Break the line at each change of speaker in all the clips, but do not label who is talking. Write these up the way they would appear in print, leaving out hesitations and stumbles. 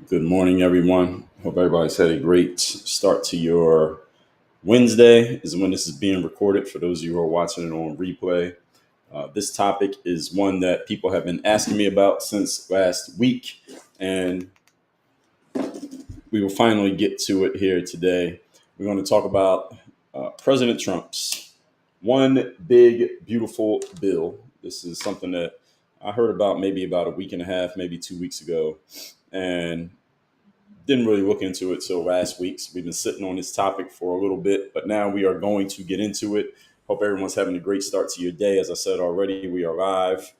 Good morning, everyone. Hope everybody's had a great start to your Wednesday. Is when this is being recorded for those of you who are watching it on replay. This topic is one that people have been asking me about since last week, and we will finally get to it here today. We're going to talk about President Trump's one big, beautiful bill. This is something that I heard about maybe about a week and a half, maybe 2 weeks ago, and didn't really look into it till last week. So we've been sitting on this topic for a little bit, but now we are going to get into it. Hope everyone's having a great start to your day. As I said already, we are live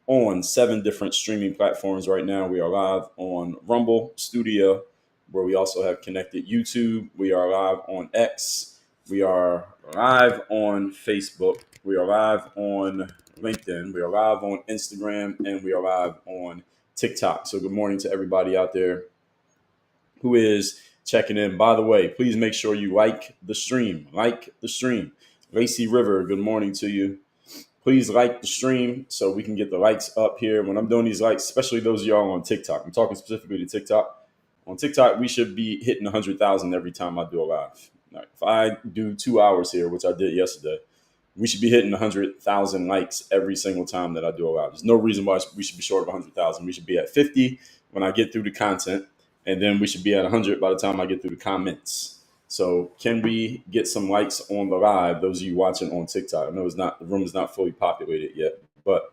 on 7 different streaming platforms right now. We are live on Rumble Studio, where we also have connected YouTube. We are live on X. We are live on Facebook. We are live on LinkedIn. We are live on Instagram, and we are live on TikTok. So good morning to everybody out there who is checking in. By the way, please make sure you like the stream. Like the stream. Lacey River, good morning to you. Please like the stream so we can get the likes up here. When I'm doing these likes, especially those of y'all on TikTok, I'm talking specifically to TikTok. On TikTok, we should be hitting 100,000 every time I do a live. Right. If I do 2 hours here, which I did yesterday, we should be hitting 100,000 likes every single time that I do a live. There's no reason why we should be short of 100,000. We should be at 50 when I get through the content. And then we should be at 100 by the time I get through the comments. So can we get some likes on the live, those of you watching on TikTok? I know the room is not fully populated yet, but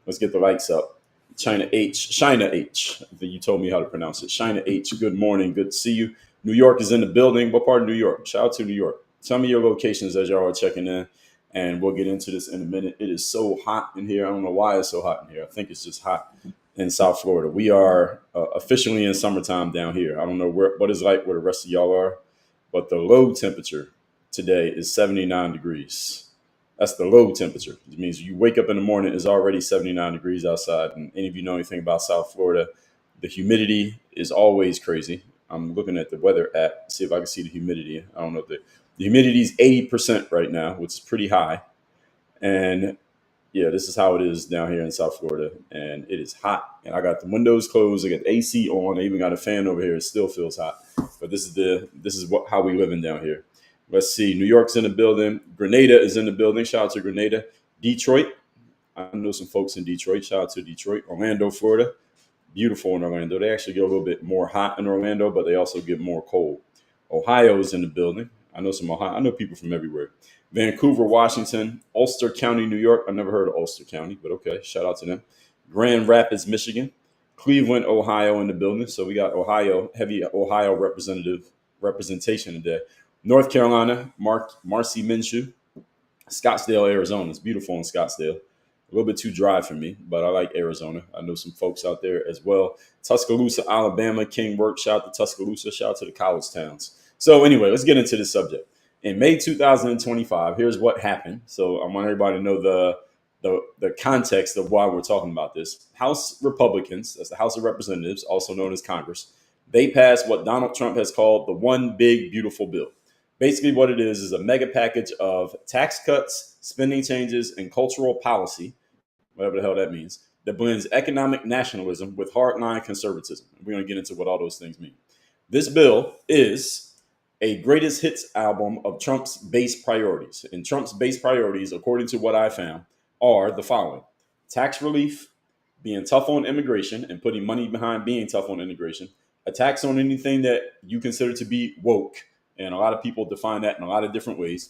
let's get the likes up. China H, I think you told me how to pronounce it. China H, good morning, good to see you. New York is in the building. What part of New York? Shout out to New York. Tell me your locations as y'all are checking in, and we'll get into this in a minute. It is so hot in here. I don't know why it's so hot in here. I think it's just hot in South Florida. We are officially in summertime down here. I don't know what it's like where the rest of y'all are, but the low temperature today is 79 degrees. That's the low temperature. It means you wake up in the morning, it's already 79 degrees outside. And any of you know anything about South Florida, the humidity is always crazy. I'm looking at the weather app, see if I can see the humidity. I don't know if the humidity is 80% right now, which is pretty high. And yeah, this is how it is down here in South Florida, and it is hot. And I got the windows closed. I got the AC on. I even got a fan over here. It still feels hot. But this is how we living down here. Let's see. New York's in the building. Grenada is in the building. Shout out to Grenada. Detroit. I know some folks in Detroit. Shout out to Detroit. Orlando, Florida. Beautiful in Orlando. They actually get a little bit more hot in Orlando, but they also get more cold. Ohio is in the building. I know people from everywhere. Vancouver, Washington, Ulster County, New York. I've never heard of Ulster County, but okay, shout out to them. Grand Rapids, Michigan, Cleveland, Ohio in the building. So we got heavy Ohio representation today. North Carolina, Marcy Minshew, Scottsdale, Arizona. It's beautiful in Scottsdale. A little bit too dry for me, but I like Arizona. I know some folks out there as well. Tuscaloosa, Alabama, King Work. Shout out to Tuscaloosa. Shout out to the college towns. So anyway, let's get into the subject. In May 2025, here's what happened. So I want everybody to know the context of why we're talking about this. House Republicans, that's the House of Representatives, also known as Congress, they passed what Donald Trump has called the One Big Beautiful Bill. Basically what it is a mega package of tax cuts, spending changes, and cultural policy, whatever the hell that means, that blends economic nationalism with hardline conservatism. We're going to get into what all those things mean. This bill is a greatest hits album of Trump's base priorities. And Trump's base priorities, according to what I found, are the following: tax relief, being tough on immigration and putting money behind being tough on immigration, a tax on anything that you consider to be woke. And a lot of people define that in a lot of different ways.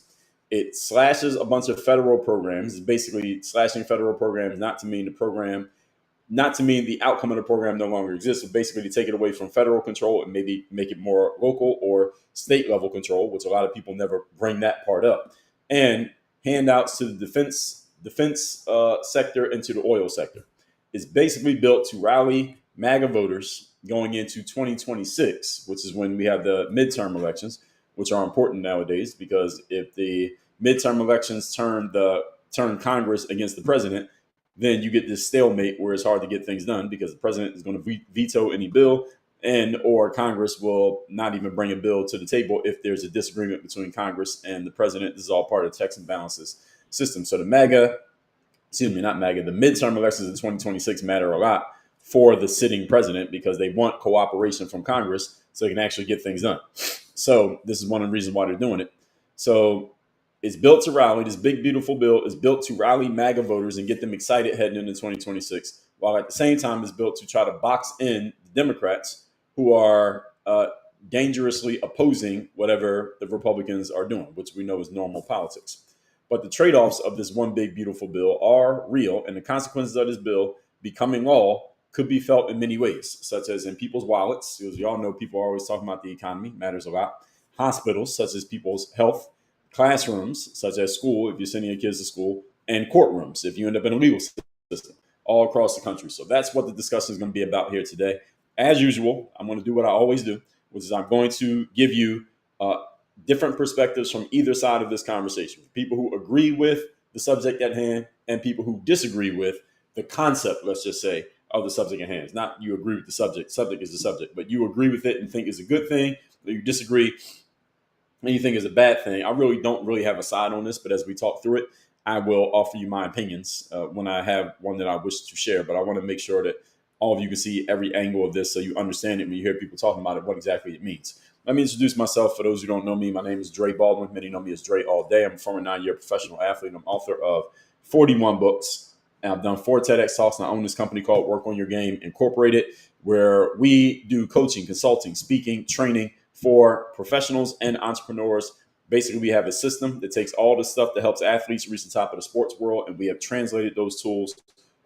It slashes a bunch of federal programs. It's basically slashing federal programs, not to mean the outcome of the program no longer exists, but basically to take it away from federal control and maybe make it more local or state level control, which a lot of people never bring that part up, and handouts to the defense sector and to the oil sector. It's basically built to rally MAGA voters going into 2026, which is when we have the midterm elections, which are important nowadays, because if the midterm elections turn Congress against the president, then you get this stalemate where it's hard to get things done because the president is going to veto any bill, and or Congress will not even bring a bill to the table if there's a disagreement between Congress and the president. This is all part of the checks and balances system. So the midterm elections in 2026 matter a lot for the sitting president because they want cooperation from Congress so they can actually get things done. So this is one of the reasons why they're doing it. So it's built to rally. This big, beautiful bill is built to rally MAGA voters and get them excited heading into 2026, while at the same time it's built to try to box in Democrats who are dangerously opposing whatever the Republicans are doing, which we know is normal politics. But the trade-offs of this one big, beautiful bill are real, and the consequences of this bill becoming law could be felt in many ways, such as in people's wallets. As you all know, people are always talking about the economy, matters a lot. Hospitals, such as people's health. Classrooms, such as school, if you're sending your kids to school. And courtrooms, if you end up in a legal system, all across the country. So that's what the discussion is going to be about here today. As usual, I'm going to do what I always do, which is I'm going to give you different perspectives from either side of this conversation. People who agree with the subject at hand and people who disagree with the concept, let's just say, of the subject at hand. It's not you agree with the subject. Subject is the subject, but you agree with it and think it's a good thing, or you disagree and you think it's a bad thing. I really don't have a side on this, but as we talk through it, I will offer you my opinions when I have one that I wish to share. But I want to make sure that all of you can see every angle of this so you understand it when you hear people talking about it, what exactly it means. Let me introduce myself. For those who don't know me, my name is Dre Baldwin. Many know me as Dre all day. I'm a former 9-year professional athlete. I'm author of 41 books. And I've done 4 TEDx talks, and I own this company called Work on Your Game Incorporated, where we do coaching, consulting, speaking, training for professionals and entrepreneurs. Basically, we have a system that takes all the stuff that helps athletes reach the top of the sports world, and we have translated those tools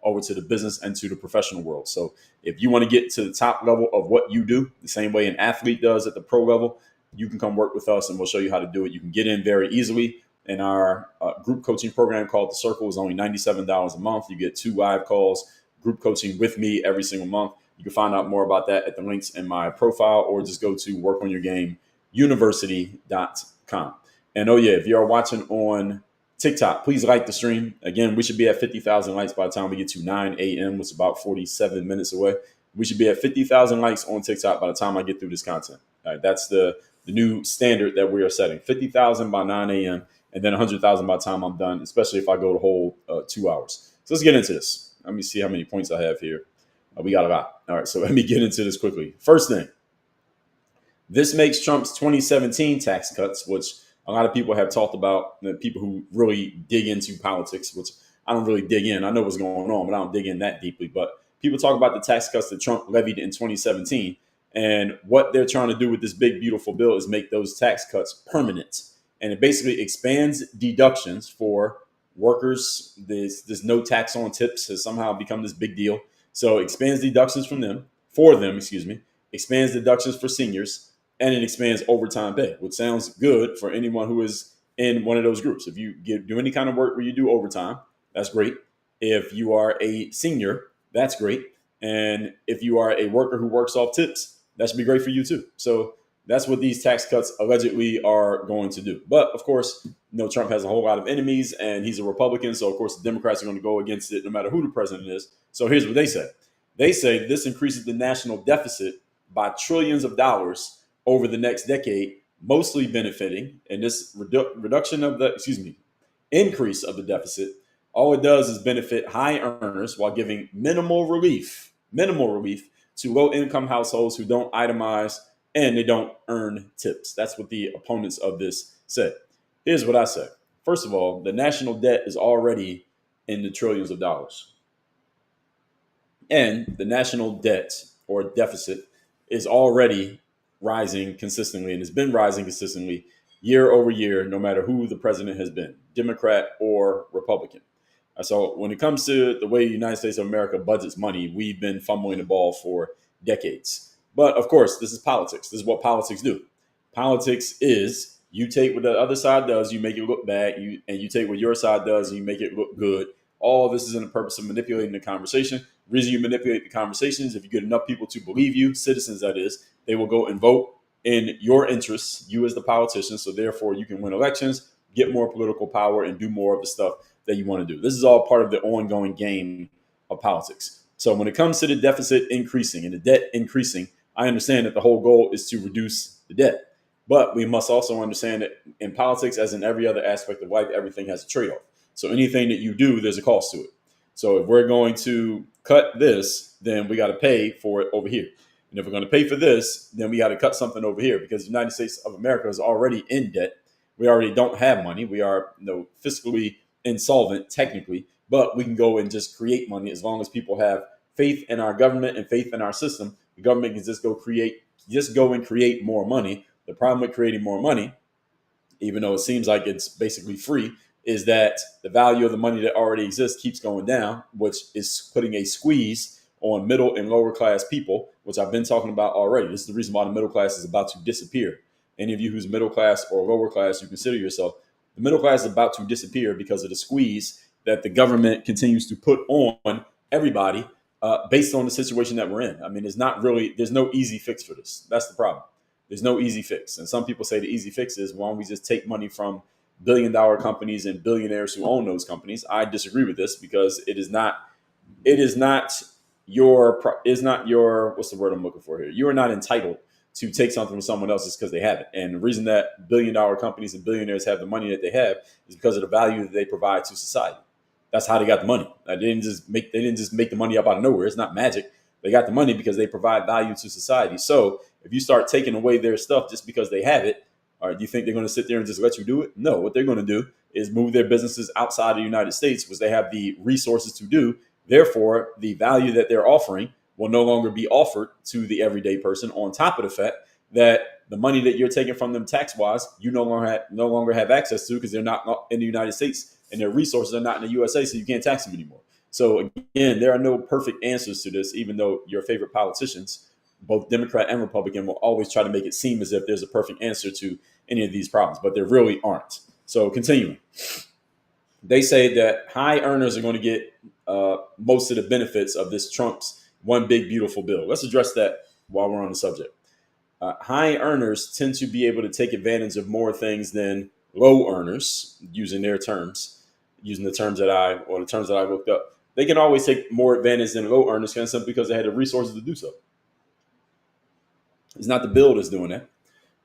over to the business and to the professional world. So if you want to get to the top level of what you do, the same way an athlete does at the pro level, you can come work with us and we'll show you how to do it. You can get in very easily. And our group coaching program called The Circle is only $97 a month. You get 2 live calls, group coaching with me every single month. You can find out more about that at the links in my profile, or just go to workonyourgameuniversity.com. And oh yeah, if you're watching on TikTok, please like the stream. Again, we should be at 50,000 likes by the time we get to 9 a.m., which is about 47 minutes away. We should be at 50,000 likes on TikTok by the time I get through this content. All right, that's the new standard that we are setting. 50,000 by 9 a.m. and then 100,000 by the time I'm done, especially if I go the whole 2 hours. So let's get into this. Let me see how many points I have here. We got a lot. All right, so let me get into this quickly. First thing, this makes Trump's 2017 tax cuts, which a lot of people have talked about, people who really dig into politics, which I don't really dig in. I know what's going on, but I don't dig in that deeply. But people talk about the tax cuts that Trump levied in 2017. And what they're trying to do with this big, beautiful bill is make those tax cuts permanent. And it basically expands deductions for workers. This no tax on tips has somehow become this big deal. So it expands deductions for them, expands deductions for seniors, and it expands overtime pay, which sounds good for anyone who is in one of those groups. If you do any kind of work where you do overtime, that's great. If you are a senior, that's great. And if you are a worker who works off tips, that should be great for you too. So that's what these tax cuts allegedly are going to do. But of course, Trump has a whole lot of enemies and he's a Republican. So of course, the Democrats are going to go against it no matter who the president is. So here's what they say. They say this increases the national deficit by trillions of dollars over the next decade, mostly benefiting. And this increase of the deficit, all it does is benefit high earners while giving minimal relief to low income households who don't itemize and they don't earn tips. That's what the opponents of this said. Here's what I say. First of all, the national debt is already in the trillions of dollars. And the national debt or deficit is already rising consistently and has been rising consistently year over year, no matter who the president has been, Democrat or Republican. So when it comes to the way the United States of America budgets money, we've been fumbling the ball for decades. But of course, this is politics. This is what politics do. Politics is you take what the other side does, you make it look bad, and you take what your side does, and you make it look good. All of this is in the purpose of manipulating the conversation. The reason you manipulate the conversation is if you get enough people to believe you, citizens that is, they will go and vote in your interests, you as the politician. So therefore, you can win elections, get more political power, and do more of the stuff that you want to do. This is all part of the ongoing game of politics. So when it comes to the deficit increasing and the debt increasing, I understand that the whole goal is to reduce the debt. But we must also understand that in politics, as in every other aspect of life, everything has a trade-off. So anything that you do, there's a cost to it. So if we're going to cut this, then we got to pay for it over here. And if we're going to pay for this, then we got to cut something over here because the United States of America is already in debt. We already don't have money. We are fiscally insolvent technically, but we can go and just create money as long as people have faith in our government and faith in our system. The government can just go and create more money. The problem with creating more money, even though it seems like it's basically free, is that the value of the money that already exists keeps going down, which is putting a squeeze on middle and lower class people, which I've been talking about already. This is the reason why the middle class is about to disappear. Any of you who's middle class or lower class, you consider yourself, the middle class is about to disappear because of the squeeze that the government continues to put on everybody based on the situation that we're in. I mean, there's no easy fix for this. That's the problem. There's no easy fix. And some people say the easy fix is, why don't we just take money from billion-dollar companies and billionaires who own those companies? I disagree with this because it is not your, what's the word I'm looking for here? You are not entitled to take something from someone else just because they have it. And the reason that billion-dollar companies and billionaires have the money that they have is because of the value that they provide to society. That's how they got the money. They didn't just make the money up out of nowhere. It's not magic. They got the money because they provide value to society. So if you start taking away their stuff just because they have it, or do you think they're going to sit there and just let you do it? No, what they're going to do is move their businesses outside of the United States, which they have the resources to do. Therefore, the value that they're offering will no longer be offered to the everyday person, on top of the fact that the money that you're taking from them tax-wise, you no longer have access to because they're not in the United States and their resources are not in the USA, so you can't tax them anymore. So again, there are no perfect answers to this, even though your favorite politicians, both Democrat and Republican, will always try to make it seem as if there's a perfect answer to any of these problems, but there really aren't. So continuing, they say that high earners are going to get most of the benefits of this Trump's one big beautiful bill. Let's address that while we're on the subject. High earners tend to be able to take advantage of more things than low earners, using the terms that I looked up. They can always take more advantage than low earners simply because they had the resources to do so. It's not the bill that's doing that.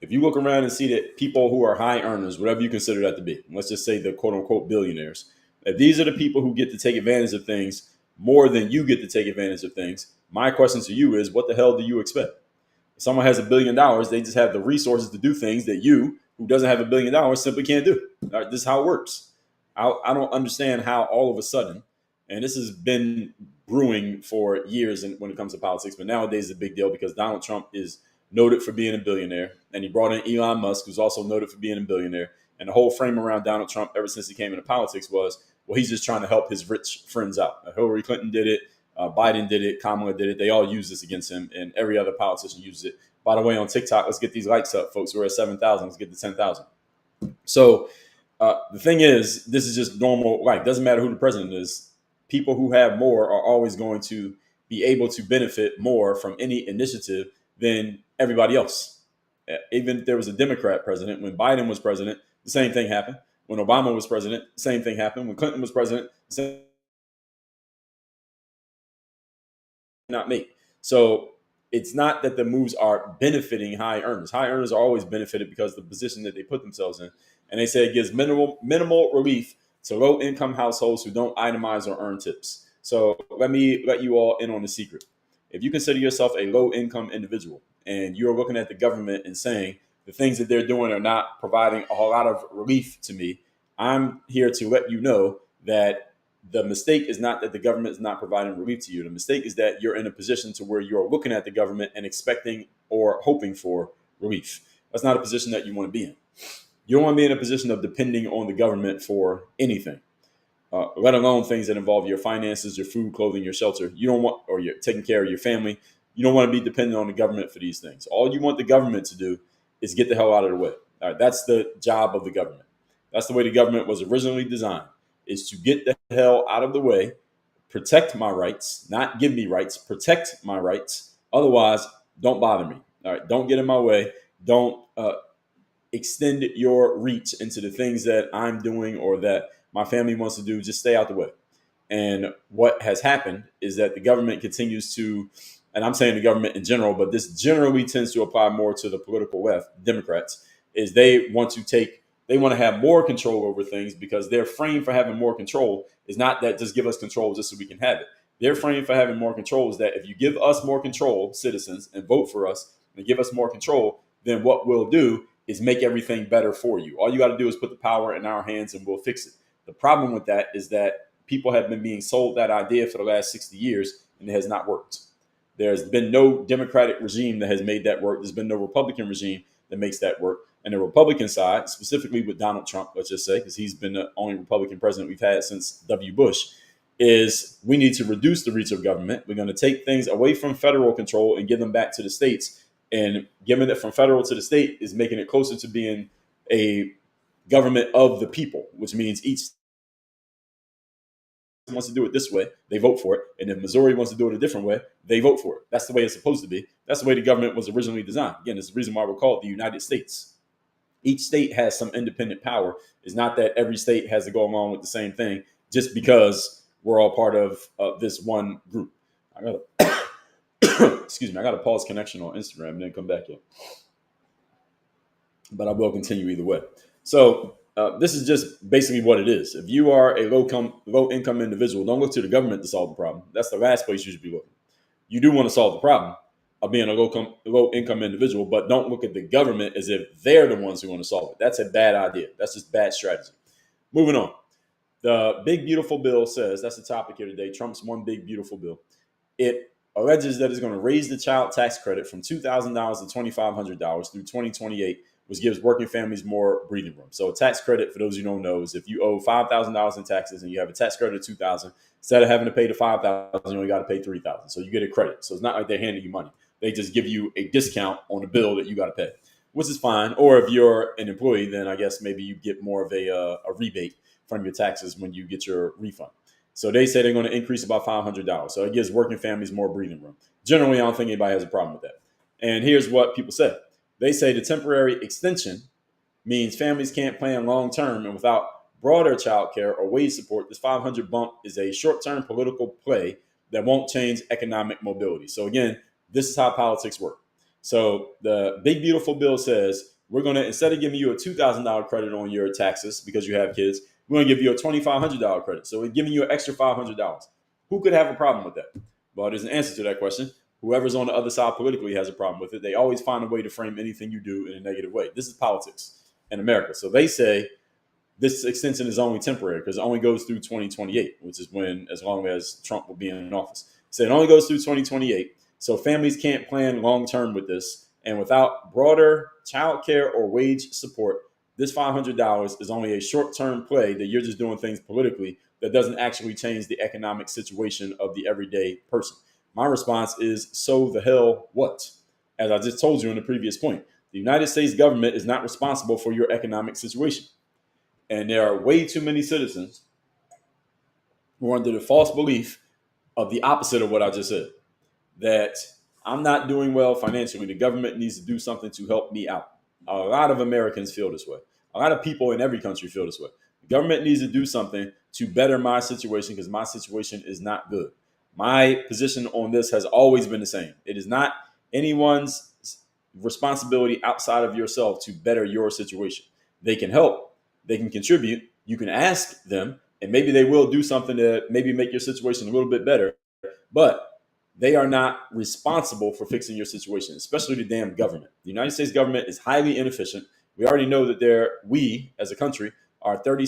If you look around and see that people who are high earners, whatever you consider that to be, let's just say the quote unquote billionaires, if these are the people who get to take advantage of things more than you get to take advantage of things, my question to you is, what the hell do you expect? If someone has $1 billion, they just have the resources to do things that you, who doesn't have $1 billion, simply can't do. All right, this is how it works. I don't understand how all of a sudden, and this has been brewing for years when it comes to politics, but nowadays it's a big deal because Donald Trump is noted for being a billionaire, and he brought in Elon Musk, who's also noted for being a billionaire. And the whole frame around Donald Trump ever since he came into politics was, well, he's just trying to help his rich friends out. Hillary Clinton did it. Biden did it. Kamala did it. They all use this against him, and every other politician uses it. By the way, on TikTok, let's get these likes up, folks. We're at 7,000. Let's get to 10,000. So the thing is, this is just normal life. Doesn't matter who the president is. People who have more are always going to be able to benefit more from any initiative than everybody else. Even if there was a Democrat president, when Biden was president, the same thing happened. When Obama was president, the same thing happened. When Clinton was president, the same not me. So it's not that the moves are benefiting high earners. High earners are always benefited because of the position that they put themselves in. And they say it gives minimal relief to low income households who don't itemize or earn tips. So let me let you all in on the secret. If you consider yourself a low income individual and you're looking at the government and saying the things that they're doing are not providing a whole lot of relief to me, I'm here to let you know that the mistake is not that the government is not providing relief to you. The mistake is that you're in a position to where you're looking at the government and expecting or hoping for relief. That's not a position that you want to be in. You don't want to be in a position of depending on the government for anything, let alone things that involve your finances, your food, clothing, your shelter. You don't want, or you're taking care of your family. You don't want to be dependent on the government for these things. All you want the government to do is get the hell out of the way. All right, that's the job of the government. That's the way the government was originally designed, is to get the hell out of the way, protect my rights, not give me rights, protect my rights. Otherwise, don't bother me. All right, don't get in my way. Don't extend your reach into the things that I'm doing or that my family wants to do. Just stay out the way. And what has happened is that the government continues to, and I'm saying the government in general, but this generally tends to apply more to the political left, Democrats, is they want to take They want to have more control over things because their frame for having more control is not that just give us control just so we can have it. Their frame for having more control is that if you give us more control, citizens, and vote for us and give us more control, then what we'll do is make everything better for you. All you got to do is put the power in our hands and we'll fix it. The problem with that is that people have been being sold that idea for the last 60 years and it has not worked. There's been no Democratic regime that has made that work. There's been no Republican regime that makes that work. And the Republican side, specifically with Donald Trump, let's just say, because he's been the only Republican president we've had since W. Bush, is we need to reduce the reach of government. We're going to take things away from federal control and give them back to the states. And giving it from federal to the state is making it closer to being a government of the people, which means each wants to do it this way, they vote for it. And if Missouri wants to do it a different way, they vote for it. That's the way it's supposed to be. That's the way the government was originally designed. Again, it's the reason why we're called the United States. Each state has some independent power. It's not that every state has to go along with the same thing just because we're all part of this one group. I gotta excuse me. I got to pause connection on Instagram and then come back in. But I will continue either way. So this is just basically what it is. If you are a low income individual, don't look to the government to solve the problem. That's the last place you should be looking. You do want to solve the problem of being a low income individual, but don't look at the government as if they're the ones who want to solve it. That's a bad idea. That's just bad strategy. Moving on. The Big Beautiful Bill says, that's the topic here today, Trump's one big beautiful bill. It alleges that it's going to raise the child tax credit from $2,000 to $2,500 through 2028, which gives working families more breathing room. So a tax credit, for those who don't know, is if you owe $5,000 in taxes and you have a tax credit of $2,000, instead of having to pay the $5,000, you only got to pay $3,000. So you get a credit. So it's not like they're handing you money. They just give you a discount on the bill that you got to pay, which is fine. Or if you're an employee, then I guess maybe you get more of a rebate from your taxes when you get your refund. So they say they're going to increase about $500. So it gives working families more breathing room. Generally, I don't think anybody has a problem with that. And here's what people say. They say the temporary extension means families can't plan long term, and without broader child care or wage support, this 500 bump is a short-term political play that won't change economic mobility. So again, this is how politics work. So the Big Beautiful Bill says we're going to, instead of giving you a $2,000 credit on your taxes because you have kids, we're going to give you a $2,500 credit. So we're giving you an extra $500. Who could have a problem with that? Well, there's an answer to that question. Whoever's on the other side politically has a problem with it. They always find a way to frame anything you do in a negative way. This is politics in America. So they say this extension is only temporary because it only goes through 2028, which is when, as long as Trump will be in office. So it only goes through 2028. So families can't plan long term with this. And without broader child care or wage support, this $500 is only a short-term play that you're just doing things politically that doesn't actually change the economic situation of the everyday person. My response is, so the hell what? As I just told you in the previous point, the United States government is not responsible for your economic situation. And there are way too many citizens who are under the false belief of the opposite of what I just said, that I'm not doing well financially. The government needs to do something to help me out. A lot of Americans feel this way. A lot of people in every country feel this way. The government needs to do something to better my situation because my situation is not good. My position on this has always been the same. It is not anyone's responsibility outside of yourself to better your situation. They can help. They can contribute. You can ask them, and maybe they will do something to maybe make your situation a little bit better. But they are not responsible for fixing your situation, especially the damn government. The United States government is highly inefficient. We already know that we, as a country, are nearly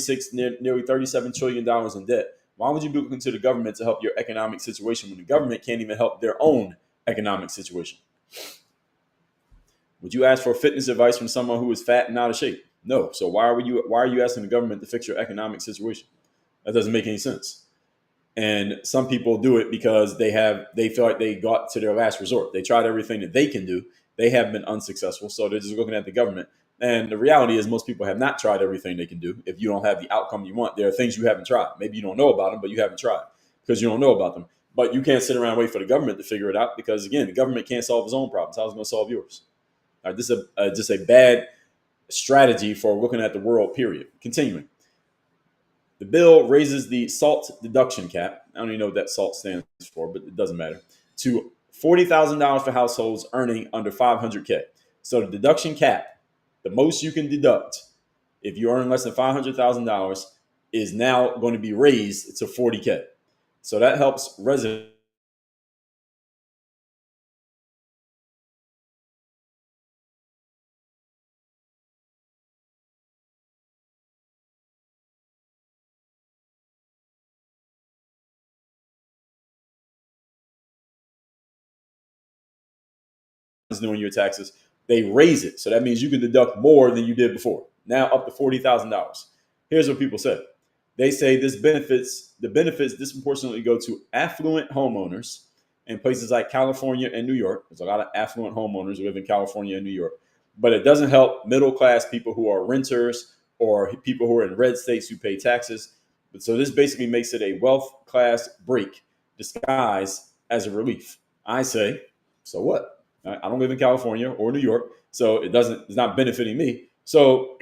$37 trillion in debt. Why would you be looking to the government to help your economic situation when the government can't even help their own economic situation? Would you ask for fitness advice from someone who is fat and out of shape? No. So why are you asking the government to fix your economic situation? That doesn't make any sense. And some people do it because they feel like they got to their last resort. They tried everything that they can do. They have been unsuccessful. So they're just looking at the government. And the reality is most people have not tried everything they can do. If you don't have the outcome you want, there are things you haven't tried. Maybe you don't know about them, but you haven't tried because you don't know about them. But you can't sit around and wait for the government to figure it out because, again, the government can't solve its own problems. How's it going to solve yours? All right, this is just a bad strategy for looking at the world, period. Continuing. The bill raises the SALT deduction cap. I don't even know what that SALT stands for, but it doesn't matter. To $40,000 for households earning under $500K. So the deduction cap, the most you can deduct if you earn less than $500,000, is now going to be raised to 40K. So that helps residents doing your taxes. They raise it. So that means you can deduct more than you did before. Now up to $40,000. Here's what people say. They say the benefits disproportionately go to affluent homeowners in places like California and New York. There's a lot of affluent homeowners who live in California and New York. But it doesn't help middle class people who are renters or people who are in red states who pay taxes. But so this basically makes it a wealth class break disguised as a relief. I say, so what? I don't live in California or New York, so it's not benefiting me. So,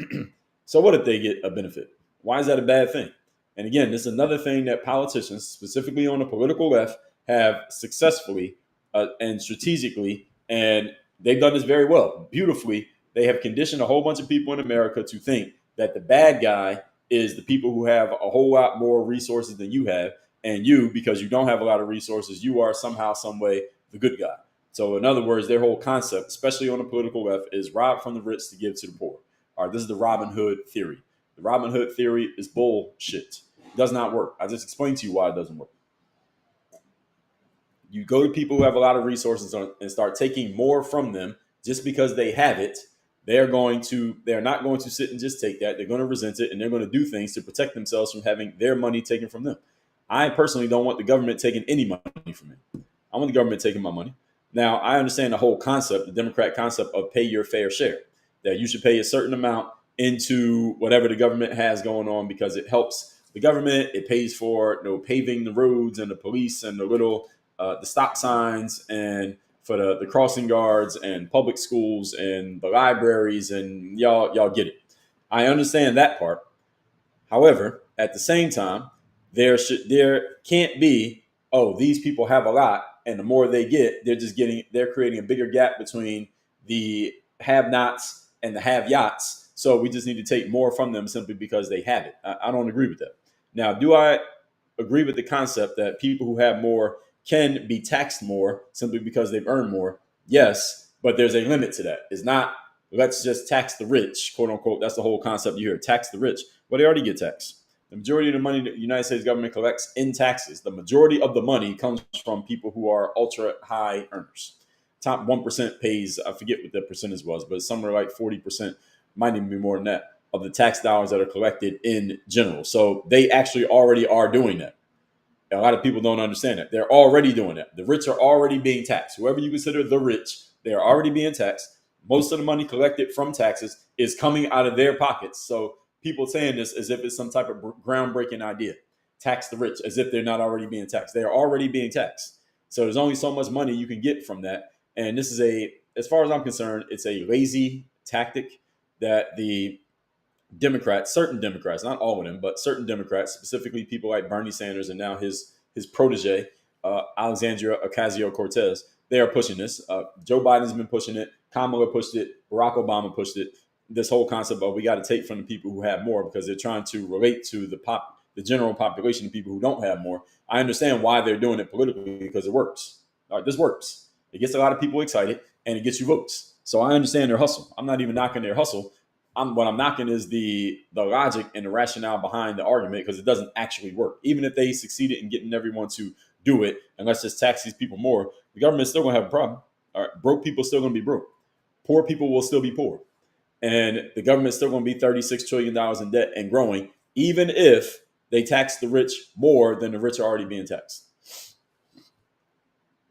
so what if they get a benefit? Why is that a bad thing? And again, this is another thing that politicians, specifically on the political left, have successfully and strategically, and they've done this very well, beautifully. They have conditioned a whole bunch of people in America to think that the bad guy is the people who have a whole lot more resources than you have, and you, because you don't have a lot of resources, you are somehow, some way, the good guy. So, in other words, their whole concept, especially on the political left, is rob from the rich to give to the poor. All right, this is the Robin Hood theory. The Robin Hood theory is bullshit. It does not work. I just explained to you why it doesn't work. You go to people who have a lot of resources and start taking more from them just because they have it. They're not going to sit and just take that. They're going to resent it, and they're going to do things to protect themselves from having their money taken from them. I personally don't want the government taking any money from me. I want the government taking my money. Now, I understand the whole concept, the Democrat concept of pay your fair share, that you should pay a certain amount into whatever the government has going on because it helps the government. It pays for paving the roads and the police and the stop signs and for the crossing guards and public schools and the libraries, and y'all get it. I understand that part. However, at the same time, there can't be, oh, these people have a lot, and the more they get, they're creating a bigger gap between the have-nots and the have-yachts. So we just need to take more from them simply because they have it. I don't agree with that. Now, do I agree with the concept that people who have more can be taxed more simply because they've earned more? Yes, but there's a limit to that. It's not, let's just tax the rich, quote unquote. That's the whole concept you hear, tax the rich. Well, they already get taxed. The majority of the money the United States government collects in taxes, the majority of the money comes from people who are ultra high earners. Top 1% pays, I forget what the percentage was, but somewhere like 40%, might even be more than that, of the tax dollars that are collected in general. So they actually already are doing that. A lot of people don't understand that. They're already doing that. The rich are already being taxed. Whoever you consider the rich, they are already being taxed. Most of the money collected from taxes is coming out of their pockets. So people saying this as if it's some type of groundbreaking idea. Tax the rich as if they're not already being taxed. They are already being taxed. So there's only so much money you can get from that. And this is as far as I'm concerned, it's a lazy tactic that the Democrats, certain Democrats, not all of them, but certain Democrats, specifically people like Bernie Sanders and now his protege, Alexandria Ocasio-Cortez, they are pushing this. Joe Biden's been pushing it. Kamala pushed it. Barack Obama pushed it. This whole concept of we got to take from the people who have more because they're trying to relate to the general population of people who don't have more. I understand why they're doing it politically because it works. All right, this works. It gets a lot of people excited and it gets you votes. So I understand their hustle. I'm not even knocking their hustle. What I'm knocking is the logic and the rationale behind the argument because it doesn't actually work. Even if they succeeded in getting everyone to do it, and let's just tax these people more, the government's still going to have a problem. All right, broke people still going to be broke. Poor people will still be poor. And the government's still going to be $36 trillion in debt and growing, even if they tax the rich more than the rich are already being taxed.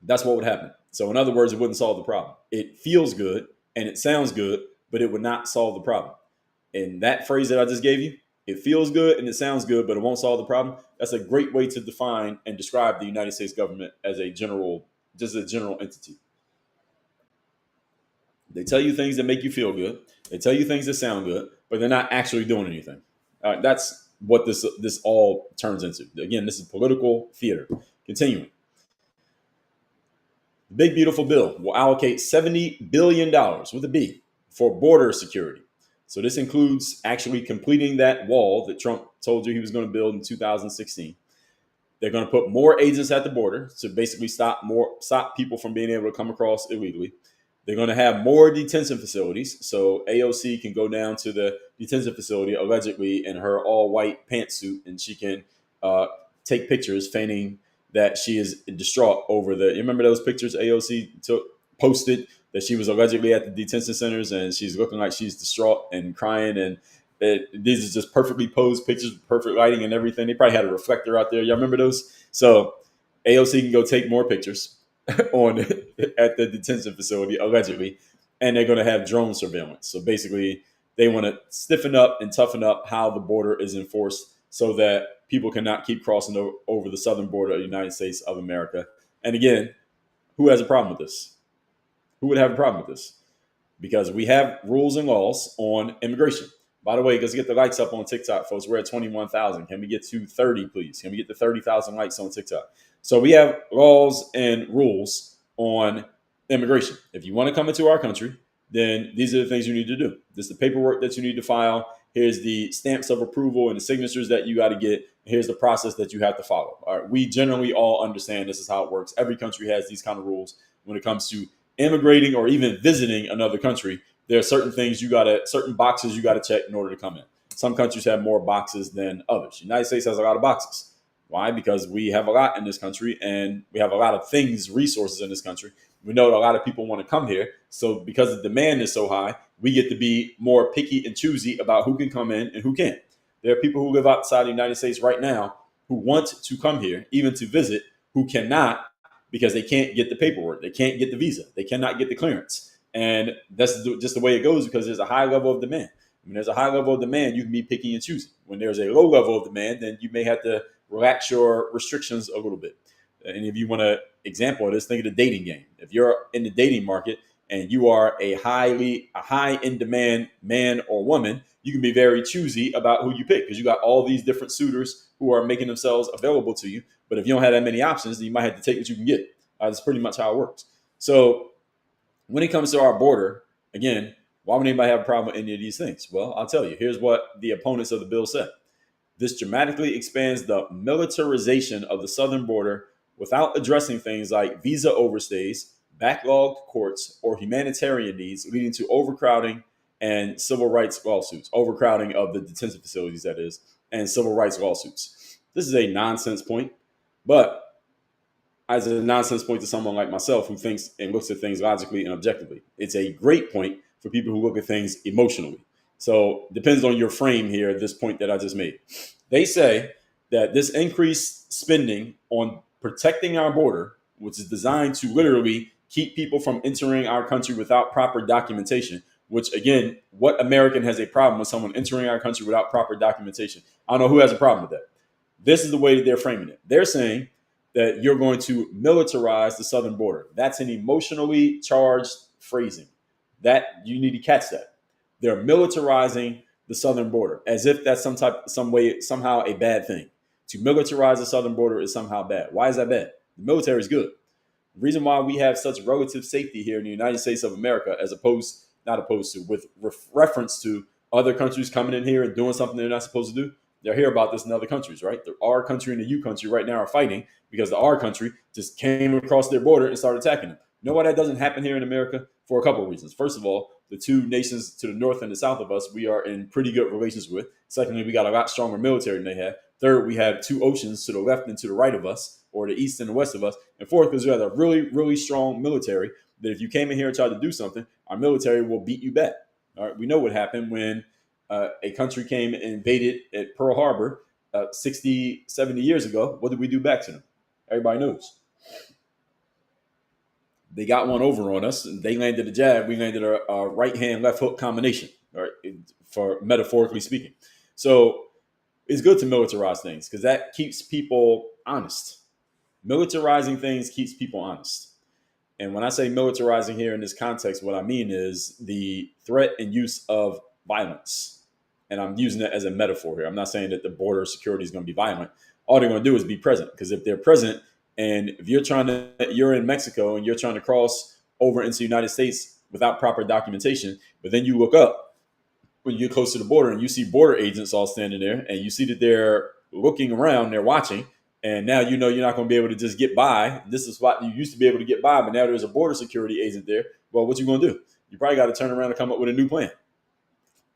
That's what would happen. So in other words, it wouldn't solve the problem. It feels good and it sounds good, but it would not solve the problem. And that phrase that I just gave you, it feels good and it sounds good, but it won't solve the problem. That's a great way to define and describe the United States government as just a general entity. They tell you things that make you feel good. They tell you things that sound good, but they're not actually doing anything. That's what this all turns into. Again, this is political theater. Continuing. The big beautiful bill will allocate $70 billion with a B for border security. So this includes actually completing that wall that Trump told you he was going to build in 2016. They're going to put more agents at the border to basically stop people from being able to come across illegally. They're going to have more detention facilities, so AOC can go down to the detention facility allegedly in her all-white pantsuit, and she can take pictures feigning that she is distraught over the. You remember those pictures AOC posted that she was allegedly at the detention centers and she's looking like she's distraught and crying, and these are just perfectly posed pictures, perfect lighting and everything. They probably had a reflector out there. Y'all remember those? So AOC can go take more pictures on at the detention facility allegedly, and they're going to have drone surveillance. So basically, they want to stiffen up and toughen up how the border is enforced so that people cannot keep crossing over the southern border of the United States of America. And again, who has a problem with this? Who would have a problem with this? Because we have rules and laws on immigration. By the way, let's get the likes up on TikTok, folks. We're at 21,000. Can we get to 30, please? Can we get to 30,000 likes on TikTok? So we have laws and rules on immigration. If you want to come into our country, then these are the things you need to do. This is the paperwork that you need to file. Here's the stamps of approval and the signatures that you got to get. Here's the process that you have to follow. All right. We generally all understand this is how it works. Every country has these kind of rules when it comes to immigrating or even visiting another country. There are certain boxes you got to check in order to come in. Some countries have more boxes than others. The United States has a lot of boxes. Why? Because we have a lot in this country and we have a lot of resources in this country. We know that a lot of people want to come here. So because the demand is so high, we get to be more picky and choosy about who can come in and who can't. There are people who live outside the United States right now who want to come here, even to visit, who cannot because they can't get the paperwork. They can't get the visa. They cannot get the clearance. And that's just the way it goes because there's a high level of demand. When there's a high level of demand, you can be picky and choosy. When there's a low level of demand, then you may have to relax your restrictions a little bit. And if you want an example of this, think of the dating game. If you're in the dating market and you are a high in demand man or woman, you can be very choosy about who you pick because you got all these different suitors who are making themselves available to you. But if you don't have that many options, then you might have to take what you can get. That's pretty much how it works. So when it comes to our border, again, why would anybody have a problem with any of these things? Well, I'll tell you. Here's what the opponents of the bill said. This dramatically expands the militarization of the southern border without addressing things like visa overstays, backlogged courts, or humanitarian needs, leading to overcrowding and civil rights lawsuits. Overcrowding of the detention facilities, that is, and civil rights lawsuits. This is a nonsense point, but as a nonsense point to someone like myself who thinks and looks at things logically and objectively. It's a great point for people who look at things emotionally. So depends on your frame here at this point that I just made. They say that this increased spending on protecting our border, which is designed to literally keep people from entering our country without proper documentation, which again, what American has a problem with someone entering our country without proper documentation? I don't know who has a problem with that. This is the way that they're framing it. They're saying that you're going to militarize the southern border. That's an emotionally charged phrasing. That you need to catch that. They're militarizing the southern border as if that's somehow a bad thing. To militarize the southern border is somehow bad. Why is that bad? The military is good. The reason why we have such relative safety here in the United States of America, with reference to other countries coming in here and doing something they're not supposed to do. They'll hear about this in other countries, right? The R country and the U country right now are fighting because the R country just came across their border and started attacking them. You know why that doesn't happen here in America? For a couple of reasons. First of all, the two nations to the north and the south of us, we are in pretty good relations with. Secondly, we got a lot stronger military than they have. Third, we have two oceans to the left and to the right of us, or the east and the west of us. And fourth, because we have a really, really strong military that if you came in here and tried to do something, our military will beat you back. All right, we know what happened when a country came and invaded at Pearl Harbor 60, 70 years ago. What did we do back to them? Everybody knows. They got one over on us. And they landed a jab. We landed a right hand, left hook combination, right? For metaphorically speaking. So it's good to militarize things because that keeps people honest. Militarizing things keeps people honest. And when I say militarizing here in this context, what I mean is the threat and use of violence. And I'm using it as a metaphor here. I'm not saying that the border security is going to be violent. All they're going to do is be present. Because if they're present and if you're in Mexico and you're trying to cross over into the United States without proper documentation, but then you look up when you get close to the border and you see border agents all standing there and you see that they're looking around, they're watching, and now you know you're not going to be able to just get by. This is what you used to be able to get by, but now there's a border security agent there. Well, what you going to do? You probably got to turn around and come up with a new plan,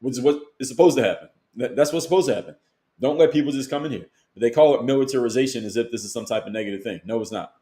which is what is supposed to happen. That's what's supposed to happen. Don't let people just come in here. But they call it militarization as if this is some type of negative thing. No, it's not.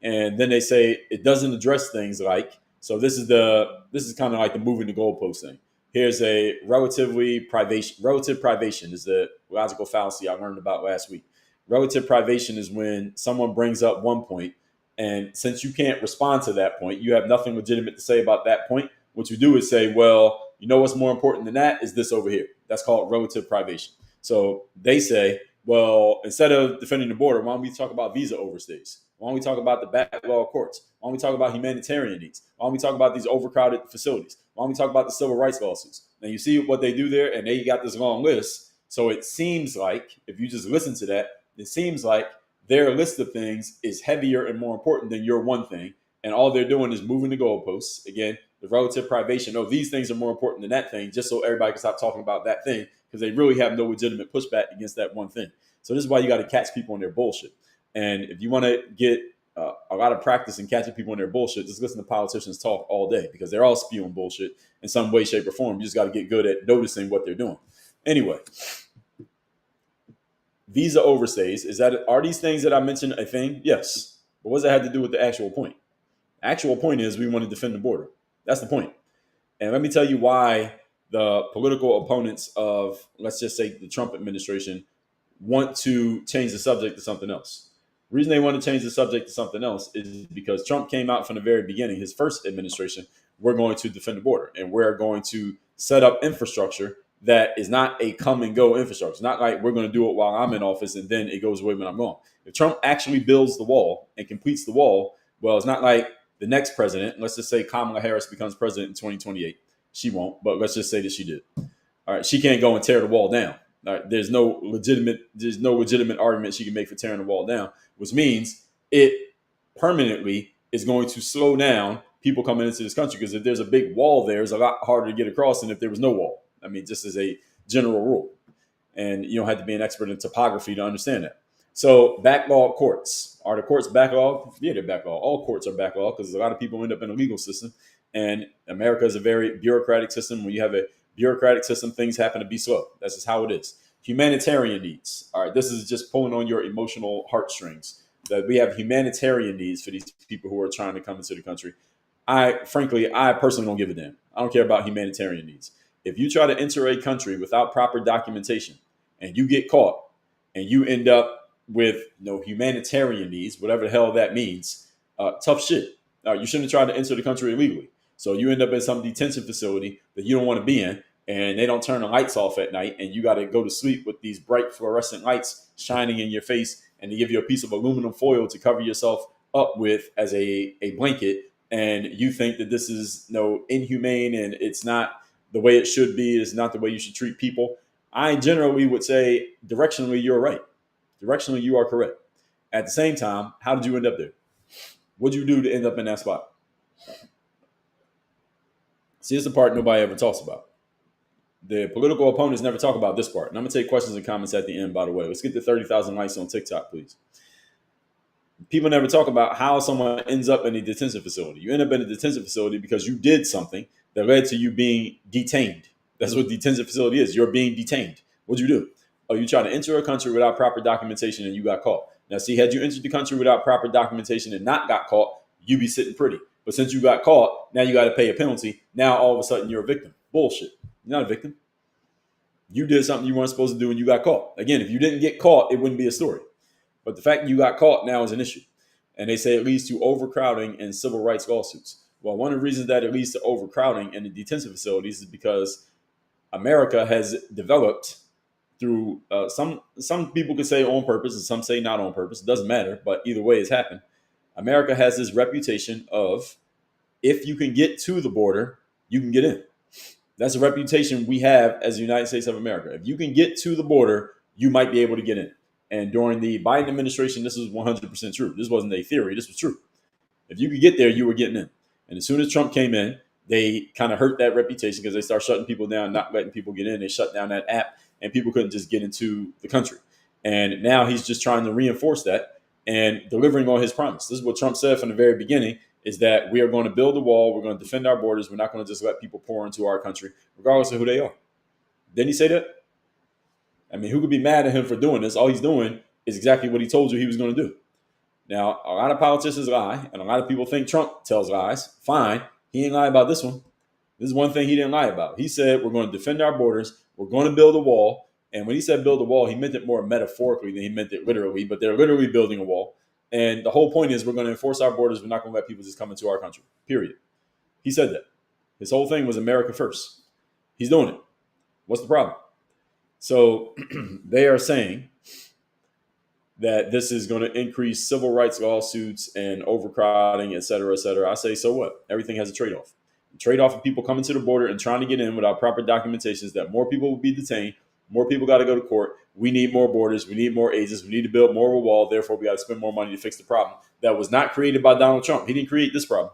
And then they say it doesn't address things like, so this is kind of like the moving the goalpost thing. Here's a relative privation is the logical fallacy I learned about last week. Relative privation is when someone brings up one point, and since you can't respond to that point, you have nothing legitimate to say about that point. What you do is say, well, you know what's more important than that is this over here. That's called relative privation. So they say, well, instead of defending the border, why don't we talk about visa overstays? Why don't we talk about the backlog courts? Why don't we talk about humanitarian needs? Why don't we talk about these overcrowded facilities? Why don't we talk about the civil rights lawsuits? Now you see what they do there, and they got this long list. So it seems like, if you just listen to that, it seems like their list of things is heavier and more important than your one thing. And all they're doing is moving the goalposts. Again, the relative privation. Oh, these things are more important than that thing, just so everybody can stop talking about that thing, because they really have no legitimate pushback against that one thing. So this is why you got to catch people on their bullshit. And if you want to get a lot of practice in catching people on their bullshit, just listen to politicians talk all day, because they're all spewing bullshit in some way, shape, or form. You just got to get good at noticing what they're doing. Anyway, visa overstays, are these things that I mentioned a thing? Yes. But what does that have to do with the actual point? The actual point is we want to defend the border. That's the point. And let me tell you why the political opponents of, let's just say, the Trump administration want to change the subject to something else. The reason they want to change the subject to something else is because Trump came out from the very beginning, his first administration, we're going to defend the border, and we're going to set up infrastructure that is not a come and go infrastructure. It's not like we're going to do it while I'm in office and then it goes away when I'm gone. If Trump actually builds the wall and completes the wall, well, it's not like the next president, let's just say Kamala Harris becomes president in 2028. She won't, but let's just say that she did. All right, she can't go and tear the wall down. All right, there's no legitimate argument she can make for tearing the wall down, which means it permanently is going to slow down people coming into this country, because if there's a big wall there, it's a lot harder to get across than if there was no wall. I mean, just as a general rule. And you don't have to be an expert in topography to understand that. So backlog courts. Are the courts backlogged? Yeah, they're backlogged. All courts are backlogged because a lot of people end up in a legal system. And America is a very bureaucratic system. When you have a bureaucratic system, things happen to be slow. That's just how it is. Humanitarian needs. All right, this is just pulling on your emotional heartstrings. That we have humanitarian needs for these people who are trying to come into the country. I personally don't give a damn. I don't care about humanitarian needs. If you try to enter a country without proper documentation and you get caught and you end up with no humanitarian needs, whatever the hell that means, tough shit. You shouldn't try to enter the country illegally. So you end up in some detention facility that you don't want to be in, and they don't turn the lights off at night, and you got to go to sleep with these bright fluorescent lights shining in your face, and they give you a piece of aluminum foil to cover yourself up with as a blanket, and you think that this is inhumane and it's not the way it should be, is not the way you should treat people. I generally would say directionally you're right. Directionally you are correct. At the same time, how did you end up there? What did you do to end up in that spot? See, it's the part nobody ever talks about. The political opponents never talk about this part. And I'm going to take questions and comments at the end, by the way. Let's get to 30,000 likes on TikTok, please. People never talk about how someone ends up in a detention facility. You end up in a detention facility because you did something that led to you being detained. That's what detention facility is. You're being detained. What'd you do? Oh, you tried to enter a country without proper documentation and you got caught. Now, see, had you entered the country without proper documentation and not got caught, you'd be sitting pretty. But since you got caught, now you got to pay a penalty. Now, all of a sudden, you're a victim. Bullshit. You're not a victim. You did something you weren't supposed to do and you got caught. Again, if you didn't get caught, it wouldn't be a story. But the fact that you got caught now is an issue. And they say it leads to overcrowding and civil rights lawsuits. Well, one of the reasons that it leads to overcrowding in the detention facilities is because America has developed through some people could say on purpose and some say not on purpose. It doesn't matter, but either way it's happened. America has this reputation of, if you can get to the border, you can get in. That's a reputation we have as the United States of America. If you can get to the border, you might be able to get in. And during the Biden administration, this was 100% true. This wasn't a theory. This was true. If you could get there, you were getting in. And as soon as Trump came in, they kind of hurt that reputation because they start shutting people down, not letting people get in. They shut down that app, and people couldn't just get into the country. And now he's just trying to reinforce that and delivering on his promise. This is what Trump said from the very beginning, is that we are going to build a wall. We're going to defend our borders. We're not going to just let people pour into our country, regardless of who they are. Didn't he say that? I mean, who could be mad at him for doing this? All he's doing is exactly what he told you he was going to do. Now, a lot of politicians lie, and a lot of people think Trump tells lies. Fine. He ain't lie about this one. This is one thing he didn't lie about. He said, we're going to defend our borders. We're going to build a wall. And when he said build a wall, he meant it more metaphorically than he meant it literally, but they're literally building a wall. And the whole point is we're going to enforce our borders. We're not going to let people just come into our country, period. He said that. His whole thing was America first. He's doing it. What's the problem? So they are saying that this is going to increase civil rights lawsuits and overcrowding, et cetera, et cetera. I say, so what? Everything has a trade-off. The trade-off of people coming to the border and trying to get in without proper documentation is that more people will be detained. More people got to go to court. We need more borders. We need more agents. We need to build more of a wall. Therefore, we got to spend more money to fix the problem. That was not created by Donald Trump. He didn't create this problem.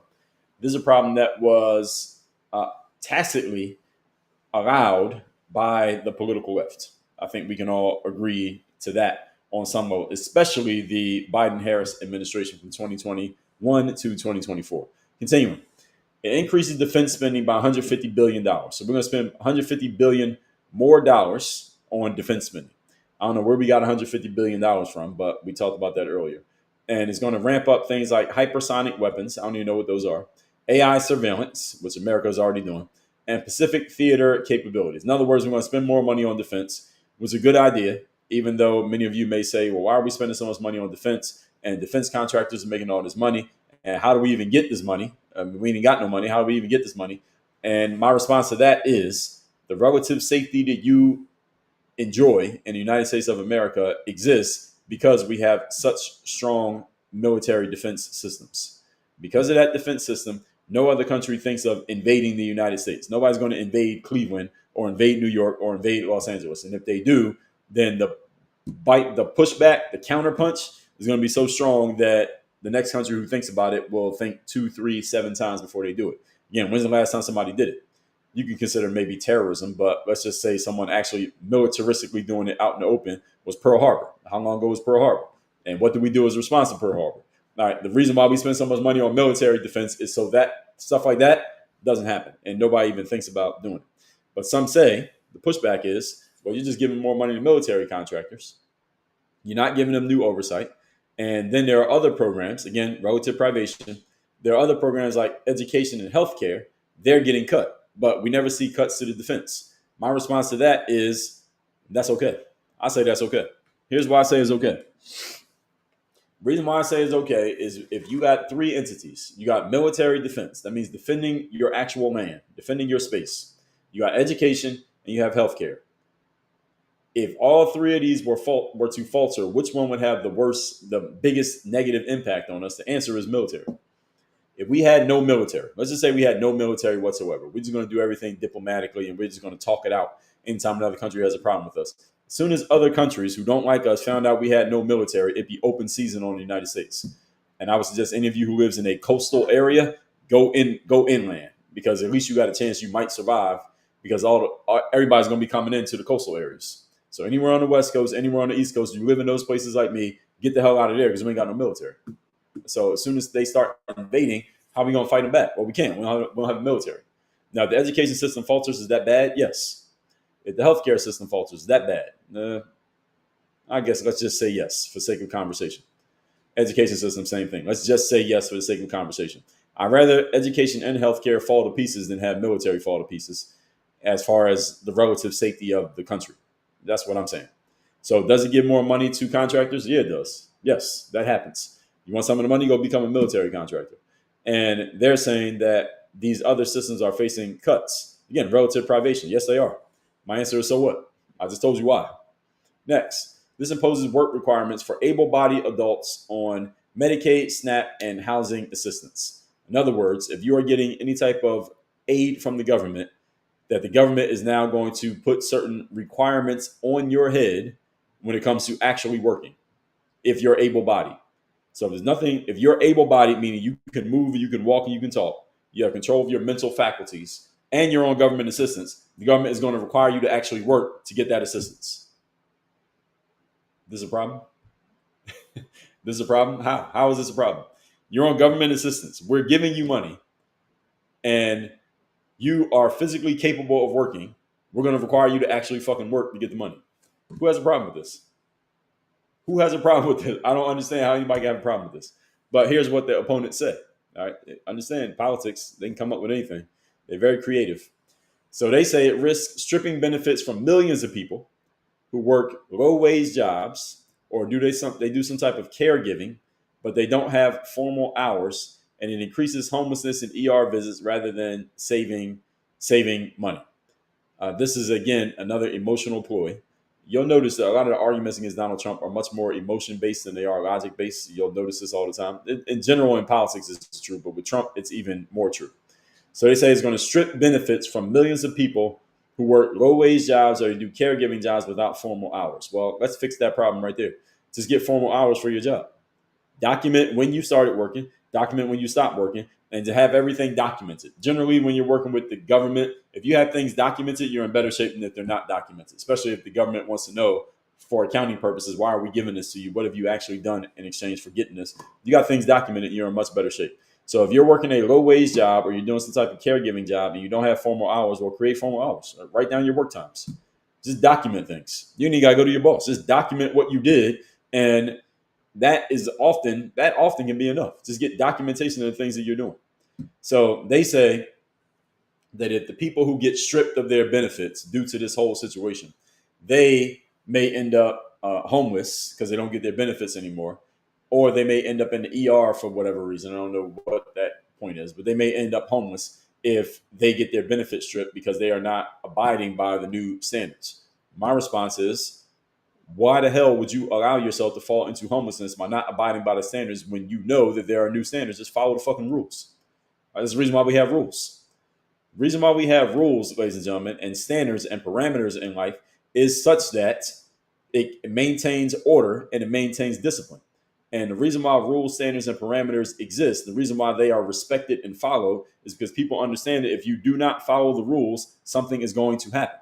This is a problem that was tacitly allowed by the political left. I think we can all agree to that on some level, especially the Biden-Harris administration from 2021 to 2024. Continuing, it increases defense spending by $150 billion. So we're going to spend $150 billion more dollars on defense spending. I don't know where we got $150 billion from, but we talked about that earlier. And it's going to ramp up things like hypersonic weapons. I don't even know what those are. AI surveillance, which America is already doing, and Pacific theater capabilities. In other words, we're going to spend more money on defense, which is a good idea, even though many of you may say, well, why are we spending so much money on defense? And defense contractors are making all this money. And how do we even get this money? I mean, we ain't got no money. How do we even get this money? And my response to that is the relative safety that you enjoy in the United States of America exists because we have such strong military defense systems. Because of that defense system, no other country thinks of invading the United States. Nobody's going to invade Cleveland or invade New York or invade Los Angeles. And if they do, then the pushback, the counterpunch is going to be so strong that the next country who thinks about it will think 2, 3, 7 times before they do it. Again, when's the last time somebody did it? You can consider maybe terrorism, but let's just say someone actually militaristically doing it out in the open was Pearl Harbor. How long ago was Pearl Harbor? And what did we do as a response to Pearl Harbor? All right, the reason why we spend so much money on military defense is so that stuff like that doesn't happen, and nobody even thinks about doing it. But some say the pushback is, well, you're just giving more money to military contractors. You're not giving them new oversight. And then there are other programs, again, relative privation. There are other programs like education and healthcare. They're getting cut, but we never see cuts to the defense. My response to that is that's okay. I say that's okay. Here's why I say it's okay. Reason why I say it's okay is if you got 3 entities, you got military defense. That means defending your actual land, defending your space. You got education and you have healthcare. If all 3 of these were to falter, which one would have the biggest negative impact on us? The answer is military. If we had no military, let's just say we had no military whatsoever. We're just going to do everything diplomatically and we're just going to talk it out anytime another country has a problem with us. As soon as other countries who don't like us found out we had no military, it'd be open season on the United States. And I would suggest any of you who lives in a coastal area, go inland, because at least you got a chance you might survive, because everybody's going to be coming into the coastal areas. So anywhere on the West Coast, anywhere on the East Coast, you live in those places like me, get the hell out of there because we ain't got no military. So as soon as they start invading, how are we going to fight them back? Well, we can't. We don't have a military. Now, if the education system falters, is that bad? Yes. If the healthcare system falters, is that bad? I guess let's just say yes for the sake of conversation. Education system, same thing. Let's just say yes for the sake of conversation. I'd rather education and healthcare fall to pieces than have military fall to pieces as far as the relative safety of the country. That's what I'm saying. So does it give more money to contractors? Yeah, it does. Yes, that happens. You want some of the money, go become a military contractor. And they're saying that these other systems are facing cuts. Again, relative privation. Yes, they are. My answer is so what? I just told you why. Next, this imposes work requirements for able-bodied adults on Medicaid, SNAP, and housing assistance. In other words, if you are getting any type of aid from the government, that the government is now going to put certain requirements on your head when it comes to actually working, if you're able-bodied. So if you're able-bodied, meaning you can move, you can walk, and you can talk, you have control of your mental faculties, and you're on government assistance, the government is going to require you to actually work to get that assistance. This is a problem? This is a problem? How? How is this a problem? You're on government assistance. We're giving you money and you are physically capable of working. We're going to require you to actually fucking work to get the money. Who has a problem with this? Who has a problem with this? I don't understand how anybody can have a problem with this. But here's what the opponents say. All right. Understand politics, they can come up with anything. They're very creative. So they say it risks stripping benefits from millions of people who work low-wage jobs or they do some type of caregiving, but they don't have formal hours, and it increases homelessness and ER visits rather than saving money. This is, again, another emotional ploy. You'll notice that a lot of the arguments against Donald Trump are much more emotion-based than they are logic-based. You'll notice this all the time. In general, in politics, it's true, but with Trump, it's even more true. So they say it's going to strip benefits from millions of people who work low-wage jobs or do caregiving jobs without formal hours. Well, let's fix that problem right there. Just get formal hours for your job. Document when you started working, document when you stopped working, and to have everything documented. Generally, when you're working with the government, if you have things documented, you're in better shape than if they're not documented, especially if the government wants to know for accounting purposes, why are we giving this to you? What have you actually done in exchange for getting this? You got things documented, you're in much better shape. So if you're working a low-wage job or you're doing some type of caregiving job and you don't have formal hours, well, create formal hours. Write down your work times. Just document things. You ain't got to go to your boss. Just document what you did, and that often can be enough. Just get documentation of the things that you're doing. So they say that if the people who get stripped of their benefits due to this whole situation, they may end up homeless because they don't get their benefits anymore, or they may end up in the ER for whatever reason. I don't know what that point is, but they may end up homeless if they get their benefits stripped because they are not abiding by the new standards. My response is, why the hell would you allow yourself to fall into homelessness by not abiding by the standards when you know that there are new standards? Just follow the fucking rules. That's the reason why we have rules. The reason why we have rules, ladies and gentlemen, and standards and parameters in life is such that it maintains order and it maintains discipline. And the reason why rules, standards, and parameters exist, the reason why they are respected and followed, is because people understand that if you do not follow the rules, something is going to happen.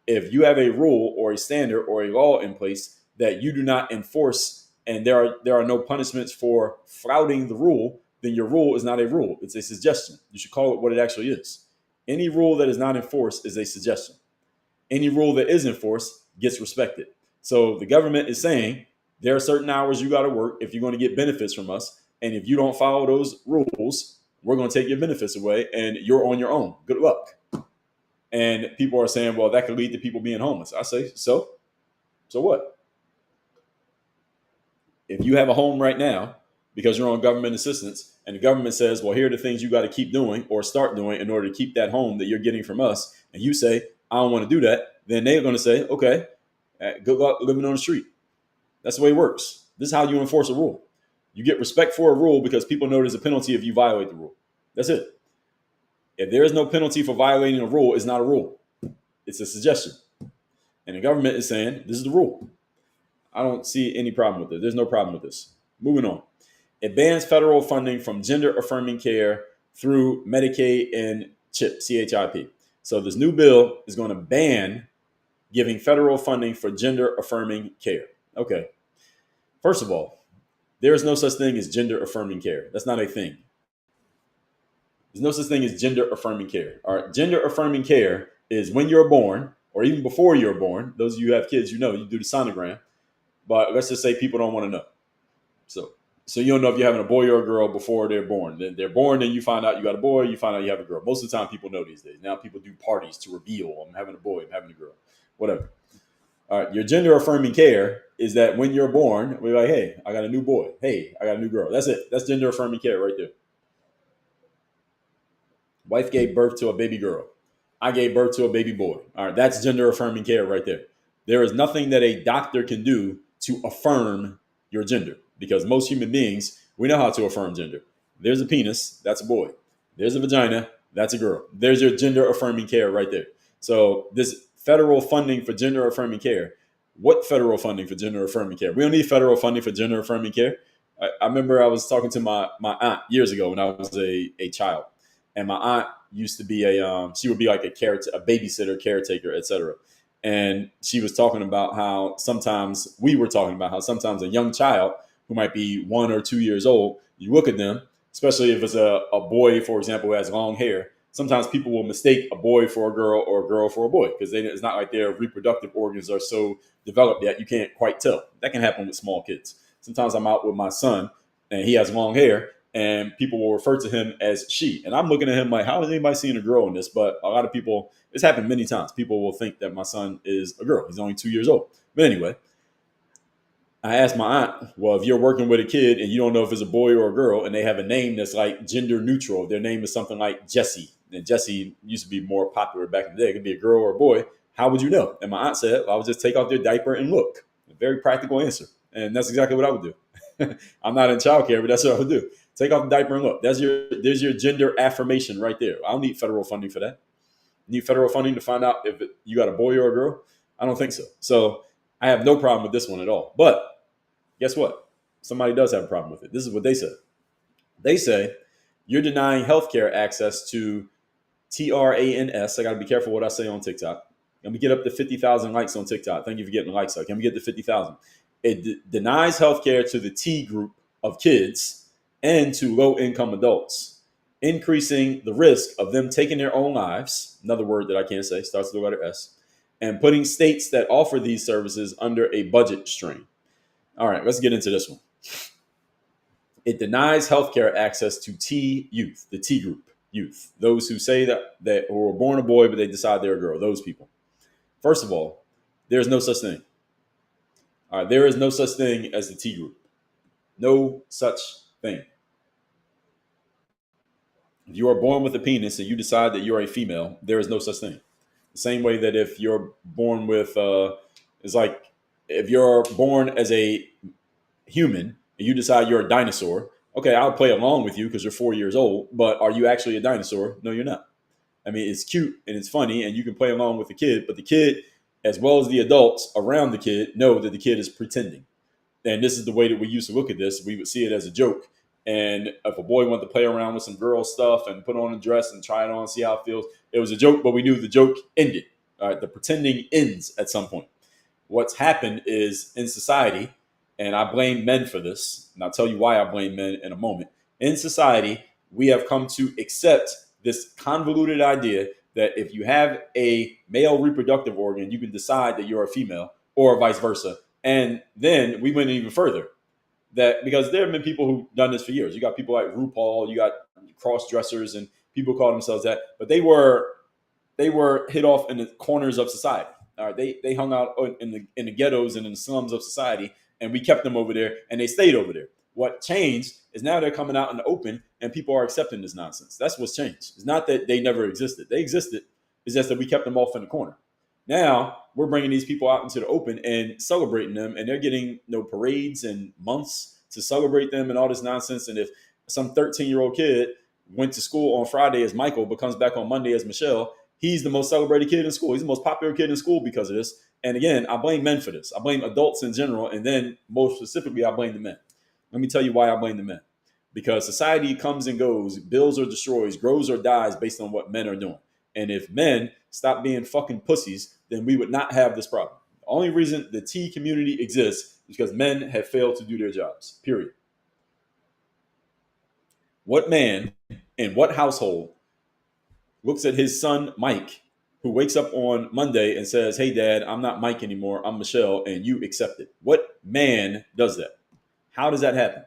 If you have a rule or a standard or a law in place that you do not enforce, and there are no punishments for flouting the rule, then your rule is not a rule. It's a suggestion. You should call it what it actually is. Any rule that is not enforced is a suggestion. Any rule that is enforced gets respected. So the government is saying there are certain hours you got to work if you're going to get benefits from us. And if you don't follow those rules, we're going to take your benefits away and you're on your own. Good luck. And people are saying, well, that could lead to people being homeless. I say, so what? If you have a home right now because you're on government assistance and the government says, well, here are the things you got to keep doing or start doing in order to keep that home that you're getting from us, and you say, I don't want to do that, then they're going to say, okay, good luck living on the street. That's the way it works. This is how you enforce a rule. You get respect for a rule because people know there's a penalty if you violate the rule. That's it. If there is no penalty for violating a rule, it's not a rule. It's a suggestion. And the government is saying, this is the rule. I don't see any problem with it. There's no problem with this. Moving on. It bans federal funding from gender-affirming care through Medicaid and CHIP, C-H-I-P. So this new bill is going to ban giving federal funding for gender-affirming care. Okay. First of all, there is no such thing as gender-affirming care. That's not a thing. There's no such thing as gender-affirming care. All right. Gender-affirming care is when you're born, or even before you're born. Those of you who have kids, you know, you do the sonogram. But let's just say people don't want to know. So you don't know if you're having a boy or a girl before they're born. Then they're born, then you find out you got a boy, you find out you have a girl. Most of the time people know these days. Now people do parties to reveal, I'm having a boy, I'm having a girl, whatever. All right, your gender-affirming care is that when you're born, we're like, hey, I got a new boy. Hey, I got a new girl. That's it. That's gender-affirming care right there. Wife gave birth to a baby girl. I gave birth to a baby boy. All right, that's gender-affirming care right there. There is nothing that a doctor can do to affirm your gender, because most human beings, we know how to affirm gender. There's a penis, that's a boy. There's a vagina, that's a girl. There's your gender-affirming care right there. So this federal funding for gender-affirming care, what federal funding for gender-affirming care? We don't need federal funding for gender-affirming care. I remember I was talking to my aunt years ago when I was a child. And my aunt used to be she would be like a babysitter, caretaker, etc. And she was talking about how sometimes a young child who might be 1 or 2 years old, you look at them, especially if it's a boy, for example, who has long hair. Sometimes people will mistake a boy for a girl or a girl for a boy because it's not like their reproductive organs are so developed yet you can't quite tell. That can happen with small kids. Sometimes I'm out with my son and he has long hair and people will refer to him as she. And I'm looking at him like, how is anybody seeing a girl in this? But a lot of people, it's happened many times. People will think that my son is a girl. He's only 2 years old. But anyway, I asked my aunt, well, if you're working with a kid and you don't know if it's a boy or a girl and they have a name that's like gender neutral, their name is something like Jesse, and Jesse used to be more popular back in the day, it could be a girl or a boy, how would you know? And my aunt said, well, I would just take off their diaper and look. A very practical answer. And that's exactly what I would do. I'm not in childcare, but that's what I would do. Take off the diaper and look. There's your gender affirmation right there. I don't need federal funding for that. You need federal funding to find out if you got a boy or a girl? I don't think so. So I have no problem with this one at all. But guess what? Somebody does have a problem with it. This is what they said. They say you're denying healthcare access to TRANS. I got to be careful what I say on TikTok. Let me get up to 50,000 likes on TikTok. Thank you for getting the likes. Can we get to 50,000? It denies healthcare to the T group of kids and to low-income adults, increasing the risk of them taking their own lives. Another word that I can't say, starts with the letter S, and putting states that offer these services under a budget strain. All right, let's get into this one. It denies healthcare access to T youth, the T group youth, those who say that were born a boy, but they decide they're a girl, those people. First of all, there's no such thing. All right, there is no such thing as the T group. No such thing. If you are born with a penis and you decide that you're a female, there is no such thing. The same way that if you're born with, it's like if you're born as a human and you decide you're a dinosaur, okay, I'll play along with you because you're 4 years old, but are you actually a dinosaur? No, you're not. I mean, it's cute and it's funny and you can play along with the kid, but the kid, as well as the adults around the kid, know that the kid is pretending. And this is the way that we used to look at this. We would see it as a joke. And if a boy wanted to play around with some girl stuff and put on a dress and try it on, see how it feels, it was a joke, but we knew the joke ended. All right, the pretending ends at some point. What's happened is in society, and I blame men for this, and I'll tell you why I blame men in a moment. In society, we have come to accept this convoluted idea that if you have a male reproductive organ, you can decide that you're a female or vice versa. And then we went even further. That because there have been people who've done this for years. You got people like RuPaul, you got cross dressers, and people call themselves that, but they were hit off in the corners of society. All right, they hung out in the ghettos and in the slums of society, and we kept them over there, and they stayed over there. What changed is now they're coming out in the open, and people are accepting this nonsense. That's what's changed. It's not that they never existed; they existed. It's just that we kept them off in the corner. Now we're bringing these people out into the open and celebrating them, and they're getting parades and months to celebrate them and all this nonsense. And if some 13-year-old kid went to school on Friday as Michael, but comes back on Monday as Michelle, he's the most celebrated kid in school. He's the most popular kid in school because of this. And again, I blame men for this. I blame adults in general, and then most specifically, I blame the men. Let me tell you why I blame the men. Because society comes and goes, builds or destroys, grows or dies based on what men are doing. And if men stop being fucking pussies, then we would not have this problem. The only reason the T community exists is because men have failed to do their jobs, period. What man in what household looks at his son, Mike, who wakes up on Monday and says, hey, Dad, I'm not Mike anymore, I'm Michelle, and you accept it? What man does that? How does that happen?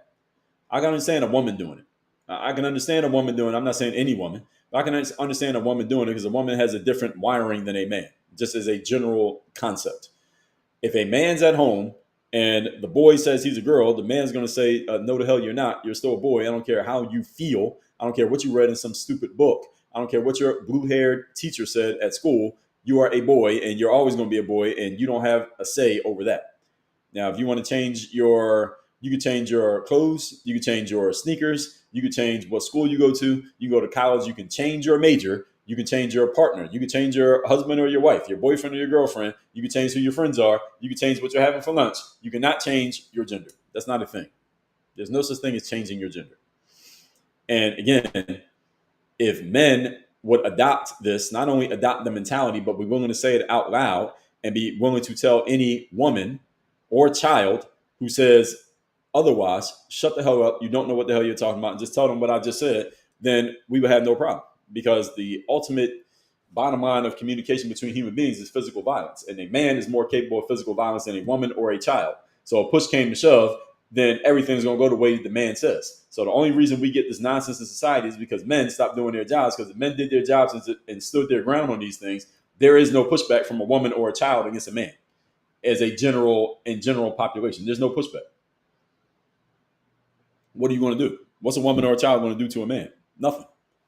I can understand a woman doing it. I can understand a woman doing it. I'm not saying any woman. I can understand a woman doing it because a woman has a different wiring than a man, just as a general concept. If a man's at home and the boy says he's a girl, the man's going to say, no, the hell you're not. You're still a boy. I don't care how you feel. I don't care what you read in some stupid book. I don't care what your blue-haired teacher said at school. You are a boy and you're always going to be a boy and you don't have a say over that. Now, if you want to change you can change your clothes, you can change your sneakers, you can change what school you go to, you go to college, you can change your major, you can change your partner, you can change your husband or your wife, your boyfriend or your girlfriend, you can change who your friends are, you can change what you're having for lunch. You cannot change your gender. That's not a thing. There's no such thing as changing your gender. And again, If men would adopt this, not only adopt the mentality, but be willing to say it out loud and be willing to tell any woman or child who says otherwise, shut the hell up, you don't know what the hell you're talking about, and just tell them what I just said, then we would have no problem. Because the ultimate bottom line of communication between human beings is physical violence. And a man is more capable of physical violence than a woman or a child. So if push came to shove, then everything's going to go the way the man says. So the only reason we get this nonsense in society is because men stopped doing their jobs. Because if men did their jobs and stood their ground on these things, there is no pushback from a woman or a child against a man as a general population. There's no pushback. What are you going to do? What's a woman or a child going to do to a man? Nothing.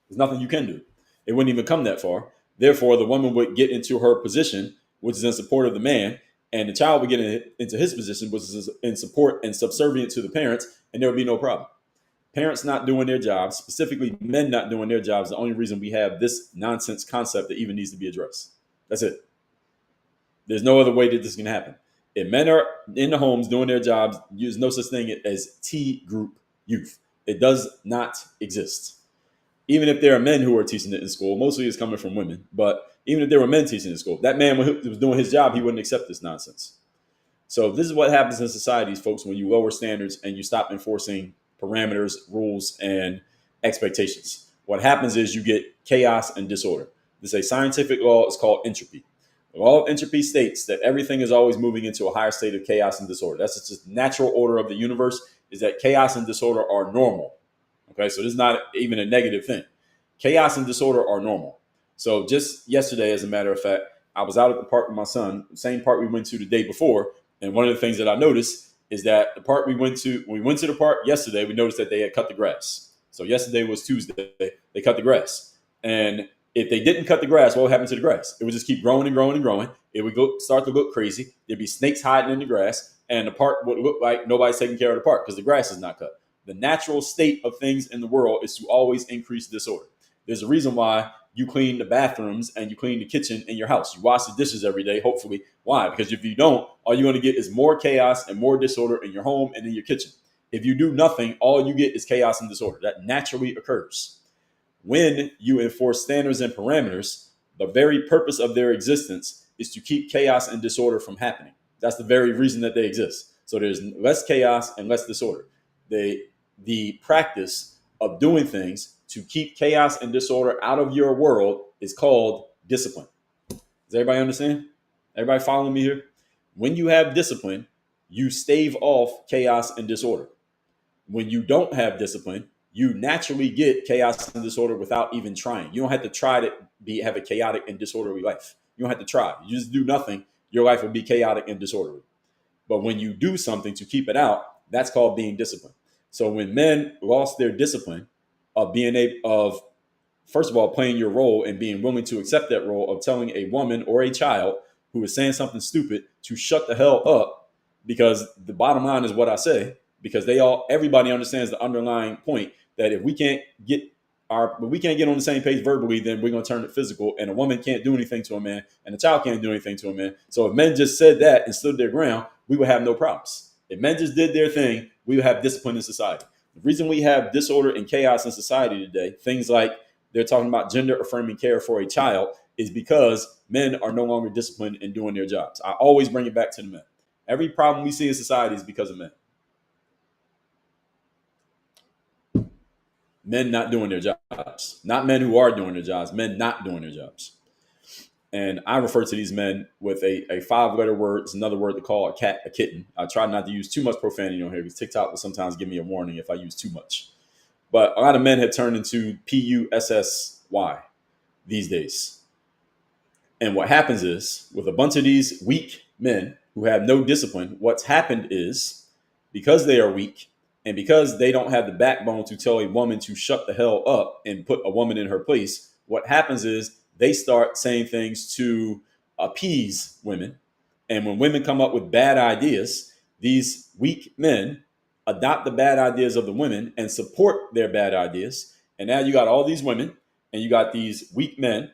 There's nothing you can do. It wouldn't even come that far. Therefore, the woman would get into her position, which is in support of the man, and the child would get into his position, which is in support and subservient to the parents, and there would be no problem. Parents not doing their jobs, specifically men not doing their jobs, the only reason we have this nonsense concept that even needs to be addressed. That's it. There's no other way that this can happen. If men are in the homes doing their jobs, there's no such thing as T group youth. It does not exist. Even if there are men who are teaching it in school, mostly it's coming from women. But even if there were men teaching it in school, that man who was doing his job, he wouldn't accept this nonsense. So this is what happens in societies, folks, when you lower standards and you stop enforcing parameters, rules, and expectations. What happens is you get chaos and disorder. There's a scientific law, it's called entropy. The law of entropy states that everything is always moving into a higher state of chaos and disorder. That's just natural order of the universe, is that chaos and disorder are normal. Okay, so this is not even a negative thing. Chaos and disorder are normal. So just yesterday, as a matter of fact, I was out at the park with my son, the same park we went to the day before. And one of the things that I noticed is that the park when we went to the park yesterday, we noticed that they had cut the grass. So yesterday was Tuesday, they cut the grass. And if they didn't cut the grass, what would happen to the grass? It would just keep growing and growing and growing. It would start to look crazy. There'd be snakes hiding in the grass, and the park would look like nobody's taking care of the park because the grass is not cut. The natural state of things in the world is to always increase disorder. There's a reason why you clean the bathrooms and you clean the kitchen in your house. You wash the dishes every day, hopefully. Why? Because if you don't, all you're going to get is more chaos and more disorder in your home and in your kitchen. If you do nothing, all you get is chaos and disorder. That naturally occurs. When you enforce standards and parameters, the very purpose of their existence is to keep chaos and disorder from happening. That's the very reason that they exist. So there's less chaos and less disorder. The practice of doing things to keep chaos and disorder out of your world is called discipline. Does everybody understand? Everybody following me here? When you have discipline, you stave off chaos and disorder. When you don't have discipline, you naturally get chaos and disorder without even trying. You don't have to try to have a chaotic and disorderly life. You don't have to try. You just do nothing. Your life will be chaotic and disorderly. But when you do something to keep it out, that's called being disciplined. So when men lost their discipline of first of all, playing your role and being willing to accept that role of telling a woman or a child who is saying something stupid to shut the hell up, because the bottom line is what I say, because everybody understands the underlying point that if we can't get on the same page verbally, then we're going to turn it physical, and a woman can't do anything to a man and a child can't do anything to a man. So if men just said that and stood their ground, we would have no problems. If men just did their thing, we would have discipline in society. The reason we have disorder and chaos in society today, things like they're talking about gender affirming care for a child, is because men are no longer disciplined in doing their jobs. I always bring it back to the men. Every problem we see in society is because of men. Men not doing their jobs. Not men who are doing their jobs, men not doing their jobs. And I refer to these men with a 5-letter word. It's another word to call a cat, a kitten. I try not to use too much profanity on here because TikTok will sometimes give me a warning if I use too much. But a lot of men have turned into PUSSY these days. And what happens is, with a bunch of these weak men who have no discipline, what's happened is, because they are weak and because they don't have the backbone to tell a woman to shut the hell up and put a woman in her place, what happens is they start saying things to appease women. And when women come up with bad ideas, these weak men adopt the bad ideas of the women and support their bad ideas. And now you got all these women and you got these weak men.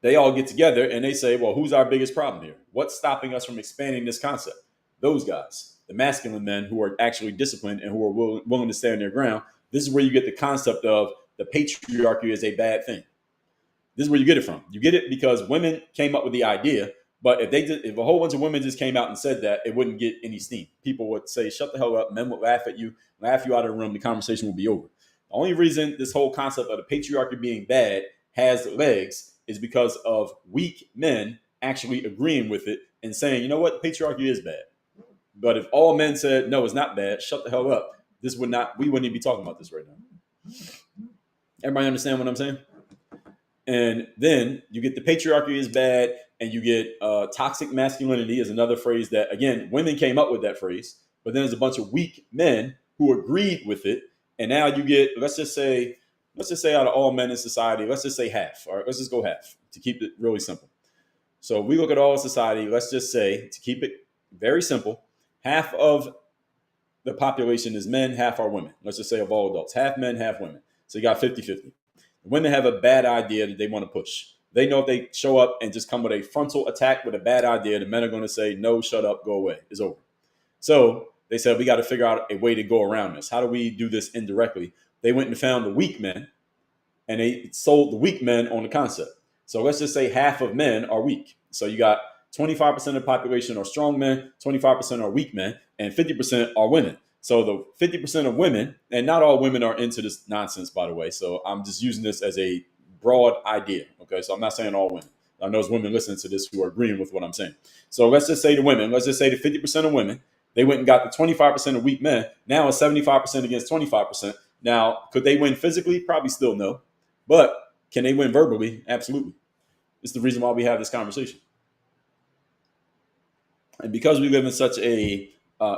They all get together and they say, well, who's our biggest problem here? What's stopping us from expanding this concept? Those guys, the masculine men who are actually disciplined and who are willing to stand their ground. This is where you get the concept of the patriarchy is a bad thing. This is where you get it from. You get it because women came up with the idea. But if a whole bunch of women just came out and said that, it wouldn't get any steam. People would say, "Shut the hell up." Men would laugh at you, laugh you out of the room. The conversation would be over. The only reason this whole concept of the patriarchy being bad has legs is because of weak men actually agreeing with it and saying, "You know what, patriarchy is bad." But if all men said, "No, it's not bad," shut the hell up, we wouldn't even be talking about this right now. Everybody understand what I'm saying? And then you get the patriarchy is bad, and you get toxic masculinity is another phrase that, again, women came up with that phrase, but then there's a bunch of weak men who agreed with it. And now you get, let's just say out of all men in society, let's just say half. All right, let's just go half to keep it really simple. So we look at all society, let's just say, to keep it very simple, half of the population is men, half are women. Let's just say of all adults, half men, half women. So you got 50-50. Women have a bad idea that they want to push. They know if they show up and just come with a frontal attack with a bad idea, the men are going to say, "No, shut up, go away. It's over." So they said, we got to figure out a way to go around this. How do we do this indirectly? They went and found the weak men, and they sold the weak men on the concept. So let's just say half of men are weak. So you got 25% of the population are strong men, 25% are weak men, and 50% are women. So the 50% of women, and not all women are into this nonsense, by the way. So I'm just using this as a broad idea. Okay. So I'm not saying all women. I know there's women listening to this who are agreeing with what I'm saying. So let's just say the women, let's just say the 50% of women, they went and got the 25% of weak men. Now it's 75% against 25%. Now, could they win physically? Probably still no. But can they win verbally? Absolutely. It's the reason why we have this conversation. And because we live in such a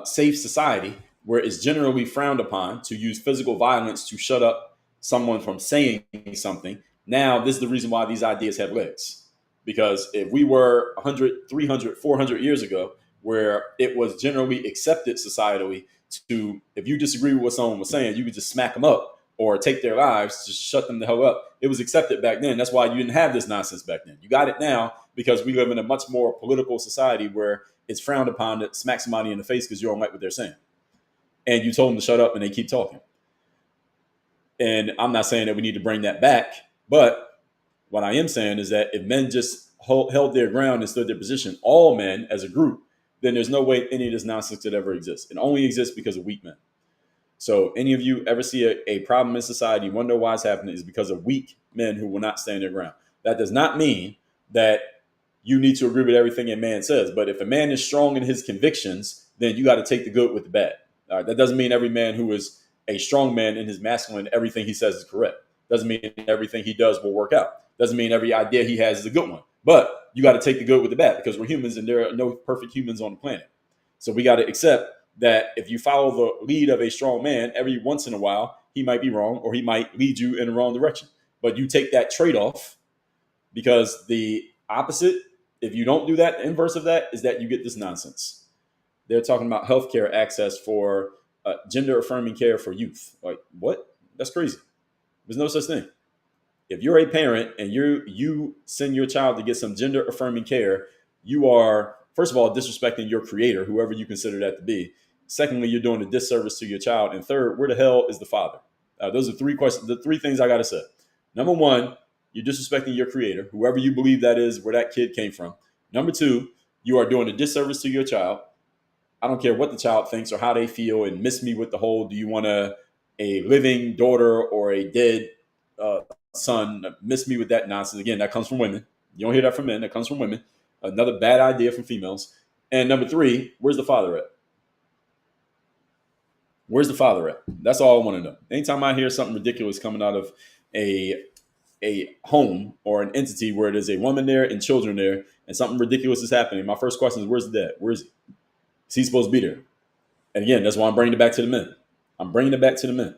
safe society, where it's generally frowned upon to use physical violence to shut up someone from saying something. Now, this is the reason why these ideas have legs. Because if we were 100, 300, 400 years ago, where it was generally accepted societally to, if you disagree with what someone was saying, you could just smack them up or take their lives, just shut them the hell up. It was accepted back then. That's why you didn't have this nonsense back then. You got it now because we live in a much more political society where it's frowned upon to smack somebody in the face because you don't like what they're saying. And you told them to shut up and they keep talking. And I'm not saying that we need to bring that back, but what I am saying is that if men just held their ground and stood their position, all men as a group, then there's no way any of this nonsense could ever exist. It only exists because of weak men. So any of you ever see a problem in society, wonder why it's happening, is because of weak men who will not stand their ground. That does not mean that you need to agree with everything a man says. But if a man is strong in his convictions, then you got to take the good with the bad. That doesn't mean every man who is a strong man in his masculine, everything he says is correct. Doesn't mean everything he does will work out. Doesn't mean every idea he has is a good one. But you got to take the good with the bad because we're humans and there are no perfect humans on the planet. So we got to accept that if you follow the lead of a strong man, every once in a while, he might be wrong or he might lead you in the wrong direction. But you take that trade-off because the opposite, if you don't do that, the inverse of that is that you get this nonsense. They're talking about healthcare access for gender-affirming care for youth. Like, what? That's crazy. There's no such thing. If you're a parent and you send your child to get some gender-affirming care, you are, first of all, disrespecting your creator, whoever you consider that to be. Secondly, you're doing a disservice to your child. And third, where the hell is the father? Those are three questions. The three things I got to say. Number one, you're disrespecting your creator, whoever you believe that is, where that kid came from. Number two, you are doing a disservice to your child. I don't care what the child thinks or how they feel, and miss me with the whole, do you want a living daughter or a dead son? Miss me with that nonsense. Again, that comes from women. You don't hear that from men. That comes from women. Another bad idea from females. And number three, where's the father at? Where's the father at? That's all I want to know. Anytime I hear something ridiculous coming out of a home or an entity where there's a woman there and children there and something ridiculous is happening, my first question is, where's the dad? Where is he? Is he supposed to be there? And again, that's why I'm bringing it back to the men. I'm bringing it back to the men.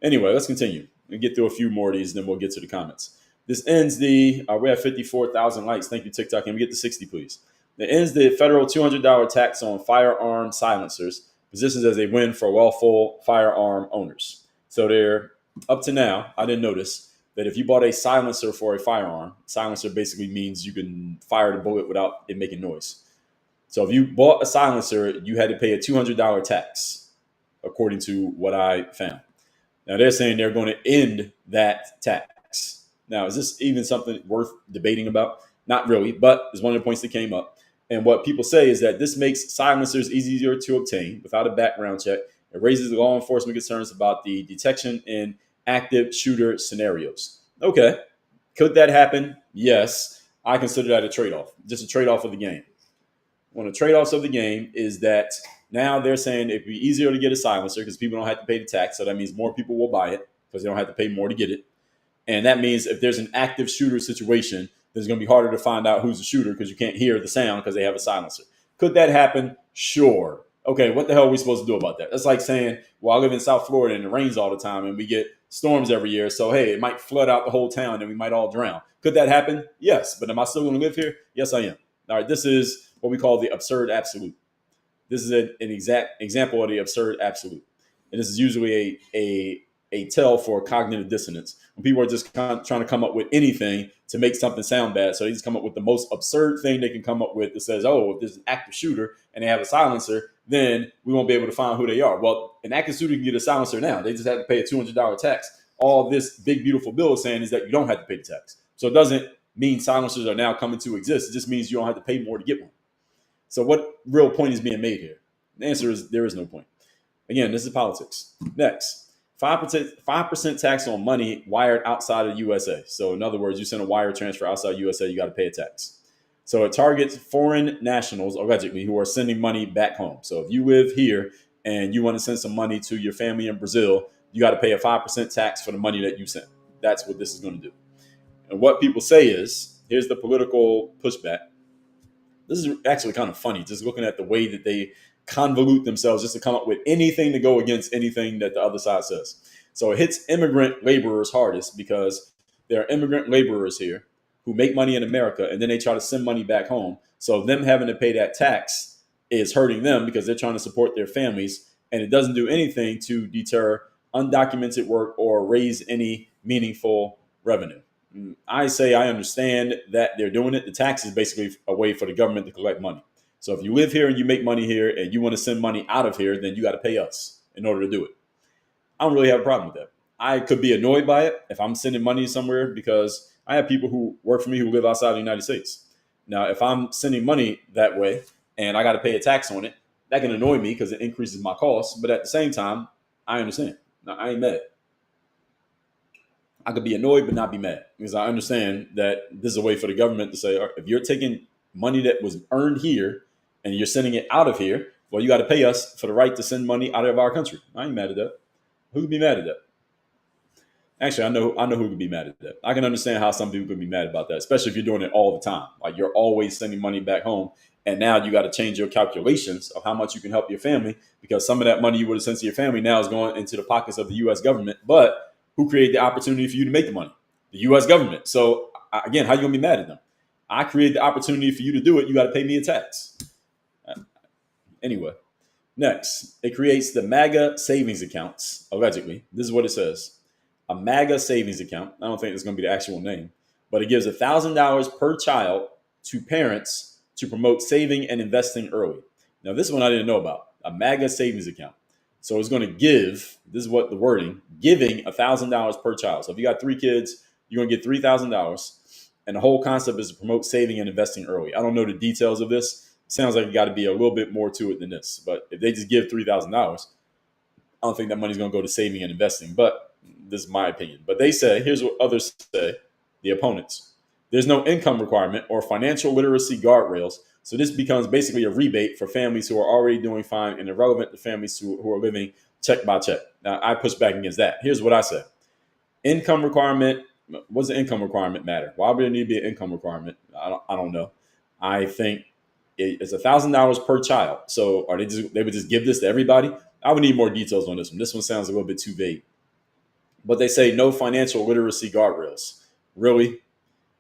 Anyway, let's continue. We'll get through a few more of these, and then we'll get to the comments. This ends we have 54,000 likes. Thank you, TikTok. Can we get to 60, please? It ends the federal $200 tax on firearm silencers, positions as a win for lawful firearm owners. So they're, up to now, I didn't notice that if you bought a silencer for a firearm, silencer basically means you can fire the bullet without it making noise. So if you bought a silencer, you had to pay a $200 tax, according to what I found. Now they're saying they're going to end that tax. Now, is this even something worth debating about? Not really, but it's one of the points that came up. And what people say is that this makes silencers easier to obtain without a background check. It raises law enforcement concerns about the detection in active shooter scenarios. Okay, could that happen? Yes. I consider that a trade-off, just a trade-off of the game. One of the trade-offs of the game is that now they're saying it'd be easier to get a silencer because people don't have to pay the tax. So that means more people will buy it because they don't have to pay more to get it. And that means if there's an active shooter situation, it's going to be harder to find out who's the shooter because you can't hear the sound because they have a silencer. Could that happen? Sure. Okay, what the hell are we supposed to do about that? That's like saying, well, I live in South Florida and it rains all the time and we get storms every year. So, hey, it might flood out the whole town and we might all drown. Could that happen? Yes. But am I still going to live here? Yes, I am. All right, this is what we call the absurd absolute. This is an exact example of the absurd absolute. And this is usually a tell for cognitive dissonance. When people are just trying to come up with anything to make something sound bad. So they just come up with the most absurd thing they can come up with that says, oh, if there's an active shooter and they have a silencer, then we won't be able to find who they are. Well, an active shooter can get a silencer now. They just have to pay a $200 tax. All this big, beautiful bill is saying is that you don't have to pay the tax. So it doesn't mean silencers are now coming to exist. It just means you don't have to pay more to get one. So what real point is being made here? The answer is there is no point. Again, this is politics. Next. 5% tax on money wired outside of the USA. So in other words, you send a wire transfer outside USA, you got to pay a tax. So it targets foreign nationals, allegedly, who are sending money back home. So if you live here and you want to send some money to your family in Brazil, you got to pay a 5% tax for the money that you sent. That's what this is going to do. And what people say is, here's the political pushback. This is actually kind of funny, just looking at the way that they convolute themselves just to come up with anything to go against anything that the other side says. So it hits immigrant laborers hardest because there are immigrant laborers here who make money in America and then they try to send money back home. So them having to pay that tax is hurting them because they're trying to support their families, and it doesn't do anything to deter undocumented work or raise any meaningful revenue. I say I understand that they're doing it. The tax is basically a way for the government to collect money. So if you live here and you make money here and you want to send money out of here, then you got to pay us in order to do it. I don't really have a problem with that. I could be annoyed by it if I'm sending money somewhere because I have people who work for me who live outside the United States. Now, if I'm sending money that way and I got to pay a tax on it, that can annoy me because it increases my costs. But at the same time, I understand. Now, I ain't mad. I could be annoyed but not be mad because I understand that this is a way for the government to say, all right, if you're taking money that was earned here and you're sending it out of here, well, you got to pay us for the right to send money out of our country. I ain't mad at that. Who could be mad at that? Actually, I know who could be mad at that. I can understand how some people could be mad about that, especially if you're doing it all the time. Like you're always sending money back home, and now you got to change your calculations of how much you can help your family because some of that money you would have sent to your family now is going into the pockets of the U.S. government. But who created the opportunity for you to make the money? The U.S. government. So again, how you gonna be mad at them? I created the opportunity for you to do it. You got to pay me a tax. Anyway, next, it creates the MAGA savings accounts, allegedly. This is what it says. A MAGA savings account. I don't think it's going to be the actual name, but it gives $1,000 per child to parents to promote saving and investing early. Now, this one I didn't know about, a MAGA savings account. So it's going to give, this is what the wording, giving $1,000 per child. So if you got 3 kids, you're going to get $3,000. And the whole concept is to promote saving and investing early. I don't know the details of this. Sounds like it got to be a little bit more to it than this. But if they just give $3,000, I don't think that money's going to go to saving and investing. But this is my opinion. But they say, here's what others say, the opponents. There's no income requirement or financial literacy guardrails. So this becomes basically a rebate for families who are already doing fine and irrelevant to families who are living check by check. Now, I push back against that. Here's what I say. Income requirement. What does the income requirement matter? Why would there need to be an income requirement? I don't know. I think it's $1,000 per child. So they would just give this to everybody? I would need more details on this one. This one sounds a little bit too vague. But they say no financial literacy guardrails. Really?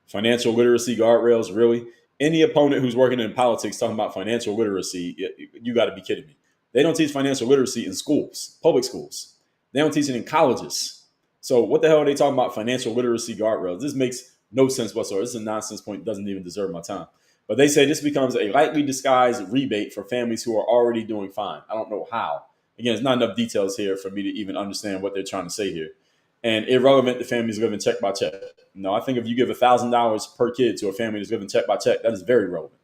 Financial literacy guardrails? Really? Any opponent who's working in politics talking about financial literacy, you got to be kidding me. They don't teach financial literacy in schools, public schools. They don't teach it in colleges. So what the hell are they talking about financial literacy guardrails? This makes no sense whatsoever. This is a nonsense point. It doesn't even deserve my time. But they say this becomes a lightly disguised rebate for families who are already doing fine. I don't know how. Again, it's not enough details here for me to even understand what they're trying to say here. And irrelevant to families living check by check. No, I think if you give $1,000 per kid to a family that's living check by check, that is very relevant.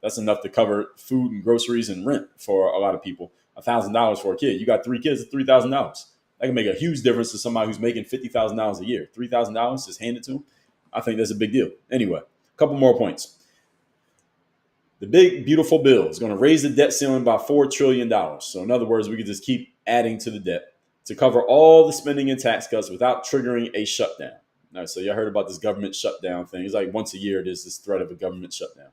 That's enough to cover food and groceries and rent for a lot of people. $1,000 for a kid. You got 3 kids, it's $3,000. That can make a huge difference to somebody who's making $50,000 a year. $3,000 just handed to them. I think that's a big deal. Anyway, a couple more points. The big, beautiful bill is going to raise the debt ceiling by $4 trillion. So in other words, we could just keep adding to the debt to cover all the spending and tax cuts without triggering a shutdown. All right, so y'all heard about this government shutdown thing. It's like once a year there's this threat of a government shutdown.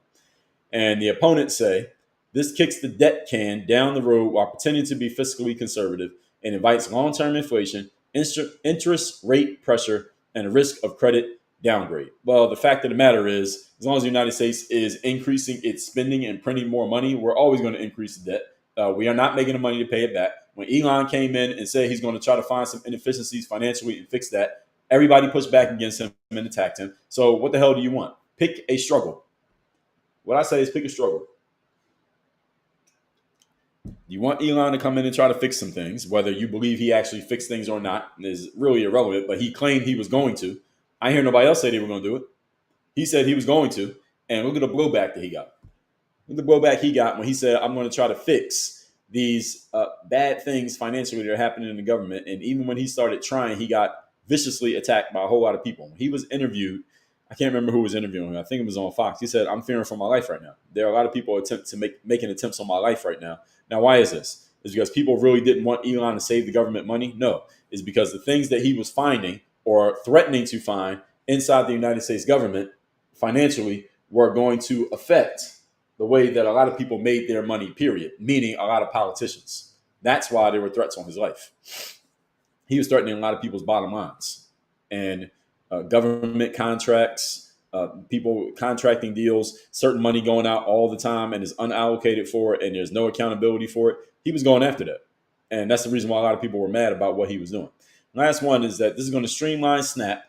And the opponents say this kicks the debt can down the road while pretending to be fiscally conservative and invites long-term inflation, interest rate pressure, and a risk of credit downgrade. Well, the fact of the matter is, as long as the United States is increasing its spending and printing more money, we're always going to increase the debt. We are not making the money to pay it back. When Elon came in and said he's going to try to find some inefficiencies financially and fix that, everybody pushed back against him and attacked him. So what the hell do you want? Pick a struggle. What I say is pick a struggle. You want Elon to come in and try to fix some things, whether you believe he actually fixed things or not is really irrelevant, but he claimed he was going to. I hear nobody else say they were going to do it. He said he was going to, and look at the blowback that he got. Look at the blowback he got when he said, I'm going to try to fix these bad things financially that are happening in the government. And even when he started trying, he got viciously attacked by a whole lot of people. When he was interviewed, I can't remember who was interviewing him. I think it was on Fox. He said, I'm fearing for my life right now. There are a lot of people making attempts on my life right now. Now, why is this? Is because people really didn't want Elon to save the government money? No. It's because the things that he was finding or threatening to find inside the United States government financially were going to affect the way that a lot of people made their money, period, meaning a lot of politicians. That's why there were threats on his life. He was threatening a lot of people's bottom lines. And government contracts, people contracting deals, certain money going out all the time and is unallocated for it and there's no accountability for it. He was going after that. And that's the reason why a lot of people were mad about what he was doing. Last one is that this is going to streamline SNAP,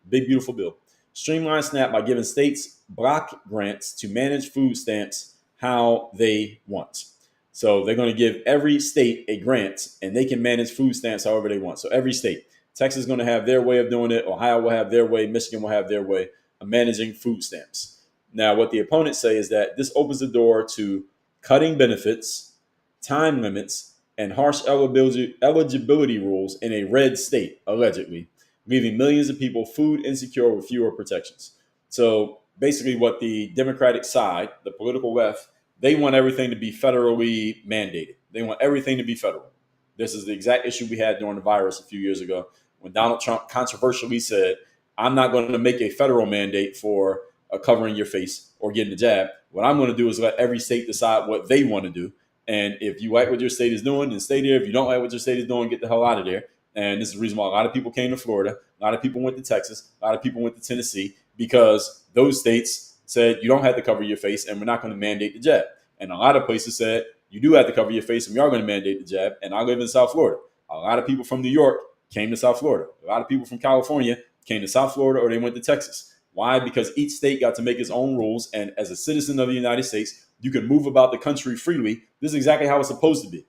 big, beautiful bill. Streamline SNAP by giving states block grants to manage food stamps how they want. So they're going to give every state a grant and they can manage food stamps however they want. So every state. Texas is going to have their way of doing it. Ohio will have their way. Michigan will have their way of managing food stamps. Now, what the opponents say is that this opens the door to cutting benefits, time limits, and harsh eligibility rules in a red state, allegedly, leaving millions of people food insecure with fewer protections. So basically what the Democratic side, the political left, they want everything to be federally mandated. They want everything to be federal. This is the exact issue we had during the virus a few years ago when Donald Trump controversially said, I'm not going to make a federal mandate for covering your face or getting the jab. What I'm going to do is let every state decide what they want to do. And if you like what your state is doing, then stay there. If you don't like what your state is doing, get the hell out of there. And this is the reason why a lot of people came to Florida. A lot of people went to Texas. A lot of people went to Tennessee because those states said you don't have to cover your face and we're not going to mandate the jab. And a lot of places said you do have to cover your face and we are going to mandate the jab. And I live in South Florida. A lot of people from New York came to South Florida. A lot of people from California came to South Florida or they went to Texas. Why? Because each state got to make its own rules. And as a citizen of the United States, you can move about the country freely. This is exactly how it's supposed to be.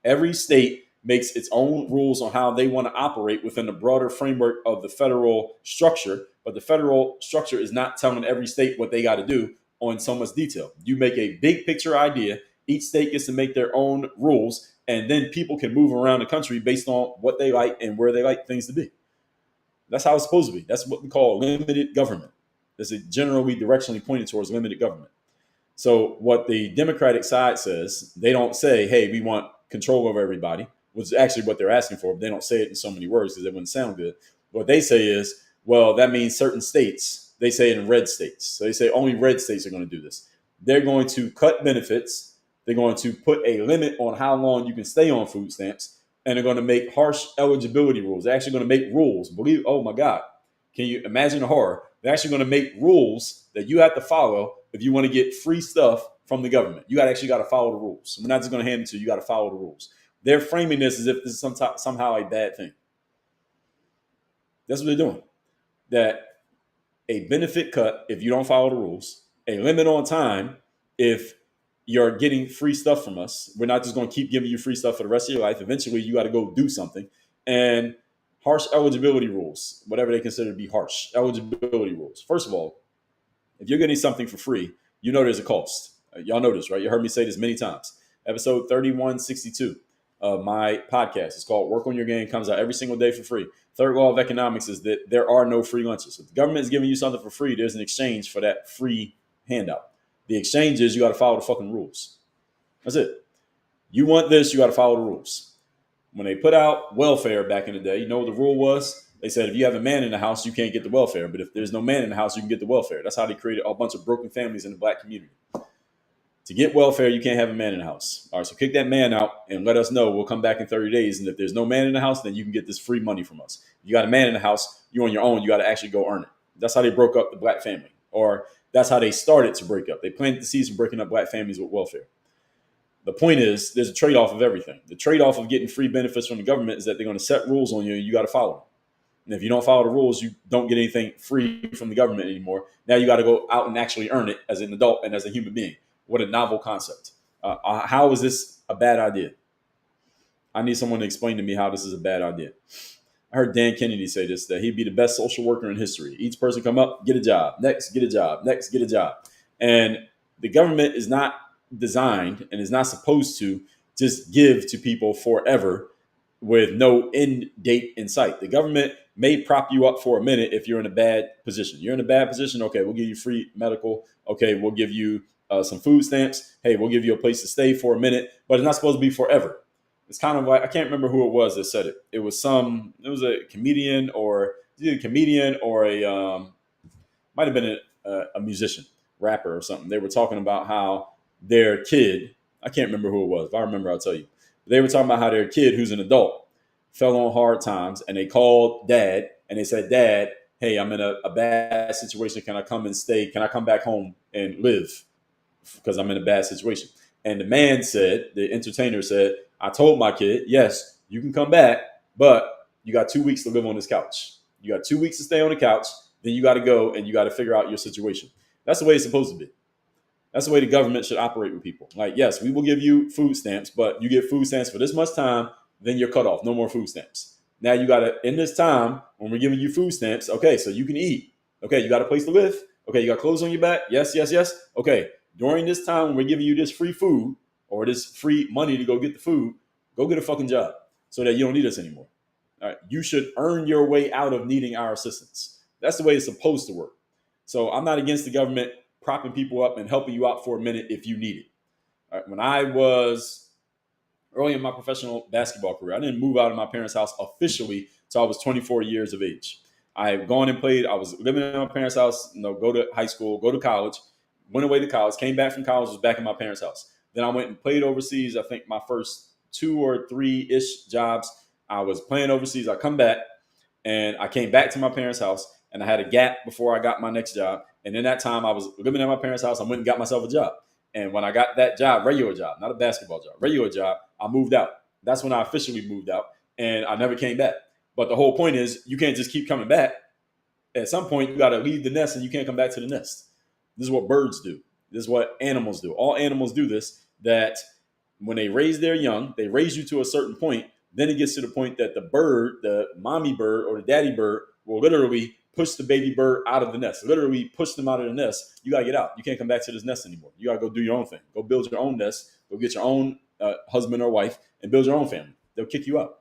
Every state makes its own rules on how they want to operate within the broader framework of the federal structure. But the federal structure is not telling every state what they got to do on so much detail. You make a big picture idea. Each state gets to make their own rules. And then people can move around the country based on what they like and where they like things to be. That's how it's supposed to be. That's what we call limited government. That's generally directionally pointed towards limited government. So what the Democratic side says, they don't say, hey, we want control over everybody, which is actually what they're asking for. But they don't say it in so many words because it wouldn't sound good. What they say is, well, that means certain states, they say it in red states. So they say only red states are going to do this. They're going to cut benefits. They're going to put a limit on how long you can stay on food stamps. And they're going to make harsh eligibility rules. They're actually going to make rules. Oh my God. Can you imagine the horror? They're actually going to make rules that you have to follow if you want to get free stuff from the government. You actually got to follow the rules. We're not just going to hand it to you. You got to follow the rules. They're framing this as if this is somehow a bad thing. That's what they're doing. That a benefit cut if you don't follow the rules, a limit on time if you're getting free stuff from us. We're not just going to keep giving you free stuff for the rest of your life. Eventually, you got to go do something. And harsh eligibility rules, whatever they consider to be harsh eligibility rules. First of all, if you're getting something for free, you know there's a cost. Y'all know this, right? You heard me say this many times. Episode 3162 of my podcast is called Work on Your Game. Comes out every single day for free. Third law of economics is that there are no free lunches. If the government is giving you something for free, there's an exchange for that free handout. The exchange is you got to follow the fucking rules. That's it. You want this, you got to follow the rules. When they put out welfare back in the day, you know what the rule was? They said if you have a man in the house, you can't get the welfare. But if there's no man in the house, you can get the welfare. That's how they created a bunch of broken families in the black community. To get welfare, you can't have a man in the house. All right, so kick that man out and let us know. We'll come back in 30 days. And if there's no man in the house, then you can get this free money from us. If you got a man in the house, you're on your own. You got to actually go earn it. That's how they broke up the black family. Or that's how they started to break up. They planted the seeds of breaking up black families with welfare. The point is, there's a trade-off of everything. The trade-off of getting free benefits from the government is that they're going to set rules on you and you got to follow them. And if you don't follow the rules, you don't get anything free from the government anymore. Now you got to go out and actually earn it as an adult and as a human being. What a novel concept. How is this a bad idea? I need someone to explain to me how this is a bad idea. I heard Dan Kennedy say this, that he'd be the best social worker in history. Each person come up, get a job. Next, get a job. Next, get a job. And the government is not designed and is not supposed to just give to people forever with no end date in sight. The government may prop you up for a minute if you're in a bad position. You're in a bad position. Okay, we'll give you free medical. Okay, we'll give you some food stamps. Hey, we'll give you a place to stay for a minute, but it's not supposed to be forever. It's kind of like, I can't remember who it was that said it. It was a comedian or might have been a musician, rapper or something. They were talking about how their kid, I can't remember who it was. If I remember, I'll tell you. They were talking about how their kid, who's an adult, fell on hard times, and they called dad and they said, Dad, hey, I'm in a bad situation. Can I come and stay? Can I come back home and live? Because I'm in a bad situation. And the man said, the entertainer said, I told my kid, yes, you can come back, but you got 2 weeks to live on this couch. You got 2 weeks to stay on the couch. Then you got to go and you got to figure out your situation. That's the way it's supposed to be. That's the way the government should operate with people. Like, yes, we will give you food stamps, but you get food stamps for this much time, then you're cut off. No more food stamps. Now you got to, in this time, when we're giving you food stamps, okay, so you can eat. Okay, you got a place to live. Okay, you got clothes on your back. Yes, yes, yes. Okay, during this time when we're giving you this free food or this free money to go get the food, go get a fucking job so that you don't need us anymore. All right, you should earn your way out of needing our assistance. That's the way it's supposed to work. So I'm not against the government propping people up and helping you out for a minute if you need it. All right, when I was early in my professional basketball career, I didn't move out of my parents' house officially until I was 24 years of age. I had gone and played. I was living in my parents' house, go to high school, go to college, went away to college, came back from college, was back in my parents' house. Then I went and played overseas. I think my first 2 or 3-ish jobs, I was playing overseas. I come back and I came back to my parents' house and I had a gap before I got my next job. And in that time I was living at my parents' house. I went and got myself a job. And when I got that job, regular job, not a basketball job, regular job, I moved out. That's when I officially moved out and I never came back. But the whole point is you can't just keep coming back. At some point, you got to leave the nest and you can't come back to the nest. This is what birds do. This is what animals do. All animals do this, that when they raise their young, they raise you to a certain point. Then it gets to the point that the bird, the mommy bird or the daddy bird will literally push the baby bird out of the nest, literally push them out of the nest. You got to get out. You can't come back to this nest anymore. You got to go do your own thing. Go build your own nest. Go get your own husband or wife and build your own family. They'll kick you out.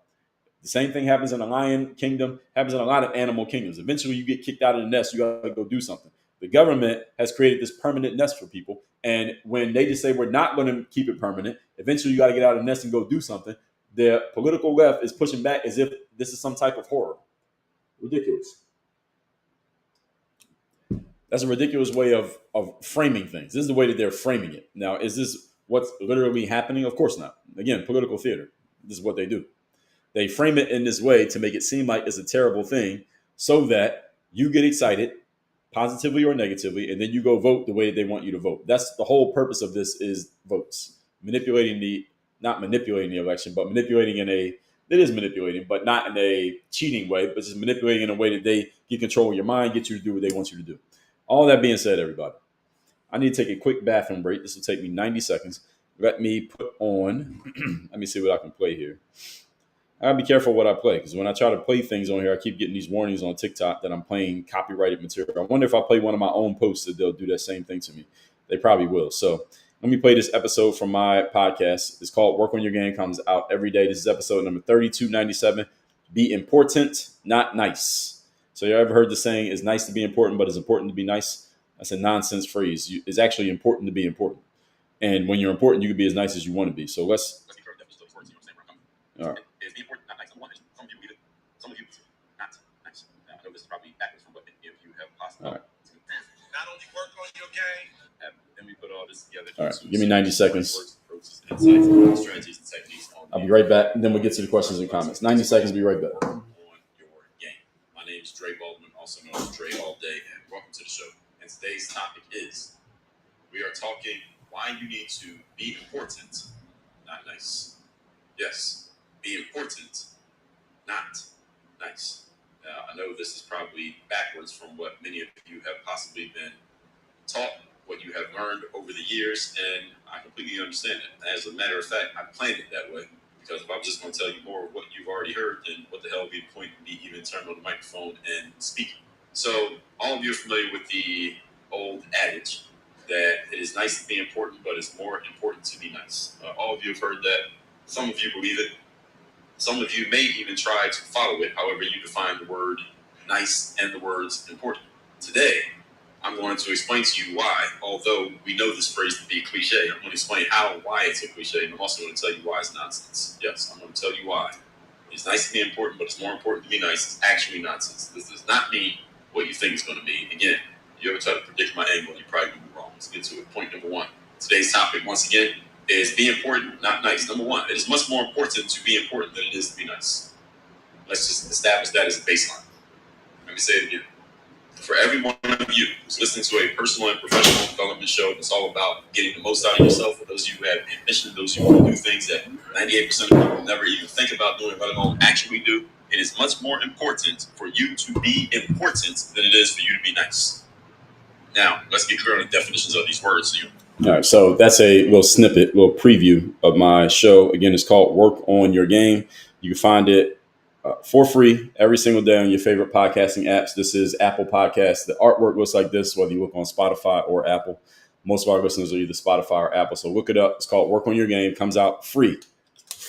The same thing happens in the lion kingdom, happens in a lot of animal kingdoms. Eventually, you get kicked out of the nest. You got to go do something. The government has created this permanent nest for people. And when they just say we're not going to keep it permanent, eventually you got to get out of the nest and go do something. The political left is pushing back as if this is some type of horror. Ridiculous. That's a ridiculous way of framing things. This is the way that they're framing it. Now, is this what's literally happening? Of course not. Again, political theater. This is what they do. They frame it in this way to make it seem like it's a terrible thing so that you get excited, positively or negatively, and then you go vote the way they want you to vote. That's the whole purpose of this, is votes. Not manipulating the election, but manipulating it is manipulating, but not in a cheating way, but just manipulating in a way that they get control of your mind, get you to do what they want you to do. All that being said, everybody, I need to take a quick bathroom break. This will take me 90 seconds. Let me put on, let me see what I can play here. I gotta be careful what I play because when I try to play things on here, I keep getting these warnings on TikTok that I'm playing copyrighted material. I wonder if I play one of my own posts that they'll do that same thing to me. They probably will. So let me play this episode from my podcast. It's called Work on Your Game. Comes out every day. This is episode number 3297. Be important, not nice. So you ever heard the saying, it's nice to be important, but it's important to be nice? That's a nonsense phrase. It's actually important to be important. And when you're important, you can be as nice as you want to be. So let's be clear. All right. Is be important, not nice. Some of you believe it. Some of you not nice. I know this is probably backwards from what if you have possible. Right. Not only work on your game. Then we put all this together. All right. Give me 90 seconds. I'll be right back. And then we'll get to the questions and comments. 90 seconds. Be right back. On your game. My name is Dre Baldwin, also known as Dre All Day, and welcome to the show. And today's topic is we are talking why you need to be important, not nice. Yes. Be important, not nice. Now, I know this is probably backwards from what many of you have possibly been taught, what you have learned over the years, and I completely understand it. As a matter of fact, I planned it that way because if I was just going to tell you more of what you've already heard, then what the hell would be the point of me even turning on the microphone and speaking? So all of you are familiar with the old adage that it is nice to be important, but it's more important to be nice. All of you have heard that. Some of you believe it. Some of you may even try to follow it, however you define the word nice and the words important. Today, I'm going to explain to you why, although we know this phrase to be a cliche, I'm going to explain why it's a cliche, and I'm also going to tell you why it's nonsense. Yes, I'm going to tell you why. It's nice to be important, but it's more important to be nice. It's actually nonsense. This does not mean what you think it's going to be. Again, if you ever try to predict my angle, you're probably going to be wrong. Let's get to it. Point number one. Today's topic, once again, is be important, not nice. Number one, it is much more important to be important than it is to be nice. Let's just establish that as a baseline. Let me say it again. For every one of you who's listening to a personal and professional development show that's all about getting the most out of yourself, for those of you who have ambition, those of you who want to do things that 98% of people never even think about doing, let alone actually do, it is much more important for you to be important than it is for you to be nice. Now, let's get clear on the definitions of these words. All right, so that's a little snippet, little preview of my show. Again, it's called Work on Your Game. You can find it for free every single day on your favorite podcasting apps. This is Apple Podcasts. The artwork looks like this, whether you look on Spotify or Apple. Most of our listeners are either Spotify or Apple, so look it up. It's called Work on Your Game. Comes out free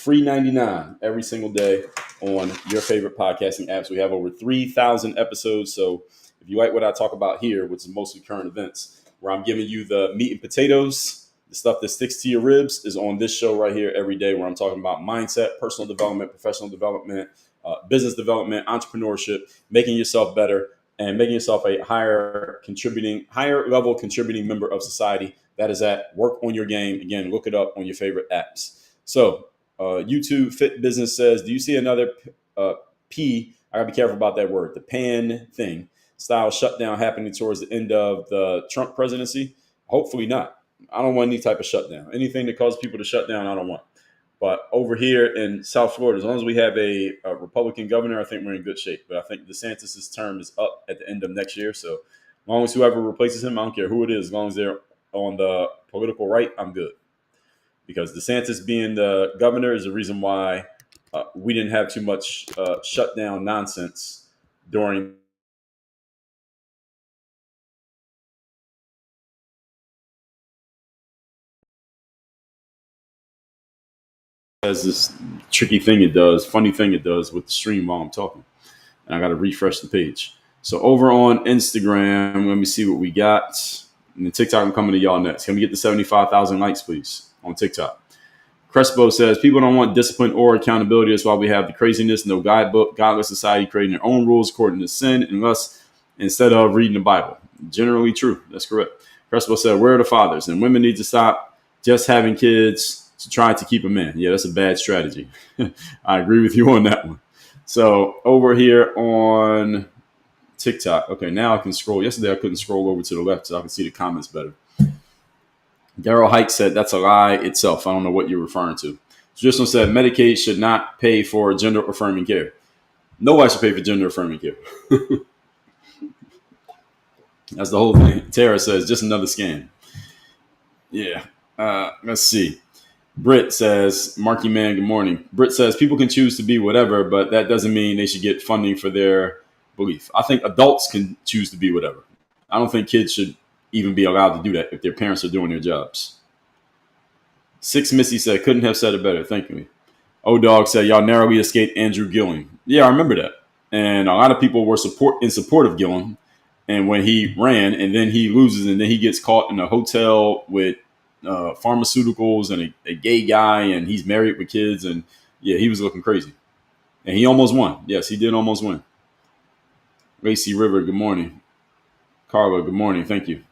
99 every single day on your favorite podcasting apps. We have over 3,000 episodes, so if you like what I talk about here, which is mostly current events, where I'm giving you the meat and potatoes, the stuff that sticks to your ribs, is on this show right here every day, where I'm talking about mindset, personal development, professional development, business development, entrepreneurship, making yourself better, and making yourself a higher level contributing member of society. That is at Work on Your Game. Again, look it up on your favorite apps. So YouTube Fit Business says, do you see another P? I gotta be careful about that word, the pan thing. Style shutdown happening towards the end of the Trump presidency? Hopefully not. I don't want any type of shutdown. Anything that causes people to shut down, I don't want. But over here in South Florida, as long as we have a Republican governor, I think we're in good shape. But I think DeSantis' term is up at the end of next year. So as long as whoever replaces him, I don't care who it is, as long as they're on the political right, I'm good. Because DeSantis being the governor is the reason why we didn't have too much shutdown nonsense during has this tricky thing it does, funny thing it does with the stream while I'm talking. And I got to refresh the page. So over on Instagram, let me see what we got. And then TikTok, I'm coming to y'all next. Can we get the 75,000 likes, please, on TikTok? Crespo says, people don't want discipline or accountability. That's why we have the craziness, no guidebook, godless society creating their own rules according to sin, instead of reading the Bible. Generally true. That's correct. Crespo said, where are the fathers? And women need to stop just having kids to try to keep them in. Yeah, that's a bad strategy. I agree with you on that one. So over here on TikTok. Okay, now I can scroll. Yesterday I couldn't scroll over to the left so I can see the comments better. Daryl Hike said that's a lie itself. I don't know what you're referring to. Traditional said Medicaid should not pay for gender affirming care. Nobody should pay for gender affirming care. That's the whole thing. Tara says just another scam. Yeah. Let's see. Britt says, Marky Man, good morning. Britt says, people can choose to be whatever, but that doesn't mean they should get funding for their belief. I think adults can choose to be whatever. I don't think kids should even be allowed to do that if their parents are doing their jobs. Six Missy said, couldn't have said it better. Thank you. O-Dog said, y'all narrowly escaped Andrew Gilliam. Yeah, I remember that. And a lot of people were in support of Gilliam. And when he ran and then he loses and then he gets caught in a hotel with pharmaceuticals and a gay guy and he's married with kids. And yeah, he was looking crazy. And he almost won. Yes, he did almost win. Racy River, good morning. Carla, good morning. Thank you.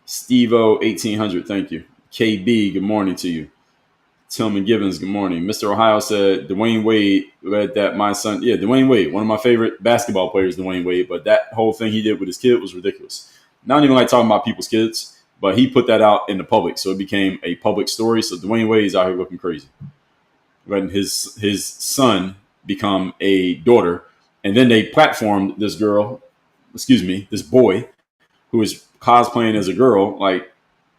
Steve-O, 1800, thank you. KB, good morning to you. Tillman Givens, good morning. Mr. Ohio said, Dwayne Wade led that my son. Yeah, Dwayne Wade, one of my favorite basketball players, Dwayne Wade. But that whole thing he did with his kid was ridiculous. Not even like talking about people's kids, but he put that out in the public. So it became a public story. So Dwayne Wade is out here looking crazy. Letting his son become a daughter. And then they platformed this boy who is cosplaying as a girl. Like,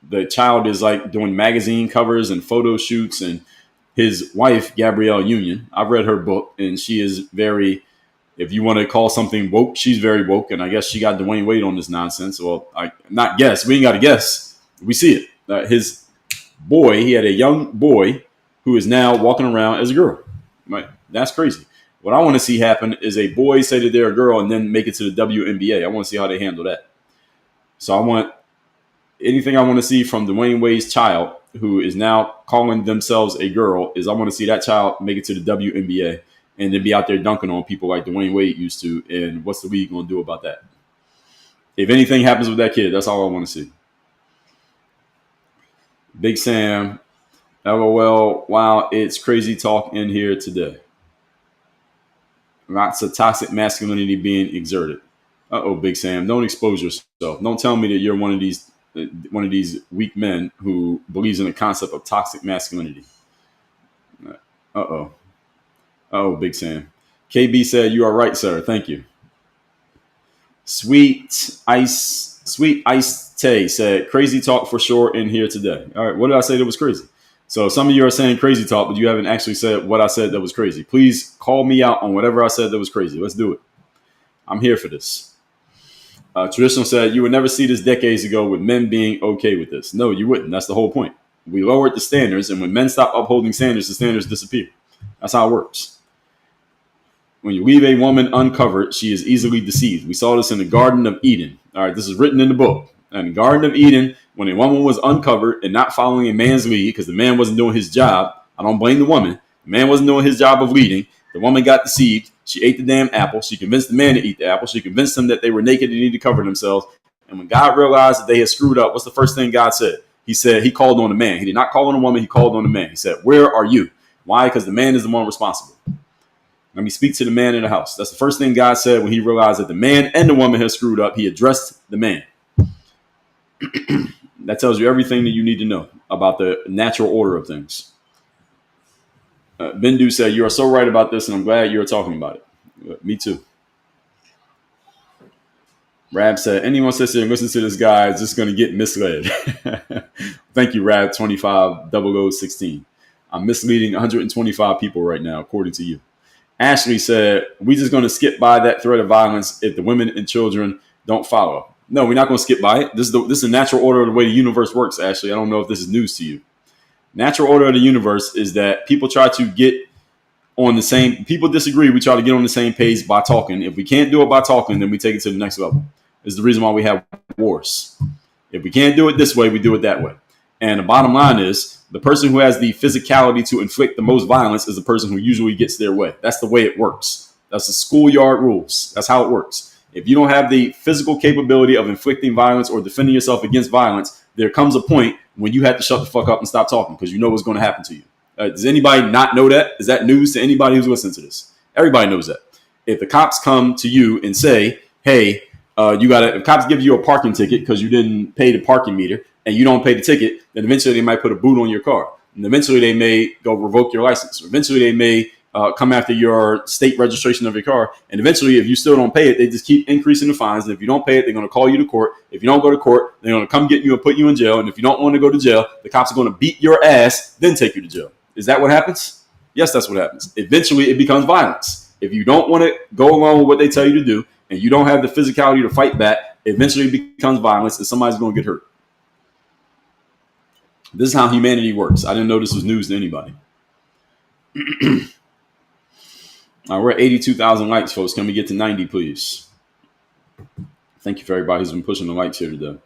the child is like doing magazine covers and photo shoots, and his wife, Gabrielle Union, I've read her book, and she is very, if you want to call something woke, she's very woke. And I guess she got Dwayne Wade on this nonsense. Well, not guess. We ain't got to guess. We see it. His boy, he had a young boy who is now walking around as a girl. Right? That's crazy. What I want to see happen is a boy say that they're a girl and then make it to the WNBA. I want to see how they handle that. So I want anything I want to see from Dwayne Wade's child, who is now calling themselves a girl, is I want to see that child make it to the WNBA and then be out there dunking on people like Dwayne Wade used to. And what's the league going to do about that? If anything happens with that kid, that's all I want to see. Big Sam, LOL, wow, it's crazy talk in here today. Lots of toxic masculinity being exerted. Uh-oh, Big Sam, don't expose yourself. Don't tell me that you're one of these weak men who believes in the concept of toxic masculinity. Uh-oh. Oh, Big Sam. KB said, you are right, sir. Thank you. Sweet Ice Tay said, crazy talk for sure in here today. All right, what did I say that was crazy? So some of you are saying crazy talk, but you haven't actually said what I said that was crazy. Please call me out on whatever I said that was crazy. Let's do it. I'm here for this. Traditional said, you would never see this decades ago with men being okay with this. No, you wouldn't. That's the whole point. We lowered the standards, and when men stop upholding standards, the standards disappear. That's how it works. When you leave a woman uncovered, she is easily deceived. We saw this in the Garden of Eden. All right, this is written in the book. In the Garden of Eden, when a woman was uncovered and not following a man's lead because the man wasn't doing his job, I don't blame the woman. The man wasn't doing his job of leading. The woman got deceived. She ate the damn apple. She convinced the man to eat the apple. She convinced them that they were naked and needed to cover themselves. And when God realized that they had screwed up, what's the first thing God said? He said he called on the man. He did not call on a woman. He called on the man. He said, where are you? Why? Because the man is the one responsible. Let me speak to the man in the house. That's the first thing God said when he realized that the man and the woman had screwed up. He addressed the man. That tells you everything that you need to know about the natural order of things. Bindu said, you are so right about this, and I'm glad you're talking about it. Me too. Rab said, anyone sits there and listens to this guy is just going to get misled. Thank you, Rab 250016. I'm misleading 125 people right now, according to you. Ashley said, we're just going to skip by that threat of violence if the women and children don't follow. No, we're not going to skip by it. This is the natural order of the way the universe works, Ashley. I don't know if this is news to you. Natural order of the universe is that people try to get on the same, people disagree. We try to get on the same page by talking. If we can't do it by talking, then we take it to the next level. This is the reason why we have wars. If we can't do it this way, we do it that way. And the bottom line is the person who has the physicality to inflict the most violence is the person who usually gets their way. That's the way it works. That's the schoolyard rules. That's how it works. If you don't have the physical capability of inflicting violence or defending yourself against violence, there comes a point when you have to shut the fuck up and stop talking because you know what's going to happen to you. Does anybody not know that? Is that news to anybody who's listening to this? Everybody knows that. If the cops come to you and say, hey, if cops give you a parking ticket because you didn't pay the parking meter and you don't pay the ticket, then eventually they might put a boot on your car. And eventually they may go revoke your license. Or eventually they may come after your state registration of your car. And eventually, if you still don't pay it, they just keep increasing the fines. And if you don't pay it, they're going to call you to court. If you don't go to court, they're going to come get you and put you in jail. And if you don't want to go to jail, the cops are going to beat your ass, then take you to jail. Is that what happens? Yes, that's what happens. Eventually, it becomes violence. If you don't want to go along with what they tell you to do, and you don't have the physicality to fight back, eventually it becomes violence, and somebody's going to get hurt. This is how humanity works. I didn't know this was news to anybody. We're at 82,000 likes, folks. Can we get to 90, please? Thank you for everybody who's been pushing the likes here today.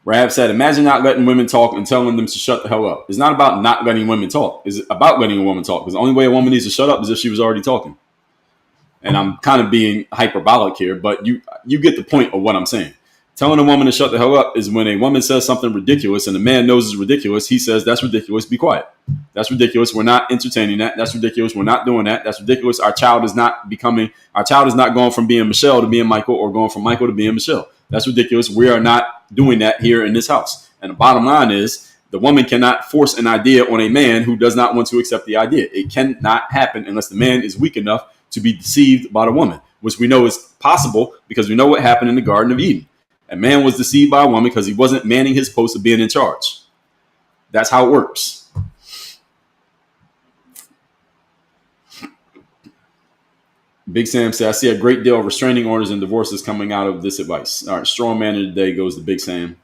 Rab said, imagine not letting women talk and telling them to shut the hell up. It's not about not letting women talk. It's about letting a woman talk, because the only way a woman needs to shut up is if she was already talking. And I'm kind of being hyperbolic here, but you get the point of what I'm saying. Telling a woman to shut the hell up is when a woman says something ridiculous and the man knows it's ridiculous. He says, that's ridiculous. Be quiet. That's ridiculous. We're not entertaining that. That's ridiculous. We're not doing that. That's ridiculous. Our child is not going from being Michelle to being Michael, or going from Michael to being Michelle. That's ridiculous. We are not doing that here in this house. And the bottom line is, the woman cannot force an idea on a man who does not want to accept the idea. It cannot happen unless the man is weak enough to be deceived by the woman, which we know is possible because we know what happened in the Garden of Eden. A man was deceived by a woman because he wasn't manning his post of being in charge. That's how it works. Big Sam said, I see a great deal of restraining orders and divorces coming out of this advice. All right, strong man of the day goes to Big Sam.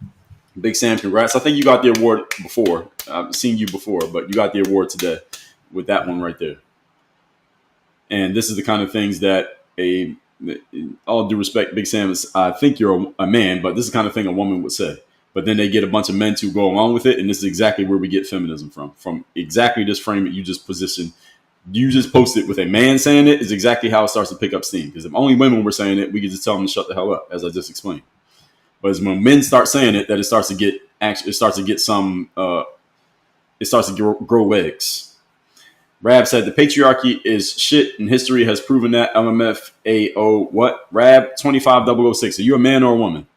Big Sam, congrats. I think you got the award before. I've seen you before, but you got the award today with that one right there. And this is the kind of things that all due respect, Big Sam, I think you're a man, but this is the kind of thing a woman would say. But then they get a bunch of men to go along with it, and this is exactly where we get feminism from exactly this frame that you just positioned. You just posted with a man saying it is exactly how it starts to pick up steam. Because if only women were saying it, we could just tell them to shut the hell up, as I just explained. But it's when men start saying it that it starts to grow legs. Rab said the patriarchy is shit, and history has proven that. LMFAO what? Rab 25006. Are you a man or a woman?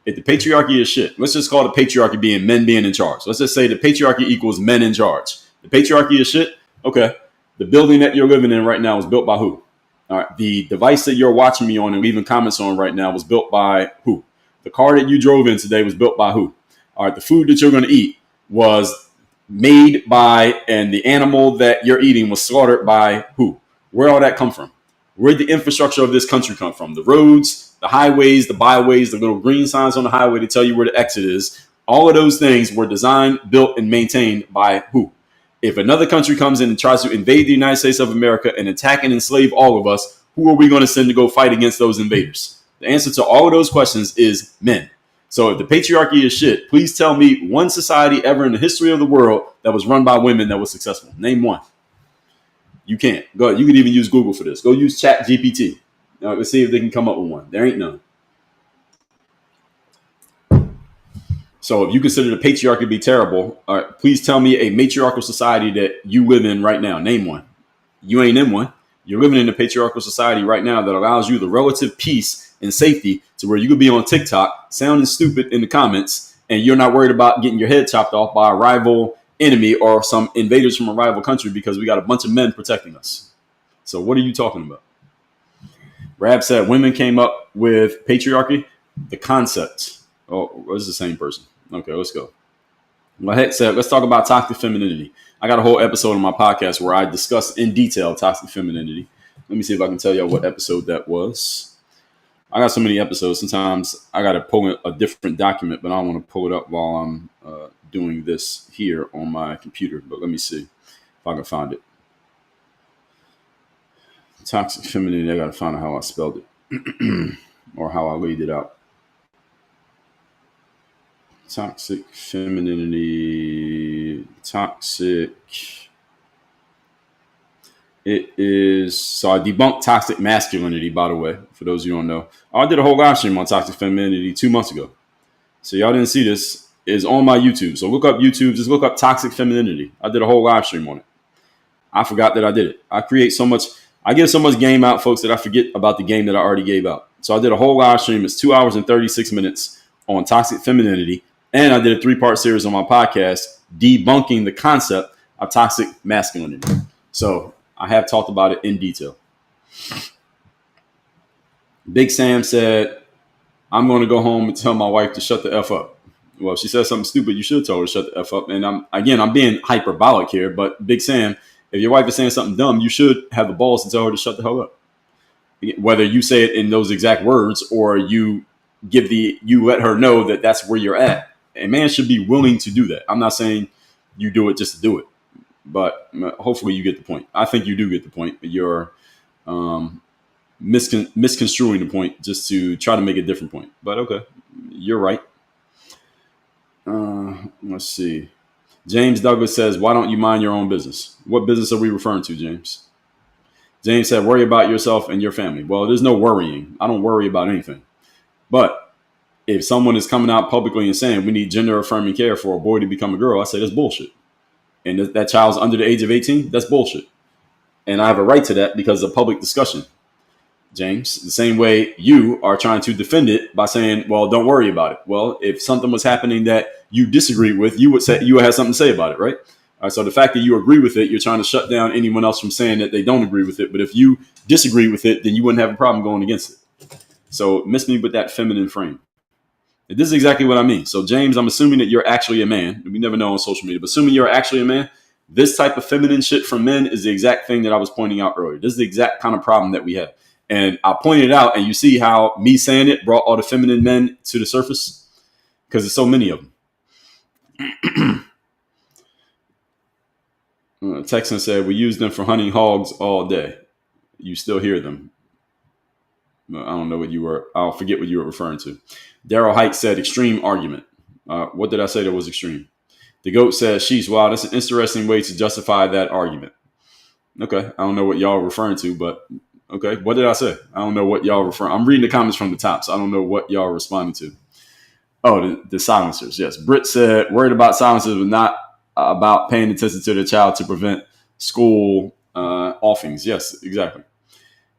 If the patriarchy is shit, let's just call the patriarchy being men being in charge. Let's just say the patriarchy equals men in charge. The patriarchy is shit. Okay. The building that you're living in right now was built by who? All right. The device that you're watching me on and leaving comments on right now was built by who? The car that you drove in today was built by who? All right. The food that you're going to eat was made by, and the animal that you're eating was slaughtered by who? Where all that come from? Where'd the infrastructure of this country come from? The roads, the highways, the byways, the little green signs on the highway to tell you where the exit is. All of those things were designed, built, and maintained by who? If another country comes in and tries to invade the United States of America and attack and enslave all of us, who are we going to send to go fight against those invaders? The answer to all of those questions is men. So if the patriarchy is shit, please tell me one society ever in the history of the world that was run by women that was successful. Name one. You can't. Go ahead. You can even use Google for this. Go use ChatGPT. Let's see if they can come up with one. There ain't none. So if you consider the patriarchy to be terrible, all right, please tell me a matriarchal society that you live in right now. Name one. You ain't in one. You're living in a patriarchal society right now that allows you the relative peace and safety to where you could be on TikTok sounding stupid in the comments, and you're not worried about getting your head chopped off by a rival enemy or some invaders from a rival country because we got a bunch of men protecting us. So what are you talking about? Rab said women came up with patriarchy, the concept. Oh, it's the same person. Okay, let's go. Lahet said, let's talk about toxic femininity. I got a whole episode on my podcast where I discuss in detail toxic femininity. Let me see if I can tell you what episode that was. I got so many episodes. Sometimes I got to pull a different document, but I don't want to pull it up while I'm doing this here on my computer. But let me see if I can find it. Toxic femininity. I got to find out how I spelled it or how I laid it out. Toxic femininity. Toxic. It is, so I debunked toxic masculinity, by the way, for those of you who don't know. I did a whole live stream on toxic femininity 2 months ago. So y'all didn't see this. It's on my YouTube. So look up YouTube, just look up toxic femininity. I did a whole live stream on it. I forgot that I did it. I give so much game out, folks, that I forget about the game that I already gave out. So I did a whole live stream. It's 2 hours and 36 minutes on toxic femininity. And I did a 3-part series on my podcast debunking the concept of toxic masculinity. So I have talked about it in detail. Big Sam said, I'm going to go home and tell my wife to shut the F up. Well, if she says something stupid, you should tell her to shut the F up. And I'm being hyperbolic here, but Big Sam, if your wife is saying something dumb, you should have the balls to tell her to shut the hell up. Whether you say it in those exact words or you let her know that that's where you're at. A man should be willing to do that. I'm not saying you do it just to do it, but hopefully you get the point. I think you do get the point. You're misconstruing the point just to try to make a different point. But okay, you're right. Let's see. James Douglas says, why don't you mind your own business? What business are we referring to, James? James said, worry about yourself and your family. Well, there's no worrying. I don't worry about anything. But if someone is coming out publicly and saying we need gender affirming care for a boy to become a girl, I say that's bullshit. And that child's under the age of 18, that's bullshit. And I have a right to that because of public discussion. James, the same way you are trying to defend it by saying, well, don't worry about it. Well, if something was happening that you disagree with, you would have something to say about it, right? All right, so the fact that you agree with it, you're trying to shut down anyone else from saying that they don't agree with it. But if you disagree with it, then you wouldn't have a problem going against it. So miss me with that feminine frame. And this is exactly what I mean. So James, I'm assuming that you're actually a man. We never know on social media, but assuming you're actually a man, this type of feminine shit from men is the exact thing that I was pointing out earlier. This is the exact kind of problem that we have. And I pointed it out, and you see how me saying it brought all the feminine men to the surface? Because there's so many of them. Texan said, we use them for hunting hogs all day. You still hear them. I don't know I'll forget what you were referring to. Daryl Hike said, extreme argument. What did I say that was extreme? The GOAT says, sheesh, wow, that's an interesting way to justify that argument. Okay, I don't know what y'all are referring to, but okay, what did I say? I don't know what y'all referring. I'm reading the comments from the top, so I don't know what y'all are responding to. Oh, the silencers, yes. Britt said, worried about silencers, but not about paying attention to the child to prevent school offings. Yes, exactly.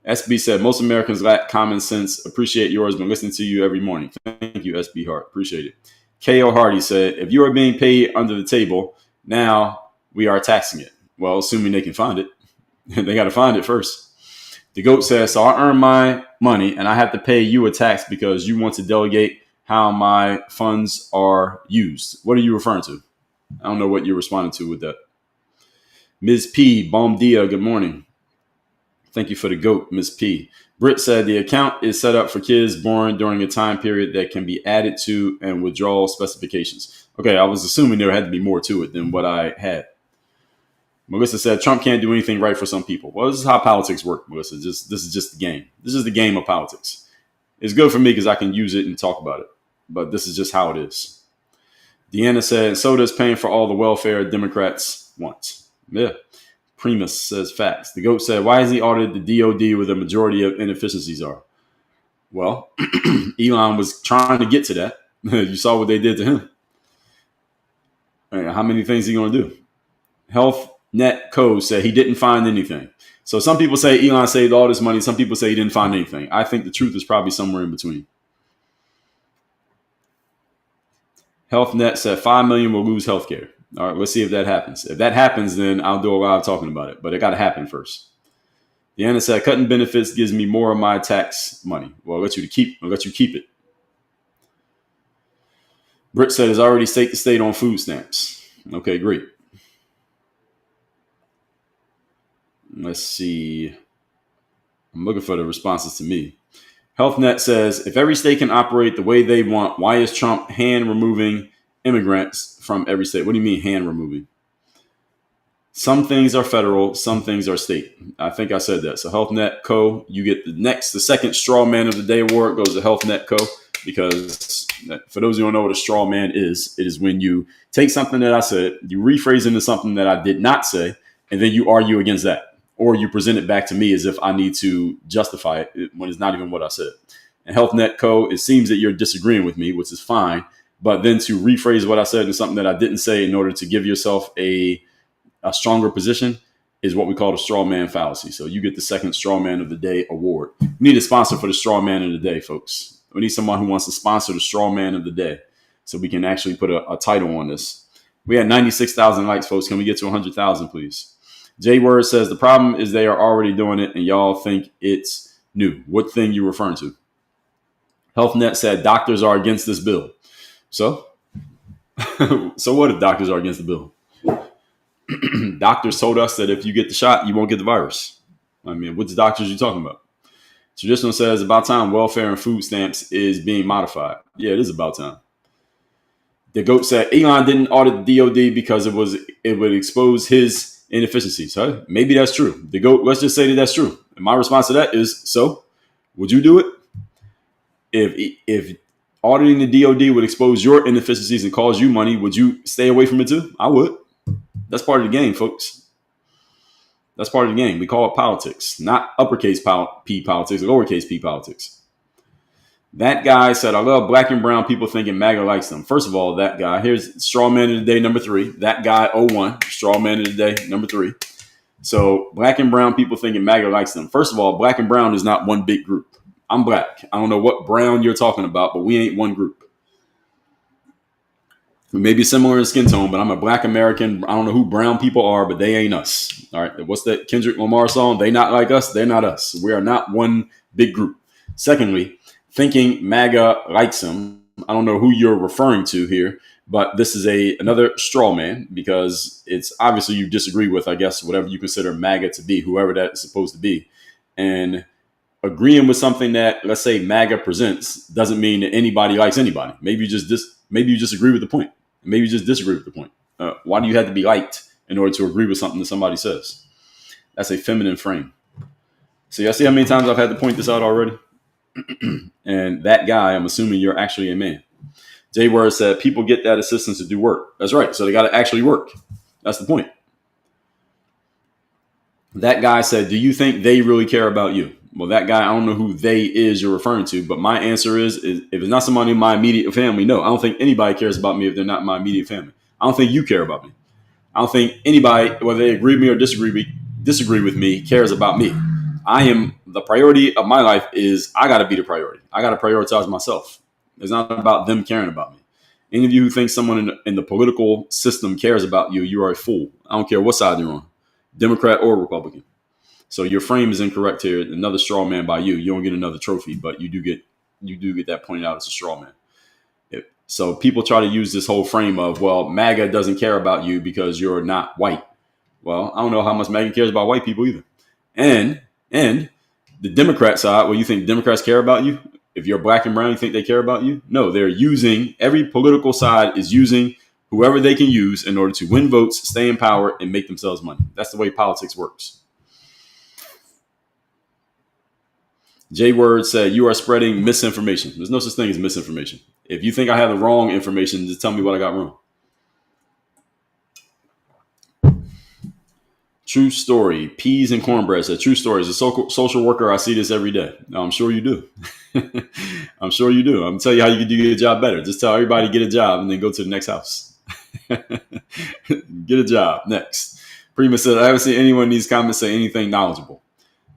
SB said, most Americans lack common sense. Appreciate yours. Been listening to you every morning. Thank you, SB Hart. Appreciate it. K.O. Hardy said, if you are being paid under the table, now we are taxing it. Well, assuming they can find it. They got to find it first. The GOAT says, so I earn my money and I have to pay you a tax because you want to delegate how my funds are used. What are you referring to? I don't know what you're responding to with that. Ms. P, Bom dia, good morning. Thank you for the GOAT, Ms. P. Britt said the account is set up for kids born during a time period that can be added to and withdrawal specifications. Okay, I was assuming there had to be more to it than what I had. Melissa said Trump can't do anything right for some people. Well, this is how politics work, Melissa. This is just the game. This is the game of politics. It's good for me because I can use it and talk about it. But this is just how it is. Deanna said, so does paying for all the welfare Democrats want. Yeah. Primus says facts. The GOAT said, why has he audited the DOD where the majority of inefficiencies are? Well, Elon was trying to get to that. You saw what they did to him. How many things are he going to do? Health Net Co said he didn't find anything. So some people say Elon saved all this money. Some people say he didn't find anything. I think the truth is probably somewhere in between. Health Net said 5 million will lose healthcare. All right, let's see if that happens. If that happens, then I'll do a lot of talking about it. But it got to happen first. Deanna said cutting benefits gives me more of my tax money. Well, I'll let you keep it. Britt said it's already state to state on food stamps. Okay, great. Let's see. I'm looking for the responses to me. HealthNet says, if every state can operate the way they want, why is Trump hand removing immigrants from every state? What do you mean hand removing? Some things are federal, some things are state. I think I said that. So HealthNet Co., you get the second Straw Man of the Day award goes to HealthNet Co. Because for those who don't know what a straw man is, it is when you take something that I said, you rephrase into something that I did not say, and then you argue against that. Or you present it back to me as if I need to justify it when it's not even what I said. And HealthNet Co., it seems that you're disagreeing with me, which is fine. But then to rephrase what I said into something that I didn't say in order to give yourself a stronger position is what we call the straw man fallacy. So you get the second Straw Man of the Day award. We need a sponsor for the Straw Man of the Day, folks. We need someone who wants to sponsor the Straw Man of the Day so we can actually put a title on this. We had 96,000 likes, folks. Can we get to 100,000, please? J Word says the problem is they are already doing it and y'all think it's new. What thing you referring to? HealthNet said doctors are against this bill. So, so what if doctors are against the bill? Doctors told us that if you get the shot, you won't get the virus. I mean, which doctors are you talking about? Traditional says about time welfare and food stamps is being modified. Yeah, it is about time. The GOAT said Elon didn't audit the DOD because it would expose his inefficiencies. Huh? Maybe that's true. The GOAT, let's just say that that's true. And my response to that is, so would you do it? If auditing the DOD would expose your inefficiencies and cause you money, would you stay away from it too? I would. That's part of the game, folks. That's part of the game. We call it politics, not uppercase P politics, lowercase p politics. That guy said, I love black and brown people thinking MAGA likes them. First of all, that guy, here's straw man of the day, number 3. That guy, 01, straw man of the day, number 3. So black and brown people thinking MAGA likes them. First of all, black and brown is not one big group. I'm black. I don't know what brown you're talking about, but we ain't one group. We may be similar in skin tone, but I'm a black American. I don't know who brown people are, but they ain't us. All right. What's that Kendrick Lamar song? They not like us. They're not us. We are not one big group. Secondly, thinking MAGA likes them. I don't know who you're referring to here, but this is another straw man because it's obviously you disagree with, I guess, whatever you consider MAGA to be, whoever that is supposed to be. And agreeing with something that, let's say, MAGA presents doesn't mean that anybody likes anybody. Maybe you just agree with the point. Maybe you just disagree with the point. Why do you have to be liked in order to agree with something that somebody says? That's a feminine frame. So y'all see how many times I've had to point this out already? And that guy, I'm assuming you're actually a man. J Word said people get that assistance to do work. That's right. So they got to actually work. That's the point. That guy said, do you think they really care about you? Well, that guy, I don't know who they is you're referring to, but my answer is if it's not somebody in my immediate family, no, I don't think anybody cares about me if they're not my immediate family. I don't think you care about me. I don't think anybody, whether they agree with me or disagree with me, cares about me. I am the priority of my life is I got to be the priority. I got to prioritize myself. It's not about them caring about me. Any of you who think someone in the political system cares about you, you are a fool. I don't care what side you're on, Democrat or Republican. So your frame is incorrect here. Another straw man by you. You don't get another trophy, but you do get that pointed out as a straw man. So people try to use this whole frame of, well, MAGA doesn't care about you because you're not white. Well, I don't know how much MAGA cares about white people either. And the Democrat side, well, you think Democrats care about you? If you're black and brown, you think they care about you? No, every political side is using whoever they can use in order to win votes, stay in power, and make themselves money. That's the way politics works. J Word said, you are spreading misinformation. There's no such thing as misinformation. If you think I have the wrong information, just tell me what I got wrong. True story. Peas and cornbread said, true story. As a social worker, I see this every day. Now, I'm sure you do. I'm sure you do. I'm going to tell you how you can do your job better. Just tell everybody get a job and then go to the next house. Get a job. Next. Primus said, I haven't seen anyone in these comments say anything knowledgeable.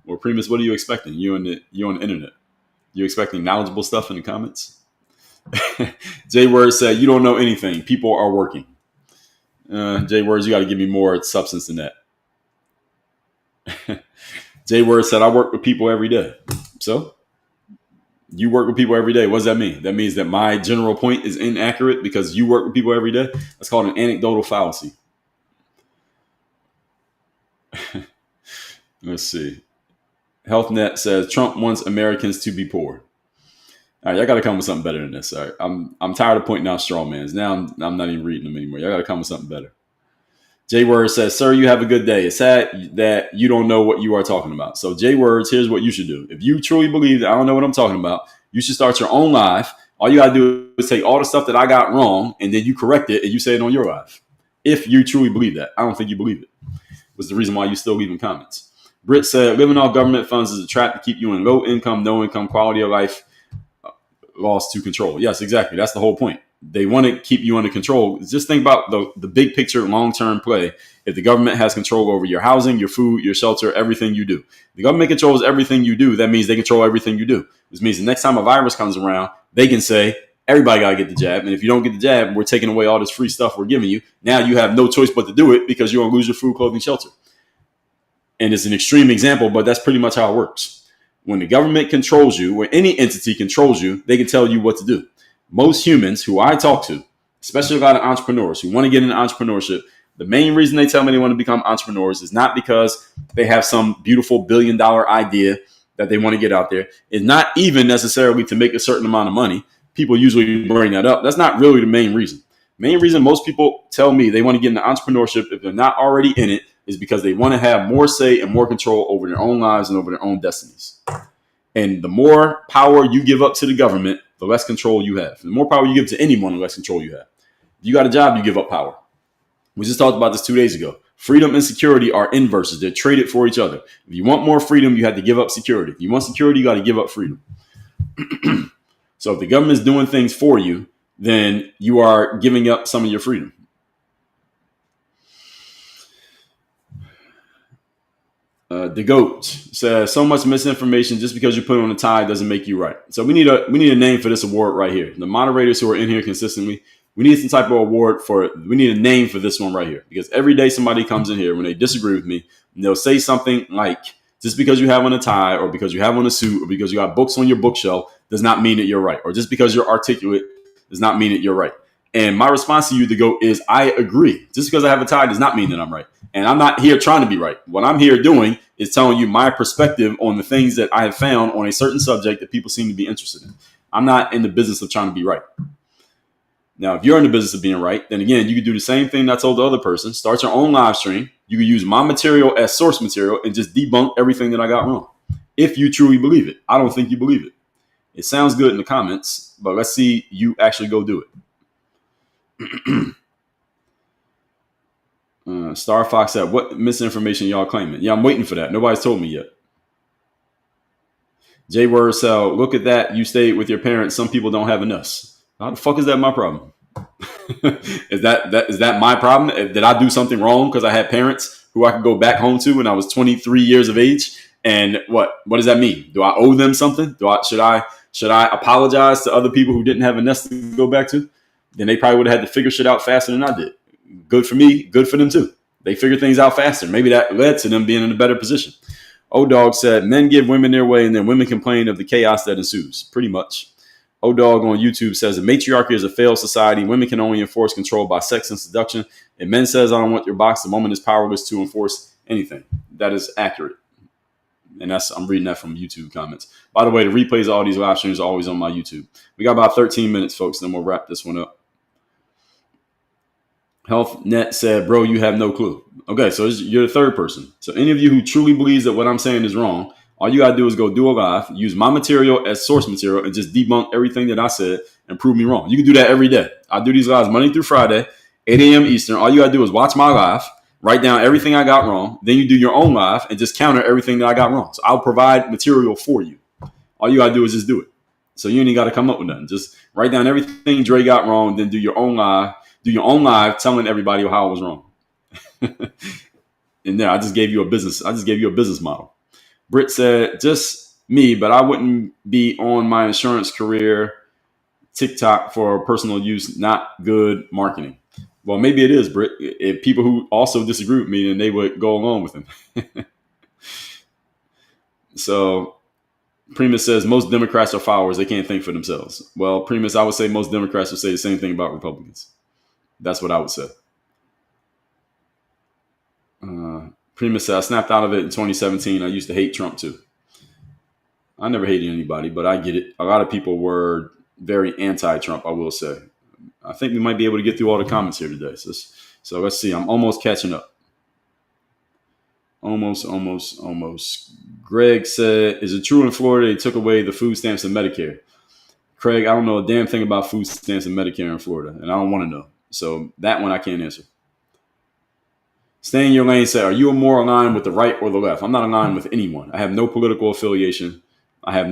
Well, Primus, what are you expecting? You're on the internet. You expecting knowledgeable stuff in the comments? J Word said, you don't know anything. People are working. J Words, you got to give me more substance than that. J Word said, I work with people every day. So you work with people every day. What does that mean? That means that my general point is inaccurate because you work with people every day. That's called an anecdotal fallacy. Let's see. HealthNet says Trump wants Americans to be poor. All right, y'all got to come with something better than this. All right, I'm tired of pointing out straw mans. Now I'm not even reading them anymore. Y'all got to come with something better. J Word says, sir, you have a good day. It's sad that you don't know what you are talking about. So J Words, here's what you should do. If you truly believe that I don't know what I'm talking about, you should start your own live. All you got to do is take all the stuff that I got wrong, and then you correct it, and you say it on your live. If you truly believe that. I don't think you believe it. Was the reason why you still leaving comments. Britt said, living off government funds is a trap to keep you in low income, no income, quality of life lost to control. Yes, exactly. That's the whole point. They want to keep you under control. Just think about the big picture, long-term play. If the government has control over your housing, your food, your shelter, everything you do. The government controls everything you do. That means they control everything you do. This means the next time a virus comes around, they can say, everybody got to get the jab. And if you don't get the jab, we're taking away all this free stuff we're giving you. Now you have no choice but to do it because you're going to lose your food, clothing, shelter. And it's an extreme example, but that's pretty much how it works. When the government controls you, when any entity controls you, they can tell you what to do. Most humans who I talk to, especially a lot of entrepreneurs who want to get into entrepreneurship, the main reason they tell me they want to become entrepreneurs is not because they have some beautiful $1 billion idea that they want to get out there. It's not even necessarily to make a certain amount of money. People usually bring that up. That's not really the main reason. Main reason most people tell me they want to get into entrepreneurship if they're not already in it is because they want to have more say and more control over their own lives and over their own destinies. And the more power you give up to the government, the less control you have. The more power you give to anyone, the less control you have. If you got a job, you give up power. We just talked about this 2 days ago. Freedom and security are inverses. They're traded for each other. If you want more freedom, you have to give up security. If you want security, you got to give up freedom. So if the government's doing things for you, then you are giving up some of your freedom. The GOAT says, so much misinformation just because you put on a tie doesn't make you right. So we need a name for this award right here. The moderators who are in here consistently, we need some type of award we need a name for this one right here. Because every day somebody comes in here when they disagree with me, and they'll say something like, just because you have on a tie or because you have on a suit or because you got books on your bookshelf does not mean that you're right. Or just because you're articulate does not mean that you're right. And my response to you, the GOAT, is I agree. Just because I have a tie does not mean that I'm right. And I'm not here trying to be right. What I'm here doing is telling you my perspective on the things that I have found on a certain subject that people seem to be interested in. I'm not in the business of trying to be right. Now, if you're in the business of being right, then again, you can do the same thing that I told the other person. Start your own live stream. You can use my material as source material and just debunk everything that I got wrong. If you truly believe it. I don't think you believe it. It sounds good in the comments, but let's see you actually go do it. Star Fox said, what misinformation y'all claiming? Yeah, I'm waiting for that. Nobody's told me yet. J Word Cell, look at that. You stayed with your parents. Some people don't have enough. How the fuck is that my problem? Is that my problem? Did I do something wrong because I had parents who I could go back home to when I was 23 years of age? And what does that mean? Do I owe them something? Should I apologize to other people who didn't have a nest to go back to? Then they probably would have had to figure shit out faster than I did. Good for me, good for them too. They figure things out faster. Maybe that led to them being in a better position. O-Dog said, men give women their way and then women complain of the chaos that ensues. Pretty much. O-Dog on YouTube says, the matriarchy is a failed society. Women can only enforce control by sex and seduction. If men says, I don't want your box, the woman is powerless to enforce anything. That is accurate. And I'm reading that from YouTube comments. By the way, the replays of all these live streams are always on my YouTube. We got about 13 minutes, folks. Then we'll wrap this one up. HealthNet said, bro, you have no clue. Okay, so you're the third person. So any of you who truly believes that what I'm saying is wrong, all you got to do is go do a live, use my material as source material, and just debunk everything that I said and prove me wrong. You can do that every day. I do these lives Monday through Friday, 8 a.m. Eastern. All you got to do is watch my live, write down everything I got wrong. Then you do your own live and just counter everything that I got wrong. So I'll provide material for you. All you got to do is just do it. So you ain't even got to come up with nothing. Just write down everything Dre got wrong, then do your own live. Do your own live telling everybody how I was wrong. And there, I just gave you a business model. Britt said, just me, but I wouldn't be on my insurance career TikTok for personal use, not good marketing. Well, maybe it is, Britt. If people who also disagree with me, then they would go along with him. So Primus says most Democrats are followers. They can't think for themselves. Well, Primus, I would say most Democrats would say the same thing about Republicans. That's what I would say. Primus said, I snapped out of it in 2017. I used to hate Trump too. I never hated anybody, but I get it. A lot of people were very anti-Trump, I will say. I think we might be able to get through all the comments here today. So let's see. I'm almost catching up. Almost. Greg said, is it true in Florida they took away the food stamps and Medicare? Craig, I don't know a damn thing about food stamps and Medicare in Florida, and I don't want to know. So that one I can't answer. Stay in your lane said, are you more aligned with the right or the left? I'm not aligned with anyone. I have no political affiliation. I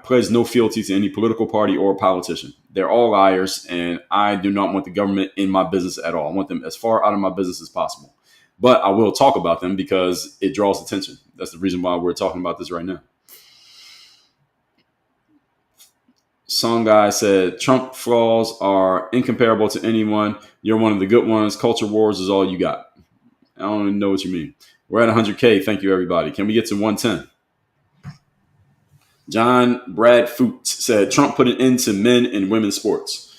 pledge no fealty to any political party or politician. They're all liars, and I do not want the government in my business at all. I want them as far out of my business as possible. But I will talk about them because it draws attention. That's the reason why we're talking about this right now. Song guy said, Trump flaws are incomparable to anyone. You're one of the good ones. Culture wars is all you got. I don't even know what you mean. We're at 100K. Thank you, everybody. Can we get to 110? John Brad Foot said Trump put an end to men and women's sports.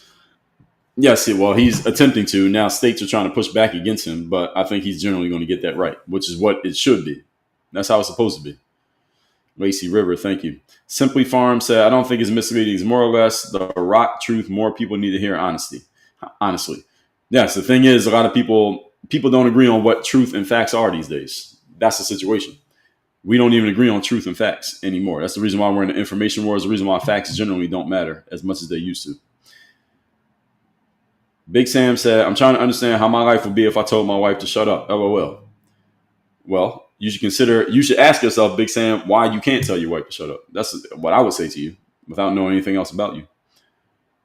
Yes, well, he's attempting to. Now states are trying to push back against him, but I think he's generally going to get that right, which is what it should be. That's how it's supposed to be. Lacey River, thank you. Simply Farm said, I don't think it's misleading. It's more or less the rock truth. More people need to hear honesty. Honestly. Yes, the thing is, a lot of people don't agree on what truth and facts are these days. That's the situation. We don't even agree on truth and facts anymore. That's the reason why we're in the information wars. The reason why facts generally don't matter as much as they used to. Big Sam said, I'm trying to understand how my life would be if I told my wife to shut up. LOL. Well, you should ask yourself, Big Sam, why you can't tell your wife to shut up. That's what I would say to you without knowing anything else about you.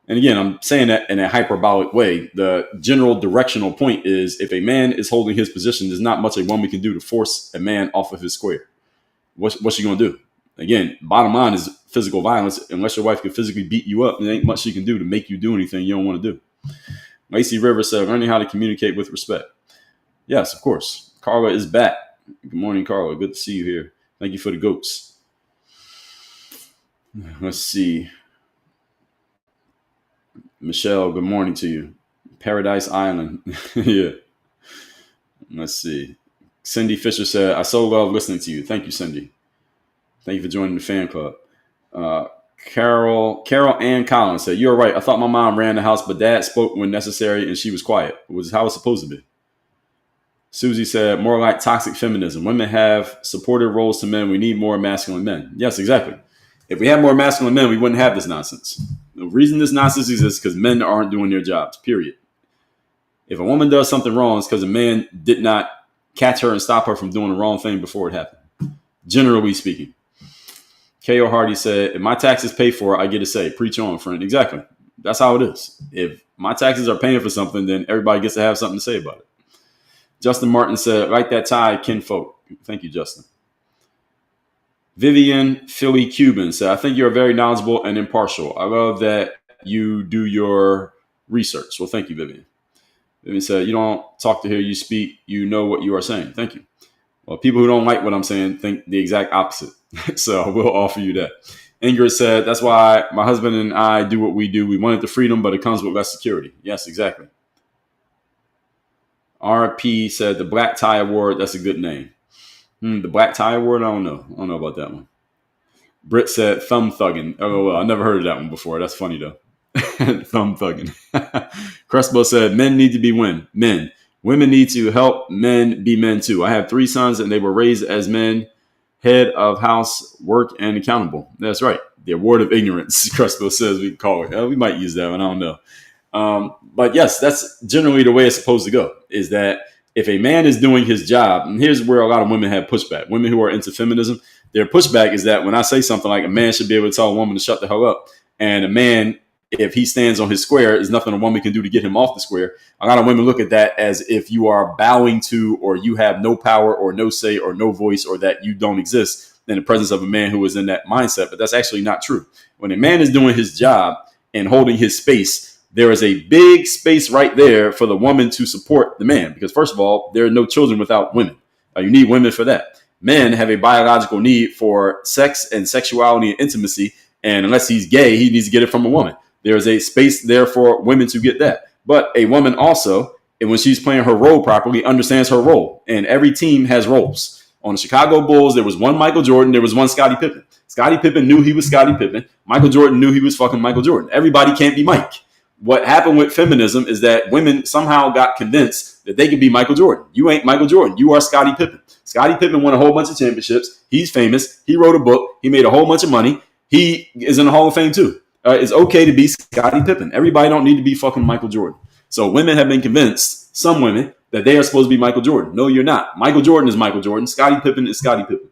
And again, I'm saying that in a hyperbolic way. The general directional point is if a man is holding his position, there's not much a woman can do to force a man off of his square. What's she going to do? Again, bottom line is physical violence. Unless your wife can physically beat you up, there ain't much she can do to make you do anything you don't want to do. Lacey River said, learning how to communicate with respect. Yes, of course. Carla is back. Good morning, Carla. Good to see you here. Thank you for the goats. Let's see. Michelle, good morning to you. Paradise Island. Yeah. Let's see. Cindy Fisher said, I so love listening to you. Thank you, Cindy. Thank you for joining the fan club. Carol Ann Collins said, you're right. I thought my mom ran the house, but dad spoke when necessary and she was quiet. It was how it's supposed to be. Susie said, more like toxic feminism. Women have supportive roles to men. We need more masculine men. Yes, exactly. If we had more masculine men, we wouldn't have this nonsense. The reason this nonsense exists is because men aren't doing their jobs, period. If a woman does something wrong, it's because a man did not catch her and stop her from doing the wrong thing before it happened. Generally speaking. K.O. Hardy said, if my taxes pay for it, I get a say. Preach on, friend. Exactly. That's how it is. If my taxes are paying for something, then everybody gets to have something to say about it. Justin Martin said, like that tie, kinfolk. Thank you, Justin. Vivian Philly Cuban said, I think you're very knowledgeable and impartial. I love that you do your research. Well, thank you, Vivian. Vivian said, you don't talk to hear you speak. You know what you are saying. Thank you. Well, people who don't like what I'm saying think the exact opposite. So I will offer you that. Ingrid said, that's why my husband and I do what we do. We wanted the freedom, but it comes with less security. Yes, exactly. RP said the Black Tie Award. That's a good name. The Black Tie Award. I don't know about that one. Britt said thumb thugging. Oh, well, I never heard of that one before. That's funny though. Thumb thugging. Crespo said men need to be men. Women need to help men be men too. I have 3 sons and they were raised as men, head of house, work, and accountable. That's right. The award of ignorance, Crespo says we can call it. We might use that one. I don't know. But yes, that's generally the way it's supposed to go, is that if a man is doing his job, and here's where a lot of women have pushback. Women who are into feminism, their pushback is that when I say something like a man should be able to tell a woman to shut the hell up, and a man, if he stands on his square, there's nothing a woman can do to get him off the square. A lot of women look at that as if you are bowing to, or you have no power or no say or no voice, or that you don't exist in the presence of a man who is in that mindset. But that's actually not true. When a man is doing his job and holding his space, there is a big space right there for the woman to support the man. Because first of all, there are no children without women. You need women for that. Men have a biological need for sex and sexuality and intimacy. And unless he's gay, he needs to get it from a woman. There's a space there for women to get that. But a woman also, and when she's playing her role properly, understands her role. And every team has roles. On the Chicago Bulls, there was one Michael Jordan. There was one Scottie Pippen. Scottie Pippen knew he was Scottie Pippen. Michael Jordan knew he was fucking Michael Jordan. Everybody can't be Mike. What happened with feminism is that women somehow got convinced that they could be Michael Jordan. You ain't Michael Jordan. You are Scottie Pippen. Scottie Pippen won a whole bunch of championships. He's famous. He wrote a book. He made a whole bunch of money. He is in the Hall of Fame too. It's okay to be Scottie Pippen. Everybody don't need to be fucking Michael Jordan. So women have been convinced, some women, that they are supposed to be Michael Jordan. No, you're not. Michael Jordan is Michael Jordan. Scottie Pippen is Scottie Pippen.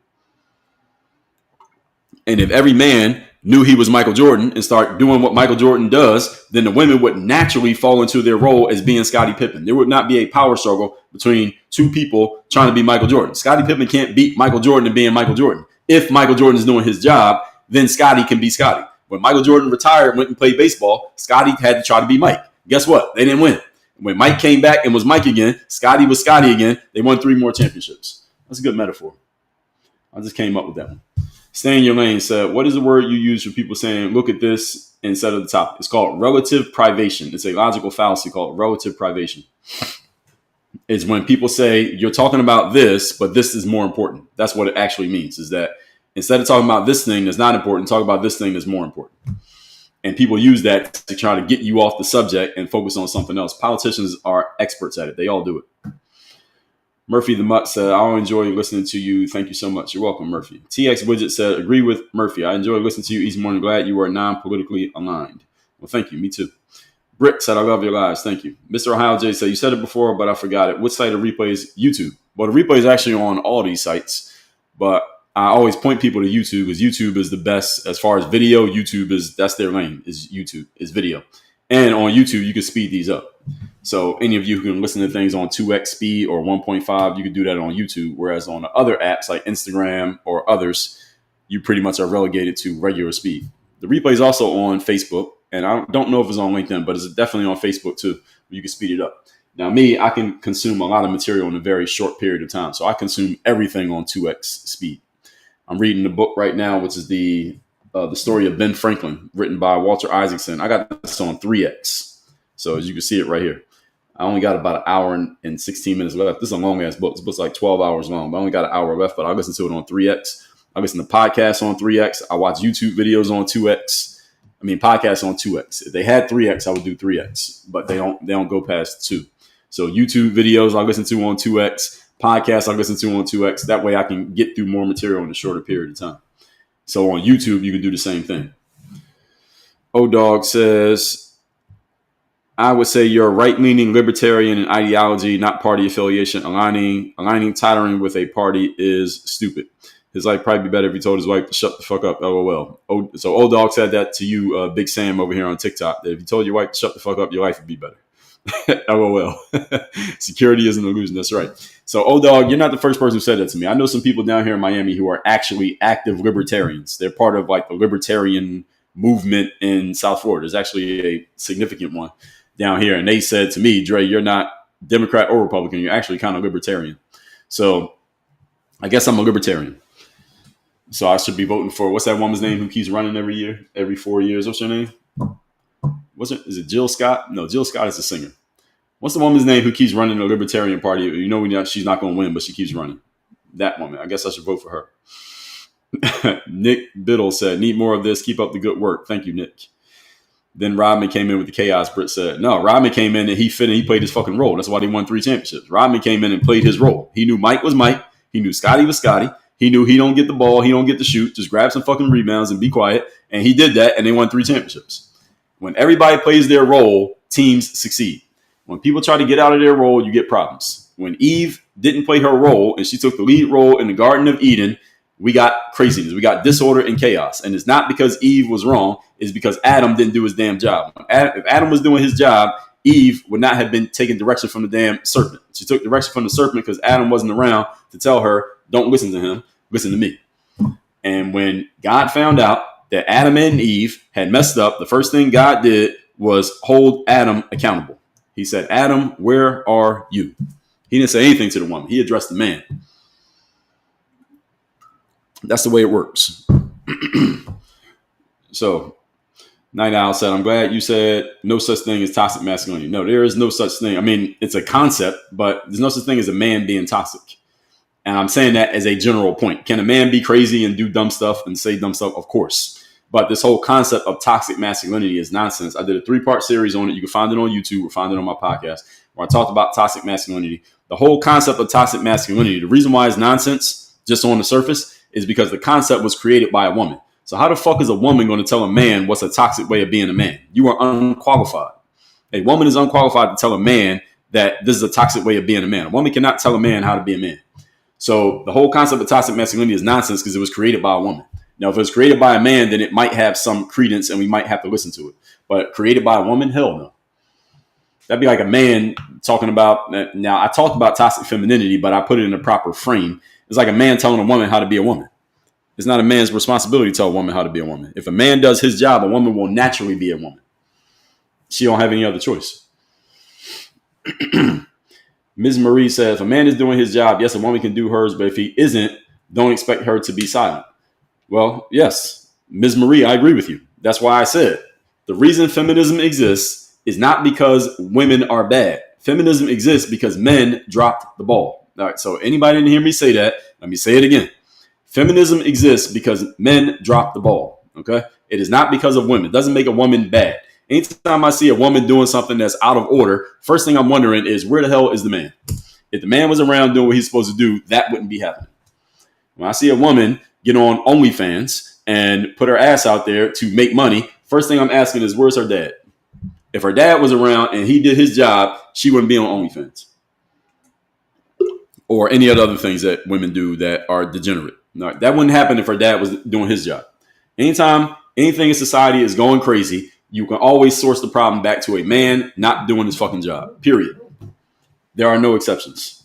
And if every man knew he was Michael Jordan and start doing what Michael Jordan does, then the women would naturally fall into their role as being Scottie Pippen. There would not be a power struggle between two people trying to be Michael Jordan. Scottie Pippen can't beat Michael Jordan and being Michael Jordan. If Michael Jordan is doing his job, then Scottie can be Scottie. When Michael Jordan retired and went and played baseball, Scottie had to try to be Mike. Guess what? They didn't win. When Mike came back and was Mike again, Scottie was Scottie again. They won 3 more championships. That's a good metaphor. I just came up with that one. Stay in your lane said, what is the word you use for people saying, look at this instead of the topic? It's called relative privation. It's a logical fallacy called relative privation. It's when people say, you're talking about this, but this is more important. That's what it actually means, is that instead of talking about this thing that's not important, talk about this thing that's more important. And people use that to try to get you off the subject and focus on something else. Politicians are experts at it. They all do it. Murphy the Mutt said, I'll enjoy listening to you. Thank you so much. You're welcome, Murphy. TX Widget said, agree with Murphy. I enjoy listening to you each morning. Glad you are non-politically aligned. Well, thank you. Me too. Britt said, I love your lives. Thank you. Mr. Ohio J said, you said it before, but I forgot it. Which site of replays? YouTube. Well, the replay is actually on all these sites, but I always point people to YouTube because YouTube is the best as far as video. That's their lane, is YouTube, is video. And on YouTube, you can speed these up. So any of you who can listen to things on 2x speed or 1.5, you can do that on YouTube. Whereas on the other apps like Instagram or others, you pretty much are relegated to regular speed. The replay is also on Facebook. And I don't know if it's on LinkedIn, but it's definitely on Facebook too. You can speed it up. Now, me, I can consume a lot of material in a very short period of time. So I consume everything on 2x speed. I'm reading the book right now, which is the story of Ben Franklin, written by Walter Isaacson. I got this on 3x. So as you can see it right here. I only got about an hour and 16 minutes left. This is a long-ass book. This book's like 12 hours long. But I only got an hour left, but I listen to it on 3x. I listen to podcasts on 3x. I watch YouTube videos on 2x. Podcasts on 2x. If they had 3x, I would do 3x, but they don't go past 2. So YouTube videos I listen to on 2x, podcasts I listen to on 2x. That way I can get through more material in a shorter period of time. So on YouTube, you can do the same thing. O-Dog says, I would say you're a right-leaning libertarian in ideology, not party affiliation. Aligning, tithering with a party is stupid. His life probably be better if he told his wife to shut the fuck up, LOL. So Old Dog said that to you, Big Sam over here on TikTok, that if you told your wife to shut the fuck up, your life would be better. LOL. Security is an illusion. That's right. So Old Dog, you're not the first person who said that to me. I know some people down here in Miami who are actually active libertarians. They're part of like the libertarian movement in South Florida. There's actually a significant one down here. And they said to me, Dre, you're not Democrat or Republican. You're actually kind of libertarian. So I guess I'm a libertarian. So I should be voting for, what's that woman's name who keeps running every year, every 4 years? What's her name? Is it Jill Scott? No, Jill Scott is a singer. What's the woman's name who keeps running the Libertarian Party? You know, she's not going to win, but she keeps running. That woman. I guess I should vote for her. Nick Biddle said, need more of this. Keep up the good work. Thank you, Nick. Then Rodman came in with the chaos. Britt said, no, Rodman came in and he played his fucking role. That's why he won 3 championships. Rodman came in and played his role. He knew Mike was Mike. He knew Scotty was Scotty. He knew he don't get the ball. He don't get to shoot. Just grab some fucking rebounds and be quiet. And he did that, and they won 3 championships. When everybody plays their role, teams succeed. When people try to get out of their role, you get problems. When Eve didn't play her role and she took the lead role in the Garden of Eden, we got craziness. We got disorder and chaos. And it's not because Eve was wrong. It's because Adam didn't do his damn job. If Adam was doing his job, Eve would not have been taking direction from the damn serpent. She took direction from the serpent because Adam wasn't around to tell her, don't listen to him, listen to me. And when God found out that Adam and Eve had messed up, the first thing God did was hold Adam accountable. He said, Adam, where are you? He didn't say anything to the woman. He addressed the man. That's the way it works. So, Night Owl said, I'm glad you said no such thing as toxic masculinity. No, there is no such thing. I mean, it's a concept, but there's no such thing as a man being toxic. And I'm saying that as a general point. Can a man be crazy and do dumb stuff and say dumb stuff? Of course. But this whole concept of toxic masculinity is nonsense. I did a 3-part series on it. You can find it on YouTube or find it on my podcast where I talked about toxic masculinity. The whole concept of toxic masculinity, the reason why it's nonsense just on the surface is because the concept was created by a woman. So how the fuck is a woman going to tell a man what's a toxic way of being a man? You are unqualified. A woman is unqualified to tell a man that this is a toxic way of being a man. A woman cannot tell a man how to be a man. So the whole concept of toxic masculinity is nonsense because it was created by a woman. Now, if it was created by a man, then it might have some credence and we might have to listen to it. But created by a woman, hell no. That'd be like a man talking about, now I talked about toxic femininity, but I put it in a proper frame. It's like a man telling a woman how to be a woman. It's not a man's responsibility to tell a woman how to be a woman. If a man does his job, a woman will naturally be a woman. She don't have any other choice. Ms. Marie said, if a man is doing his job, yes, a woman can do hers, but if he isn't, don't expect her to be silent. Well, yes, Ms. Marie, I agree with you. That's why I said the reason feminism exists is not because women are bad. Feminism exists because men dropped the ball. All right, so anybody didn't hear me say that, let me say it again. Feminism exists because men dropped the ball. Okay, it is not because of women. It doesn't make a woman bad. Anytime I see a woman doing something that's out of order, first thing I'm wondering is where the hell is the man? If the man was around doing what he's supposed to do, that wouldn't be happening. When I see a woman get on OnlyFans and put her ass out there to make money, first thing I'm asking is where's her dad? If her dad was around and he did his job, she wouldn't be on OnlyFans or any of the other things that women do that are degenerate. No, that wouldn't happen if her dad was doing his job. Anytime anything in society is going crazy, you can always source the problem back to a man not doing his fucking job, period. There are no exceptions.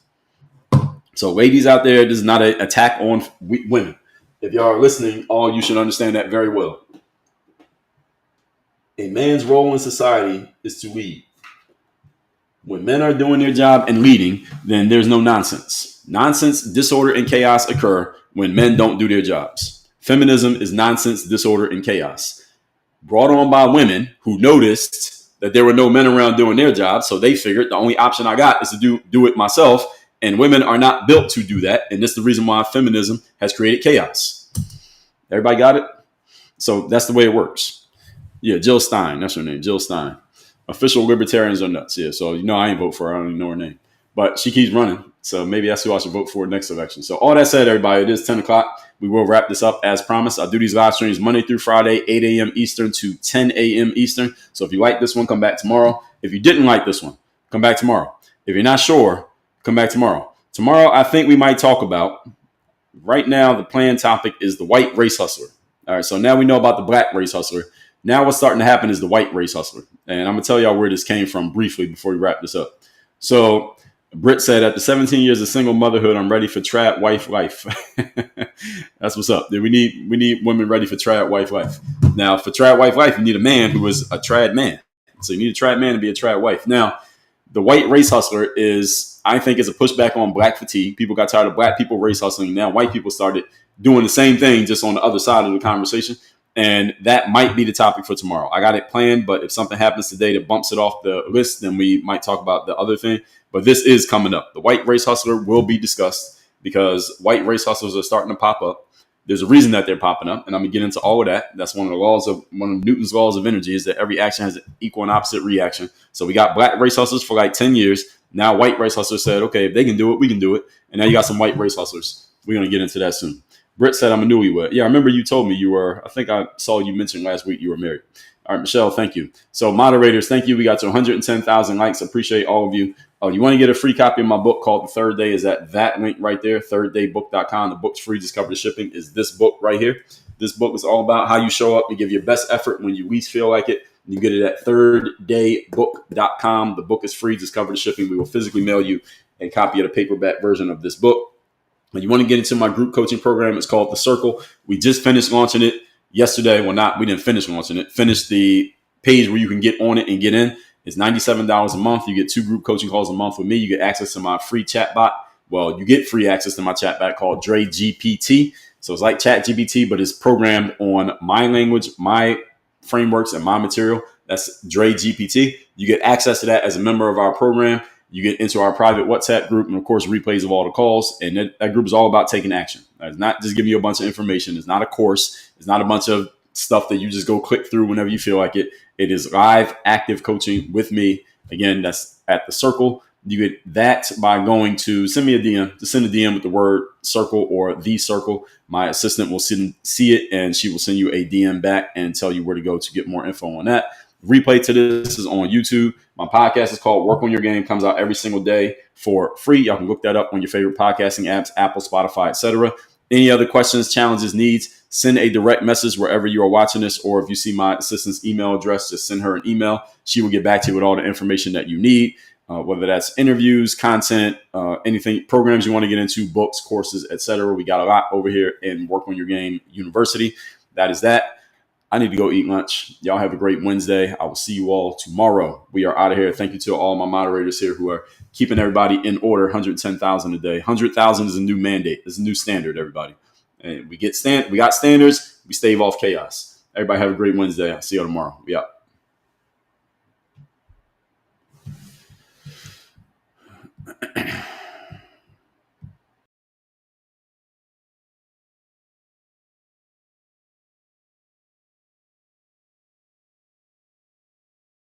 So ladies out there, this is not an attack on women. If y'all are listening, all you should understand that very well. A man's role in society is to lead. When men are doing their job and leading, then there's no nonsense. Nonsense, disorder, and chaos occur when men don't do their jobs. Feminism is nonsense, disorder, and chaos. Brought on by women who noticed that there were no men around doing their jobs, so they figured the only option I got is to do it myself, and women are not built to do that, and this is the reason why feminism has created chaos. Everybody got it? So that's the way it works. Yeah, Jill Stein, that's her name, Jill Stein. Official libertarians are nuts. Yeah, so I ain't vote for her. I don't even know her name. But she keeps running. So maybe that's who I should vote for next election. So all that said, everybody, it is 10 o'clock. We will wrap this up as promised. I do these live streams Monday through Friday, 8 a.m. Eastern to 10 a.m. Eastern. So if you like this one, come back tomorrow. If you didn't like this one, come back tomorrow. If you're not sure, come back tomorrow. Tomorrow, I think we might talk about, right now, the planned topic is the white race hustler. All right, so now we know about the black race hustler. Now what's starting to happen is the white race hustler. And I'm going to tell y'all where this came from briefly before we wrap this up. So Britt said, after 17 years of single motherhood, I'm ready for trad wife life. That's what's up. We need women ready for trad wife life. Now, for trad wife life, you need a man who is a trad man. So you need a trad man to be a trad wife. Now, the white race hustler is, I think, is a pushback on black fatigue. People got tired of black people race hustling. Now white people started doing the same thing, just on the other side of the conversation. And that might be the topic for tomorrow. I got it planned, but if something happens today that bumps it off the list, then we might talk about the other thing. But this is coming up. The white race hustler will be discussed because white race hustlers are starting to pop up. There's a reason that they're popping up, and I'm gonna get into all of that. That's one of Newton's laws of energy, is that every action has an equal and opposite reaction. So we got black race hustlers for like 10 years. Now white race hustlers said, okay, if they can do it, we can do it. And now you got some white race hustlers. We're gonna get into that soon. Britt said, I'm a newlywed. Yeah, I remember you told me you were, I think I saw you mention last week you were married. All right, Michelle, thank you. So moderators, thank you. We got to 110,000 likes. Appreciate all of you. You want to get a free copy of my book called The Third Day, is at that link right there, thirddaybook.com. The book's free. Just cover the shipping. Is this book right here. This book is all about how you show up and give your best effort when you least feel like it. You get it at thirddaybook.com. The book is free. Just cover the shipping. We will physically mail you a copy of the paperback version of this book. When you want to get into my group coaching program, it's called The Circle. We just finished launching it yesterday. Well, we didn't finish launching it. Finished the page where you can get on it and get in. It's $97 a month. You get 2 group coaching calls a month with me. You get access to my free chat bot. Well, you get free access to my chat bot called Dre GPT. So it's like Chat GPT, but it's programmed on my language, my frameworks, and my material. That's Dre GPT. You get access to that as a member of our program. You get into our private WhatsApp group, and of course, replays of all the calls. And that group is all about taking action. It's not just giving you a bunch of information. It's not a course. It's not a bunch of stuff that you just go click through whenever you feel like it. It is live, active coaching with me. Again, that's at The Circle. You get that by going to send me a DM. To send a DM with the word circle or The Circle. My assistant will see it, and she will send you a DM back and tell you where to go to get more info on that. Replay to this is on YouTube. My podcast is called Work on Your Game. Comes out every single day for free. Y'all can look that up on your favorite podcasting apps, Apple, Spotify, etc. Any other questions, challenges, needs, send a direct message wherever you are watching this. Or if you see my assistant's email address, just send her an email. She will get back to you with all the information that you need, whether that's interviews, content, anything, programs you want to get into, books, courses, etc. We got a lot over here in Work on Your Game University. That is that. I need to go eat lunch. Y'all have a great Wednesday. I will see you all tomorrow. We are out of here. Thank you to all my moderators here who are keeping everybody in order. 110,000 a day. 100,000 is a new mandate. It's a new standard, everybody. And we got standards. We stave off chaos. Everybody have a great Wednesday. I'll see you tomorrow. We out.